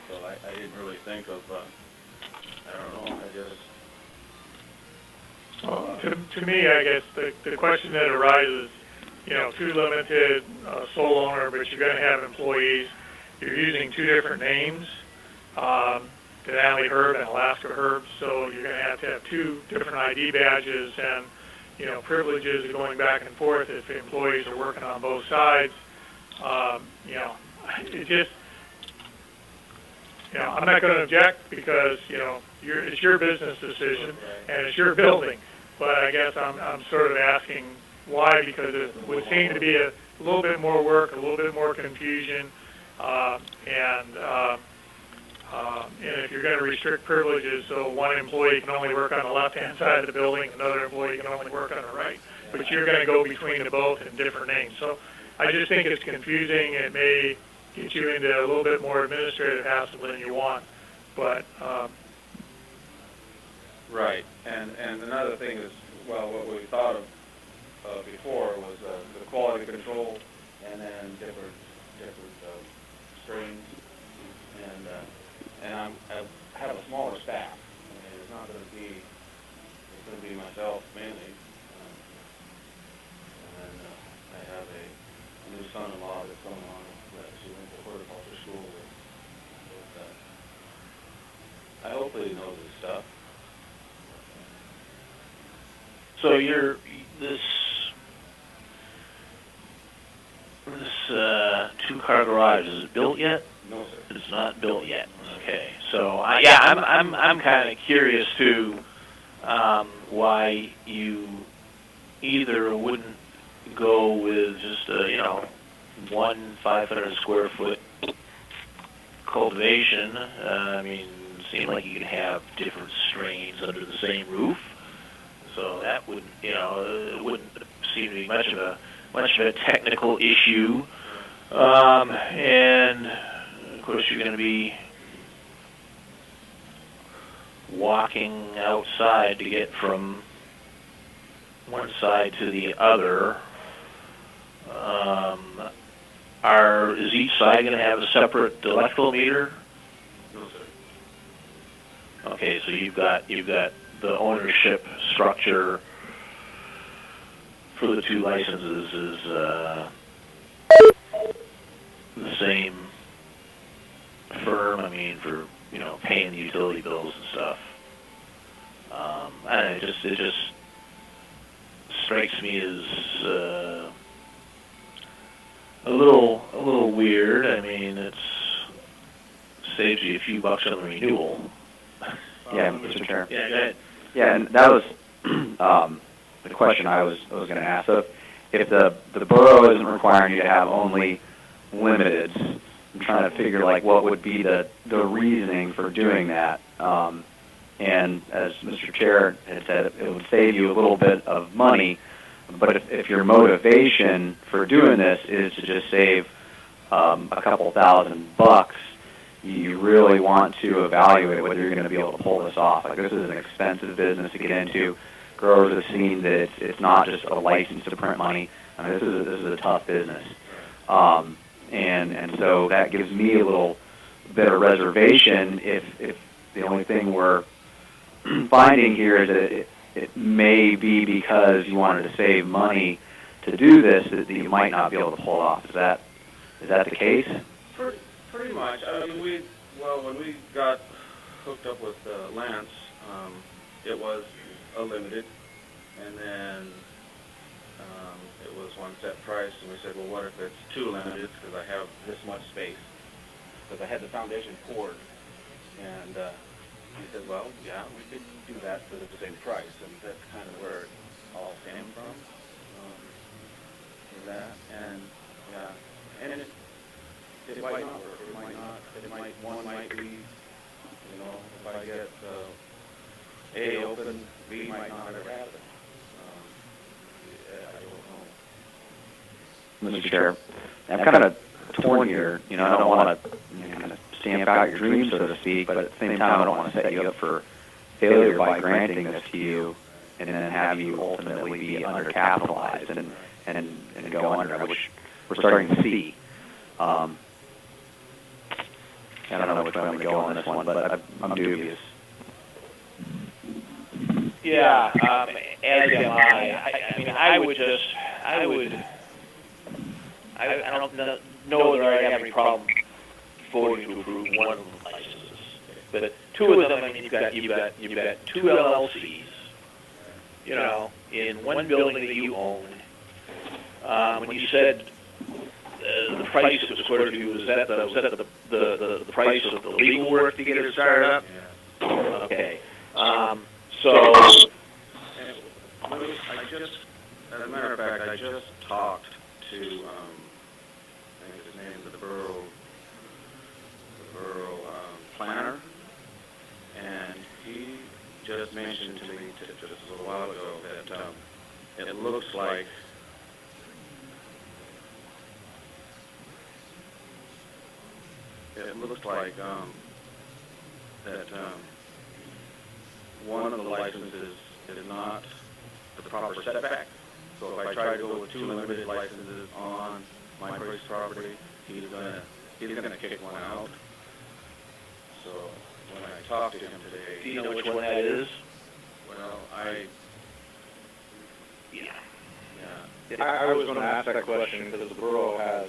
So I didn't really think of, I don't know, To me, I guess the question that arises, two limited, sole owner, but you're going to have employees. You're using two different names, Denali Herb and Alaska Herb, so you're going to have two different ID badges and, privileges going back and forth if employees are working on both sides. It just, I'm not going to object because, it's your business decision and it's your building. But I guess I'm sort of asking why, because it would seem to be a little bit more work, a little bit more confusion, and if you're going to restrict privileges, so one employee can only work on the left-hand side of the building, another employee can only work on the right, but you're going to go between the both in different names. So I just think it's confusing. It may get you into a little bit more administrative hassle than you want, but right. And another thing is, well, what we thought of before was the quality control, and then different strains, and I have a smaller staff. I mean, it's not going to be. It's going to be myself mainly, and then I have a new son-in-law that's going on. She went to horticulture school with hopefully he knows his stuff. So this two-car garage, is it built yet? No, sir. It's not built yet. Okay. So I'm kind of curious too, why you either wouldn't go with just one 500 square foot cultivation. I mean, it seemed like you could have different strains under the same roof. So that wouldn't, it wouldn't seem to be much of a technical issue. And of course, you're going to be walking outside to get from one side to the other. Is each side going to have a separate electrical meter? No, sir. Okay, so you've got the ownership structure for the two licenses is the same firm. I mean, for paying the utility bills and stuff. And it just strikes me as a little weird. I mean, it saves you a few bucks on the renewal. Yeah, Mr. Chair. Yeah, go ahead. Yeah, and that was the question I was going to ask. So if the borough isn't requiring you to have only limiteds, I'm trying to figure what would be the reasoning for doing that. And as Mr. Chair had said, it would save you a little bit of money. But if your motivation for doing this is to just save a couple $1,000, you really want to evaluate whether you're going to be able to pull this off. This is an expensive business to get into. Growers have seen that it's not just a license to print money. I mean, this is a tough business. And so that gives me a little bit of reservation if the only thing we're finding here is that it may be because you wanted to save money to do this that you might not be able to pull it off. Is that the case? Pretty much. I mean, when we got hooked up with Lance, it was a limited, and then it was one set price, and we said, well, what if it's two limiteds because I have this much space? Because I had the foundation poured, and he said, well, yeah, we could do that for the same price, and that's kind of where it all came from. And it might not work. It might not. One might be, if I get A open, B might not ever happen. I don't know. Mr. Chair, I'm kind of torn here. I don't want to kind of stamp out your dreams, so to speak, but at the same time, I don't want to set you up for failure by granting this to you and then have you ultimately be undercapitalized and go under, which we're starting to see. I don't know which way I'm going to go on this one, but I'm dubious. Yeah, as am I. I mean, I don't know that I have any problem voting to approve one of the licenses, but two of them. I mean, you've got two LLCs, in one building that you own. When you said the price that was quoted to you, was that the price of the legal work to get it started up? Yeah. Okay. So, as a matter of fact, I just talked to, I think his name is the borough planner, and he just mentioned to me just a little while ago that it looks like that one of the licenses is not the proper setback. So if I try to go with two limited licenses on my first property, he's gonna kick one out. So when I talked to him today, Do you know which one that is? well, I was going to ask that question because the borough has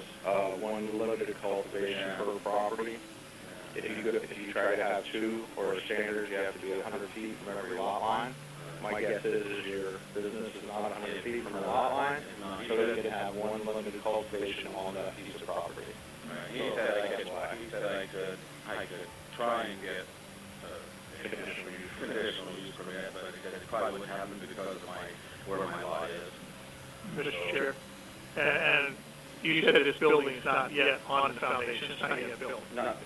one limited cultivation per property. if you try to have two or standard, you have to be 100 feet from every lot line. My guess is your business is not 100 feet from the lot line, so you can have one limited cultivation on that piece of property. Right. He said I could try and get conditional use permit, but it probably wouldn't happen because of where my lot is. Mr. Chair, and you said this building is not yet on the foundation, it's not yet built. Not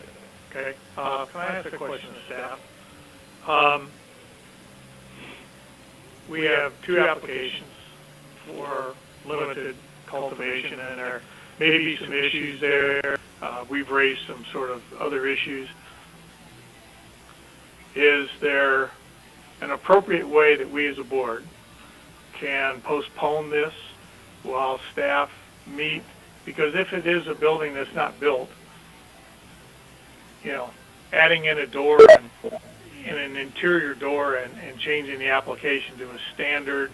Okay. Can I ask a question of staff? We have two applications for limited cultivation, and there may be some issues there. We've raised some sort of other issues. Is there an appropriate way that we as a board can postpone this while staff meet? Because if it is a building that's not built, adding in a door and an interior door and changing the application to a standard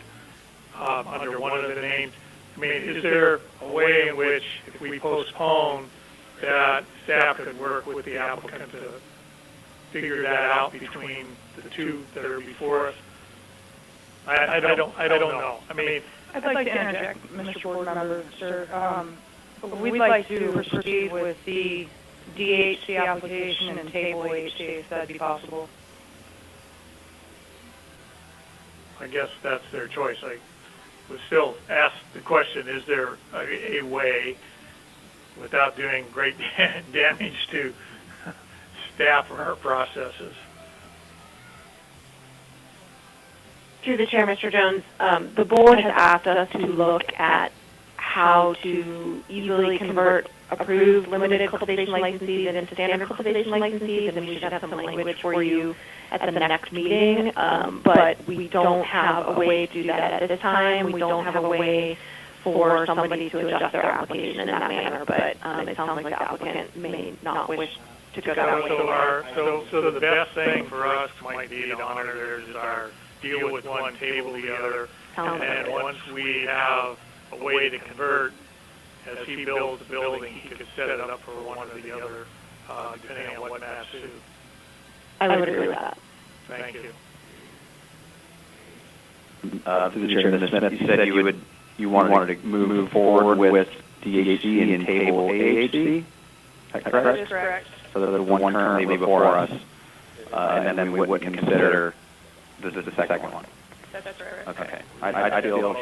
under one of the names, I mean, is there a way in which, if we postpone, that staff could work with the applicant to figure that out between the two that are before us? I don't know. I mean, I'd like to interject, Mr. Board Member, sir. We'd like to proceed with the DHC application and table HC, if that'd be possible. I guess that's their choice. I would still ask the question, is there a way, without doing great damage to staff or our processes? Through the chair, Mr. Jones, the board has asked us to look at how to easily convert approved limited cultivation licensees into standard cultivation licensees, and we should have some language for you at the next meeting. But we don't have a way to do that at this time. We don't have a way for somebody to adjust their application in that manner. But it sounds like the applicant may not wish to go that way. So the best thing for us might be to honor theirs is our deal with one, table the other, and then once we have a way to convert, as he builds the building, he could set it up for one or the other, depending on what mass suit. I would agree with that. Thank you. Through the chair, Ms. Smith, you said you wanted to move forward with DHC and table AHC? Is that correct? That is correct. So the one currently before us, and then we wouldn't consider the second one. That's correct. Okay. I feel,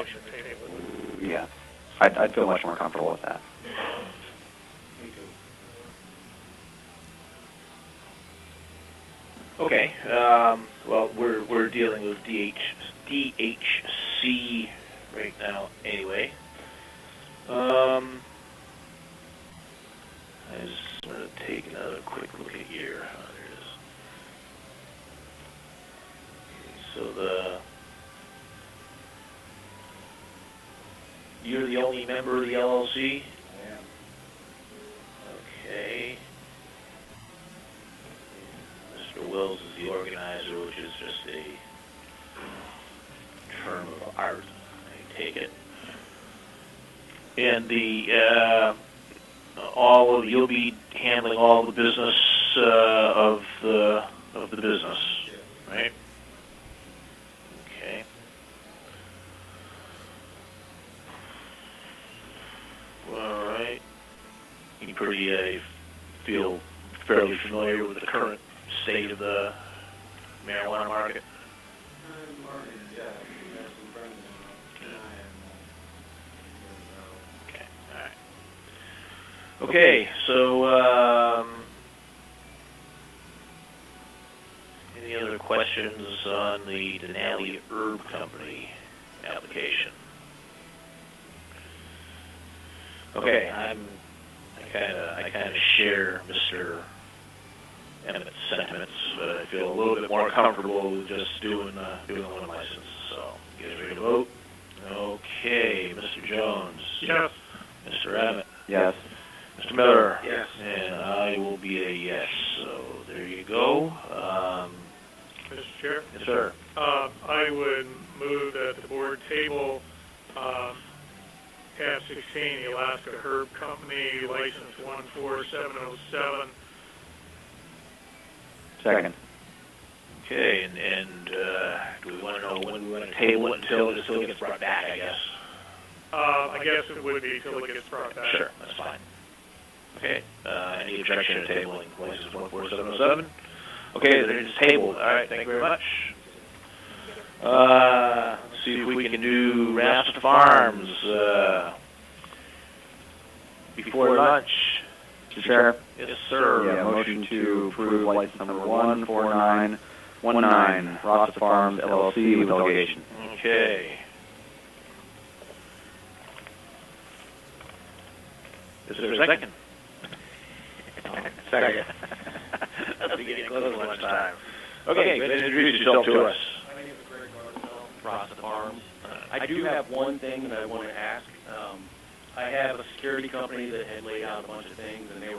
yeah, I'd feel much more comfortable with that. Okay. Well, we're dealing with DHC right now, anyway. I just want to take another quick look at your. There it is. So you're the only member of the LLC? Yeah. Okay. Mr. Wills is the organizer, which is just a term of art, I take it. And you'll be handling all the business of the business, right? Okay. All right. You pretty feel fairly familiar with the current state of the marijuana market? Okay, all right. Okay, so any other questions on the Denali Herb Company application? Okay, I kind of share Mr. Emmett's sentiments, but I feel a little bit more comfortable with just doing one license. So, you guys ready to vote? Okay, Mr. Jones. Yes. Mr. Emmett. Yes. Mr. Miller. Yes. And I will be a yes. So there you go. Mr. Chair? Yes, sir. I would move that the board table tab 16, the Alaska Herb Company, license 14707, Second. Okay, and do we want to know when we want to table it until it gets brought back, I guess? I guess it would be until it gets brought back. Sure, that's fine. Okay, any objection to tabling license 14707? Okay, then it's tabled. All right, thank you very much. Let's see if we can do Rasta Farms before lunch. Mr. Chair? Yes, sir. Yeah, motion to approve license number 14919, Rasta Farms LLC with delegation. Okay. Is there a second? Second. That's getting close to lunchtime. Okay, go ahead and introduce yourself to us. My name is Greg Garcelle, Rasta Farms. I do have one thing that I want to ask. I have a security company that had laid out a bunch of things, and the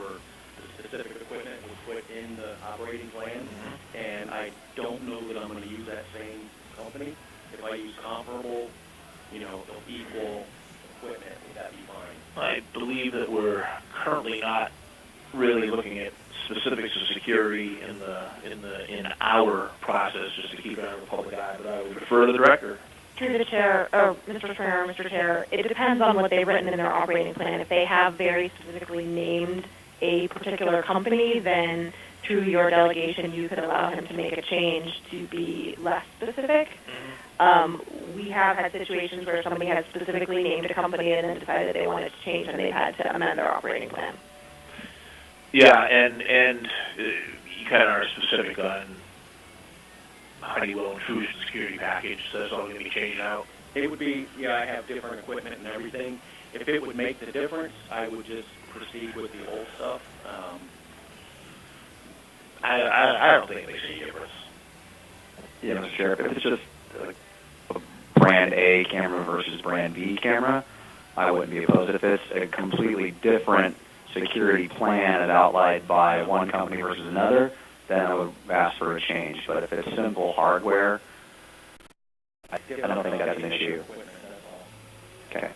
specific equipment was put in the operating plan, and I don't know that I'm going to use that same company. If I use comparable, equal equipment, would that be fine? I believe that we're currently not really looking at specifics of security in our process, just to keep it out of the public eye, but I would refer to the director. Through the chair, or Mr. Chair, it depends on what they've written in their operating plan. If they have very specifically named a particular company, then through your delegation, you could allow him to make a change to be less specific. We have had situations where somebody has specifically named a company and then decided they wanted to change, and they've had to amend their operating plan. Yeah, and you kind of are specific on Honeywell intrusion security package, so that's all going to be changed out. It would be, I have different equipment and everything. If it would make the difference, I would just proceed with the old stuff. I don't think it makes any difference. Yeah, Mr. Sheriff, if it's just a brand A camera versus brand B camera, I wouldn't be opposed. If it's a completely different security plan as outlined by one company versus another, then I would ask for a change. But if it's simple hardware, I don't think that's an issue. Okay.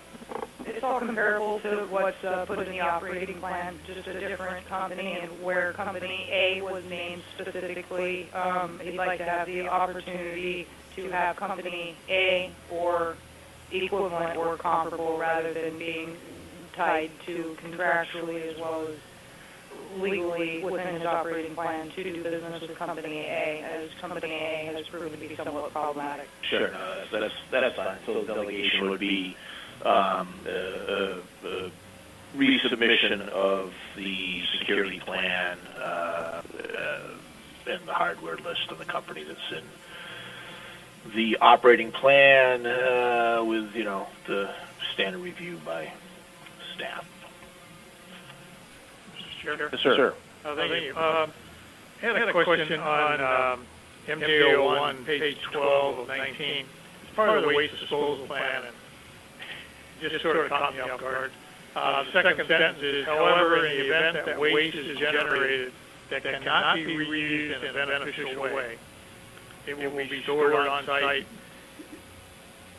It's all comparable to what's put in the operating plan, just a different company, and where company A was named specifically, he'd like to have the opportunity to have company A or equivalent or comparable rather than being tied to contractually as well as legally within his operating plan to do business with company A, as company A has proven to be somewhat problematic. Sure, that's fine. So the delegation would be resubmission of the security plan and the hardware list of the company that's in the operating plan with, the standard review by staff. Mr. Chair? Yes, sir. Thank you. I had a question on MJO1, page 12 of 19. It's part of the waste disposal plan, and just sort of caught me off guard. The second sentence is, however, in the event that waste is generated that cannot be reused in a beneficial way, it will be stored on site.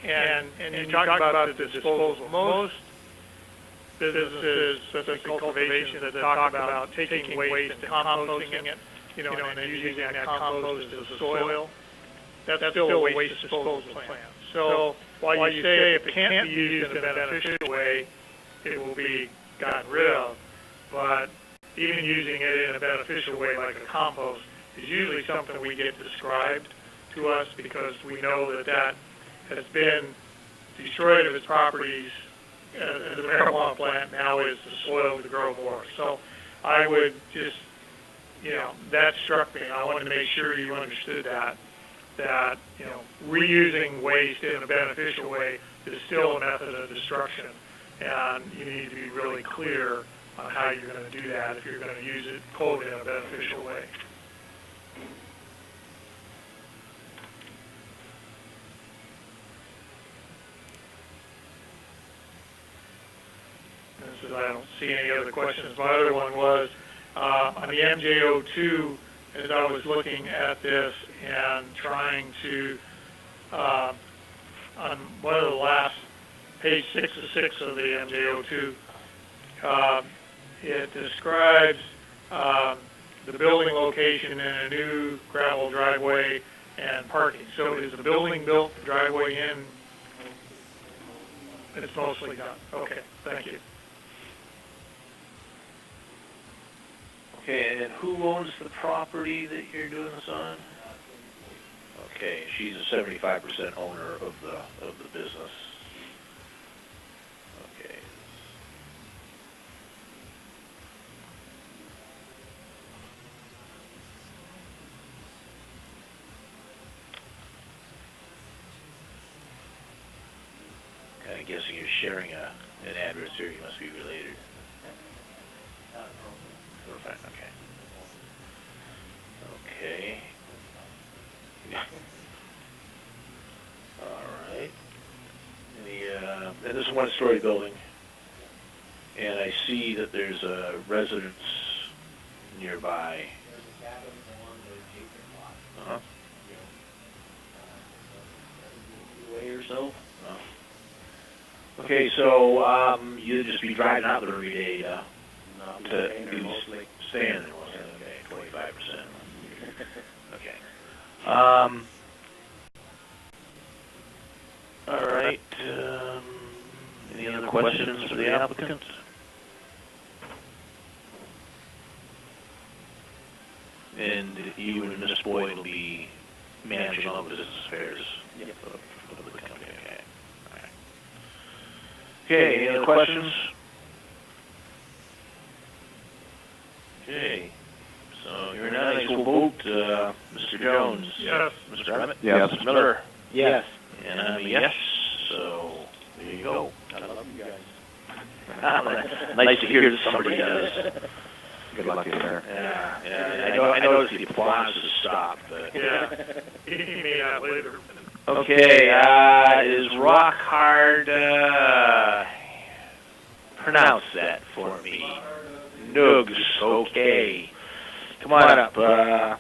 And you talked about the disposal. Most businesses, especially cultivation, that talk about taking waste and composting it, and then using that compost as a soil. That's still a waste disposal plan. So while you say if it can't be used in a beneficial way, it will be gotten rid of, but even using it in a beneficial way like a compost is usually something we get described to us because we know that has been destroyed of its properties as a marijuana plant, now is the soil to grow more. So I would just, that struck me. I wanted to make sure you understood that reusing waste in a beneficial way is still a method of destruction, and you need to be really clear on how you're going to do that if you're going to use it, quote, in a beneficial way. And so I don't see any other questions. My other one was on the MJO2, as I was looking at this and trying to, on one of the last, page 6 of 6 of the MJO2, it describes the building location and a new gravel driveway and parking. So is the building built, the driveway in? It's mostly done. Okay, thank you. Okay, and who owns the property that you're doing this on? Okay, she's a 75% owner of the business. Okay. Kind of guessing you're sharing an address here. You must be related. Perfect. Okay. Okay. All right. And this is a one-story building, and I see that there's a residence nearby. Uh-huh. Way or so. Oh. Okay, so you'd just be driving out there every day to stay in there. Okay, 25%. Okay. All right. Any other questions for the applicant? And you and Ms. Boyd will be managing all the business affairs of the company. Okay. All right. Okay. Any other questions? Okay. So you're nice. We'll vote. Mr. Jones. Yes. Mr. Emmett. Yes. Mr. Miller. Yes. And I'm a yes. So there you go. I love you guys. Nice to hear that somebody does. Good luck to you, sir. Yeah. I noticed the applause has stopped. But Yeah. He may not later. Okay. Is rock hard? Pronounce that for me. Nugs. Okay. Come on up. Yeah,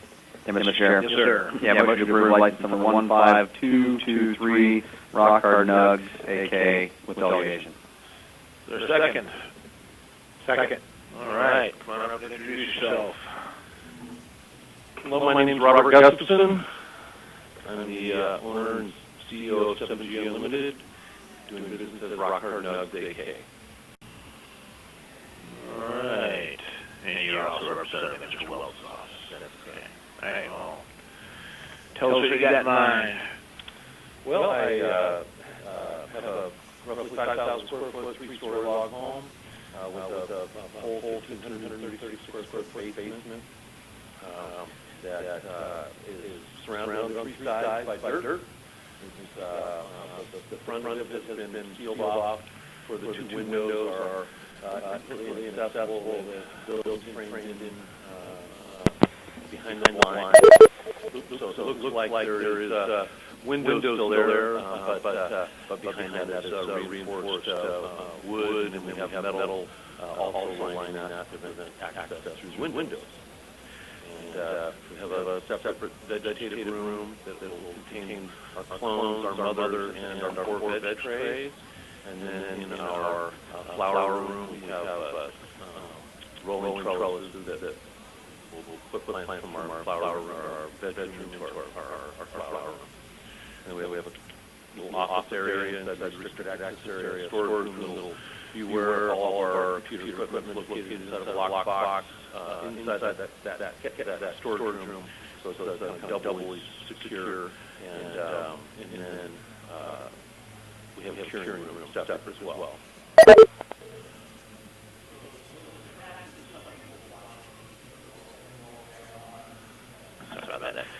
Mr. Chair. Yes, sir. Yeah, motion to approve license number 15223, Rock Hard Nugs, AK, with delegation. Is there a second? Second. All right. Come on up and introduce yourself. Hello, my name is Robert Gustafson. I'm the owner and CEO of 7G Unlimited, doing business as Rock Hard Nugs, AK. All right. And you're also representing Mr. Wells' office. Okay. All right, well, tell us what you got in mind. Well, I have a roughly 5,000 square foot, three-story log home with a whole 1,536 square foot basement that is surrounded on three sides by dirt. The front of it has been sealed off, where the two windows are completely inaccessible. The building framed in behind the blind. So it looks like there is windows still there, but behind that is reinforced wood, and we have metal also lining that to prevent access through windows. And we have a separate vegetative room that will contain our clones, our mother, and our 4 veg trays. And then in our flower room, we have rolling trellises that we'll put plants from our flower room, our veg room to our flower room. And we have a little office area, and that's restricted access area, storage room, little viewer, all of our computer equipment located inside a lockbox inside that storage room, so it's kind of doubly secure. And then we have a curing room separate as well.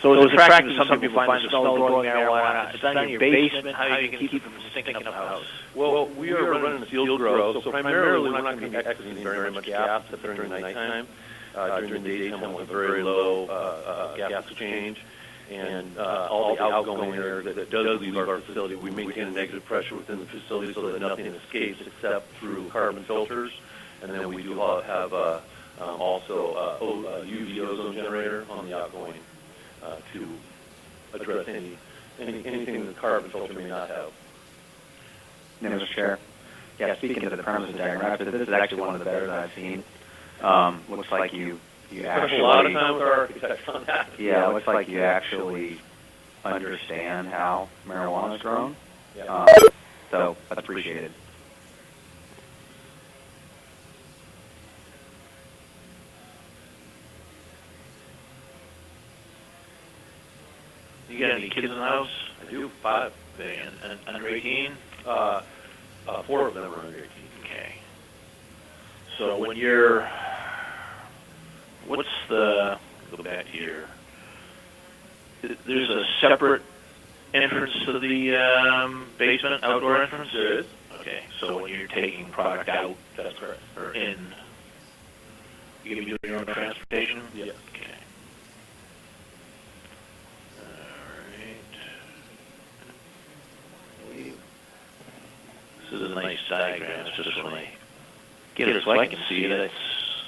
So it's attractive to some people find the smell of growing marijuana. It's down in your basement. How are you going to keep it from stinking up the house? Well, we are running a field grow, so primarily we're not going to be exiting very much gas during the nighttime. During the daytime, we'll have very low gas exchange. And all the outgoing air that does leave our facility, we maintain a negative pressure within the facility so that nothing escapes except through carbon filters. And then we do have also a UV ozone generator on the outgoing to address anything the carbon filter may not have. Yeah, Mr. Chair. Yeah, speaking to the premises diagram, this is actually one of the better that I've seen. Looks like you you Spent actually... a lot of time with our architects on that. Yeah, it looks like you actually understand how marijuana is grown. Yeah. So that's appreciated. You got any kids in the house? I do, 5. And under 18? 4 of them are under 18. Okay. So when you're, what's the, go back here, there's a separate entrance to the basement, outdoor entrance? There is. Okay, so when you're taking product out, That's correct. or in, you can be doing your own transportation? Yes. Okay. This is a nice diagram. It's just when I get it so I can see it. It's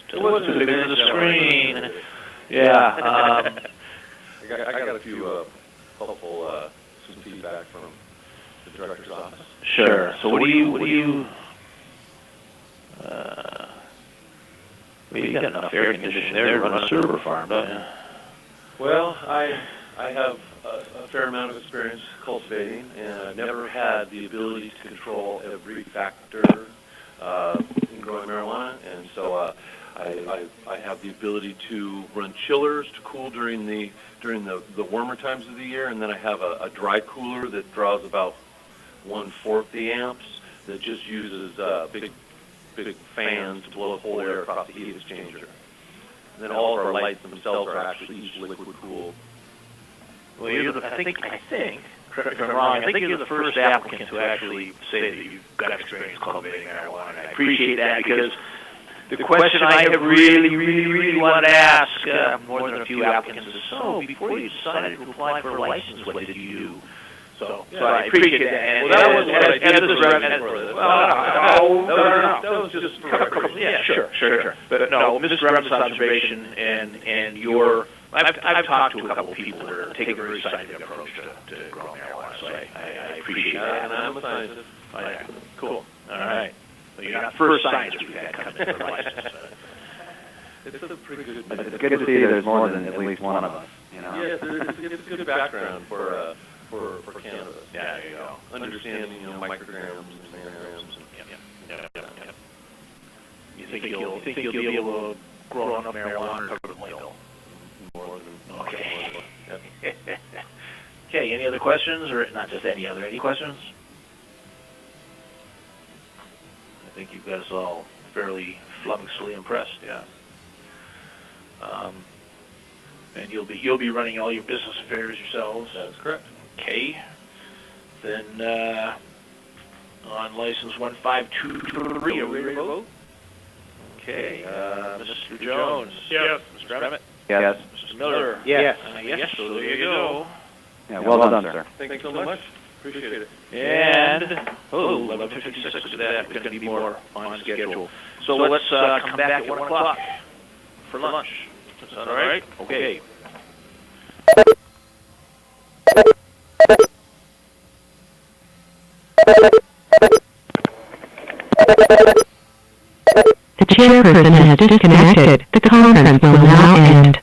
still too big on the screen. Yeah. I got a few helpful some feedback from the director's office. Sure. So what do you you got enough air conditioning there to run a server farm, don't you? Well, I have a fair amount of experience cultivating, and I've never had the ability to control every factor in growing marijuana, and so I have the ability to run chillers to cool during the warmer times of the year, and then I have a dry cooler that draws about 1/4 the amps that just uses big fans to blow cold air across the heat exchanger. And then all of our lights themselves are actually each liquid cooled. Well, I think, correct me if I'm wrong, I think you're the first applicant to actually say that you've got experience cultivating marijuana. I appreciate that because the question I have really wanted to ask more than a few applicants is, so before you decided to apply for a license, what did you do? So I appreciate that. And that was what I did. That was just for everybody. Yeah, sure. But no, Mr. Rem's observation and your, I've talked to a couple of people that are taking a very scientific approach to growing marijuana, so I appreciate that. And I'm a scientist. Oh, yeah. Cool. All right. So you're not the first scientist we've had come in for a license. It's a pretty good. It's good to see there's more than at least one of us. You know. Yeah, it's a good background for cannabis. Yeah, there you go. Understanding, micrograms and nanograms. Yeah. You think you'll be able to grow enough marijuana to cover the oil? More than okay. Okay. Any other questions, or not just any questions? I think you've got us all fairly flummoxedly impressed. Yeah. And you'll be running all your business affairs yourselves. That's correct. Okay. Then on license 1523, are we ready to vote? Okay. Mr. Jones. Yes. Mr. Emmett. Yes. Mr. Miller. Yes. Yes. So there you go. Yeah, well done, sir. Thanks so much. Appreciate it. And 11:56. Look at that. We're going to be more on schedule. So let's come back at 1 o'clock for lunch. Is that all right? Okay. The chairperson has disconnected. The conference will now end.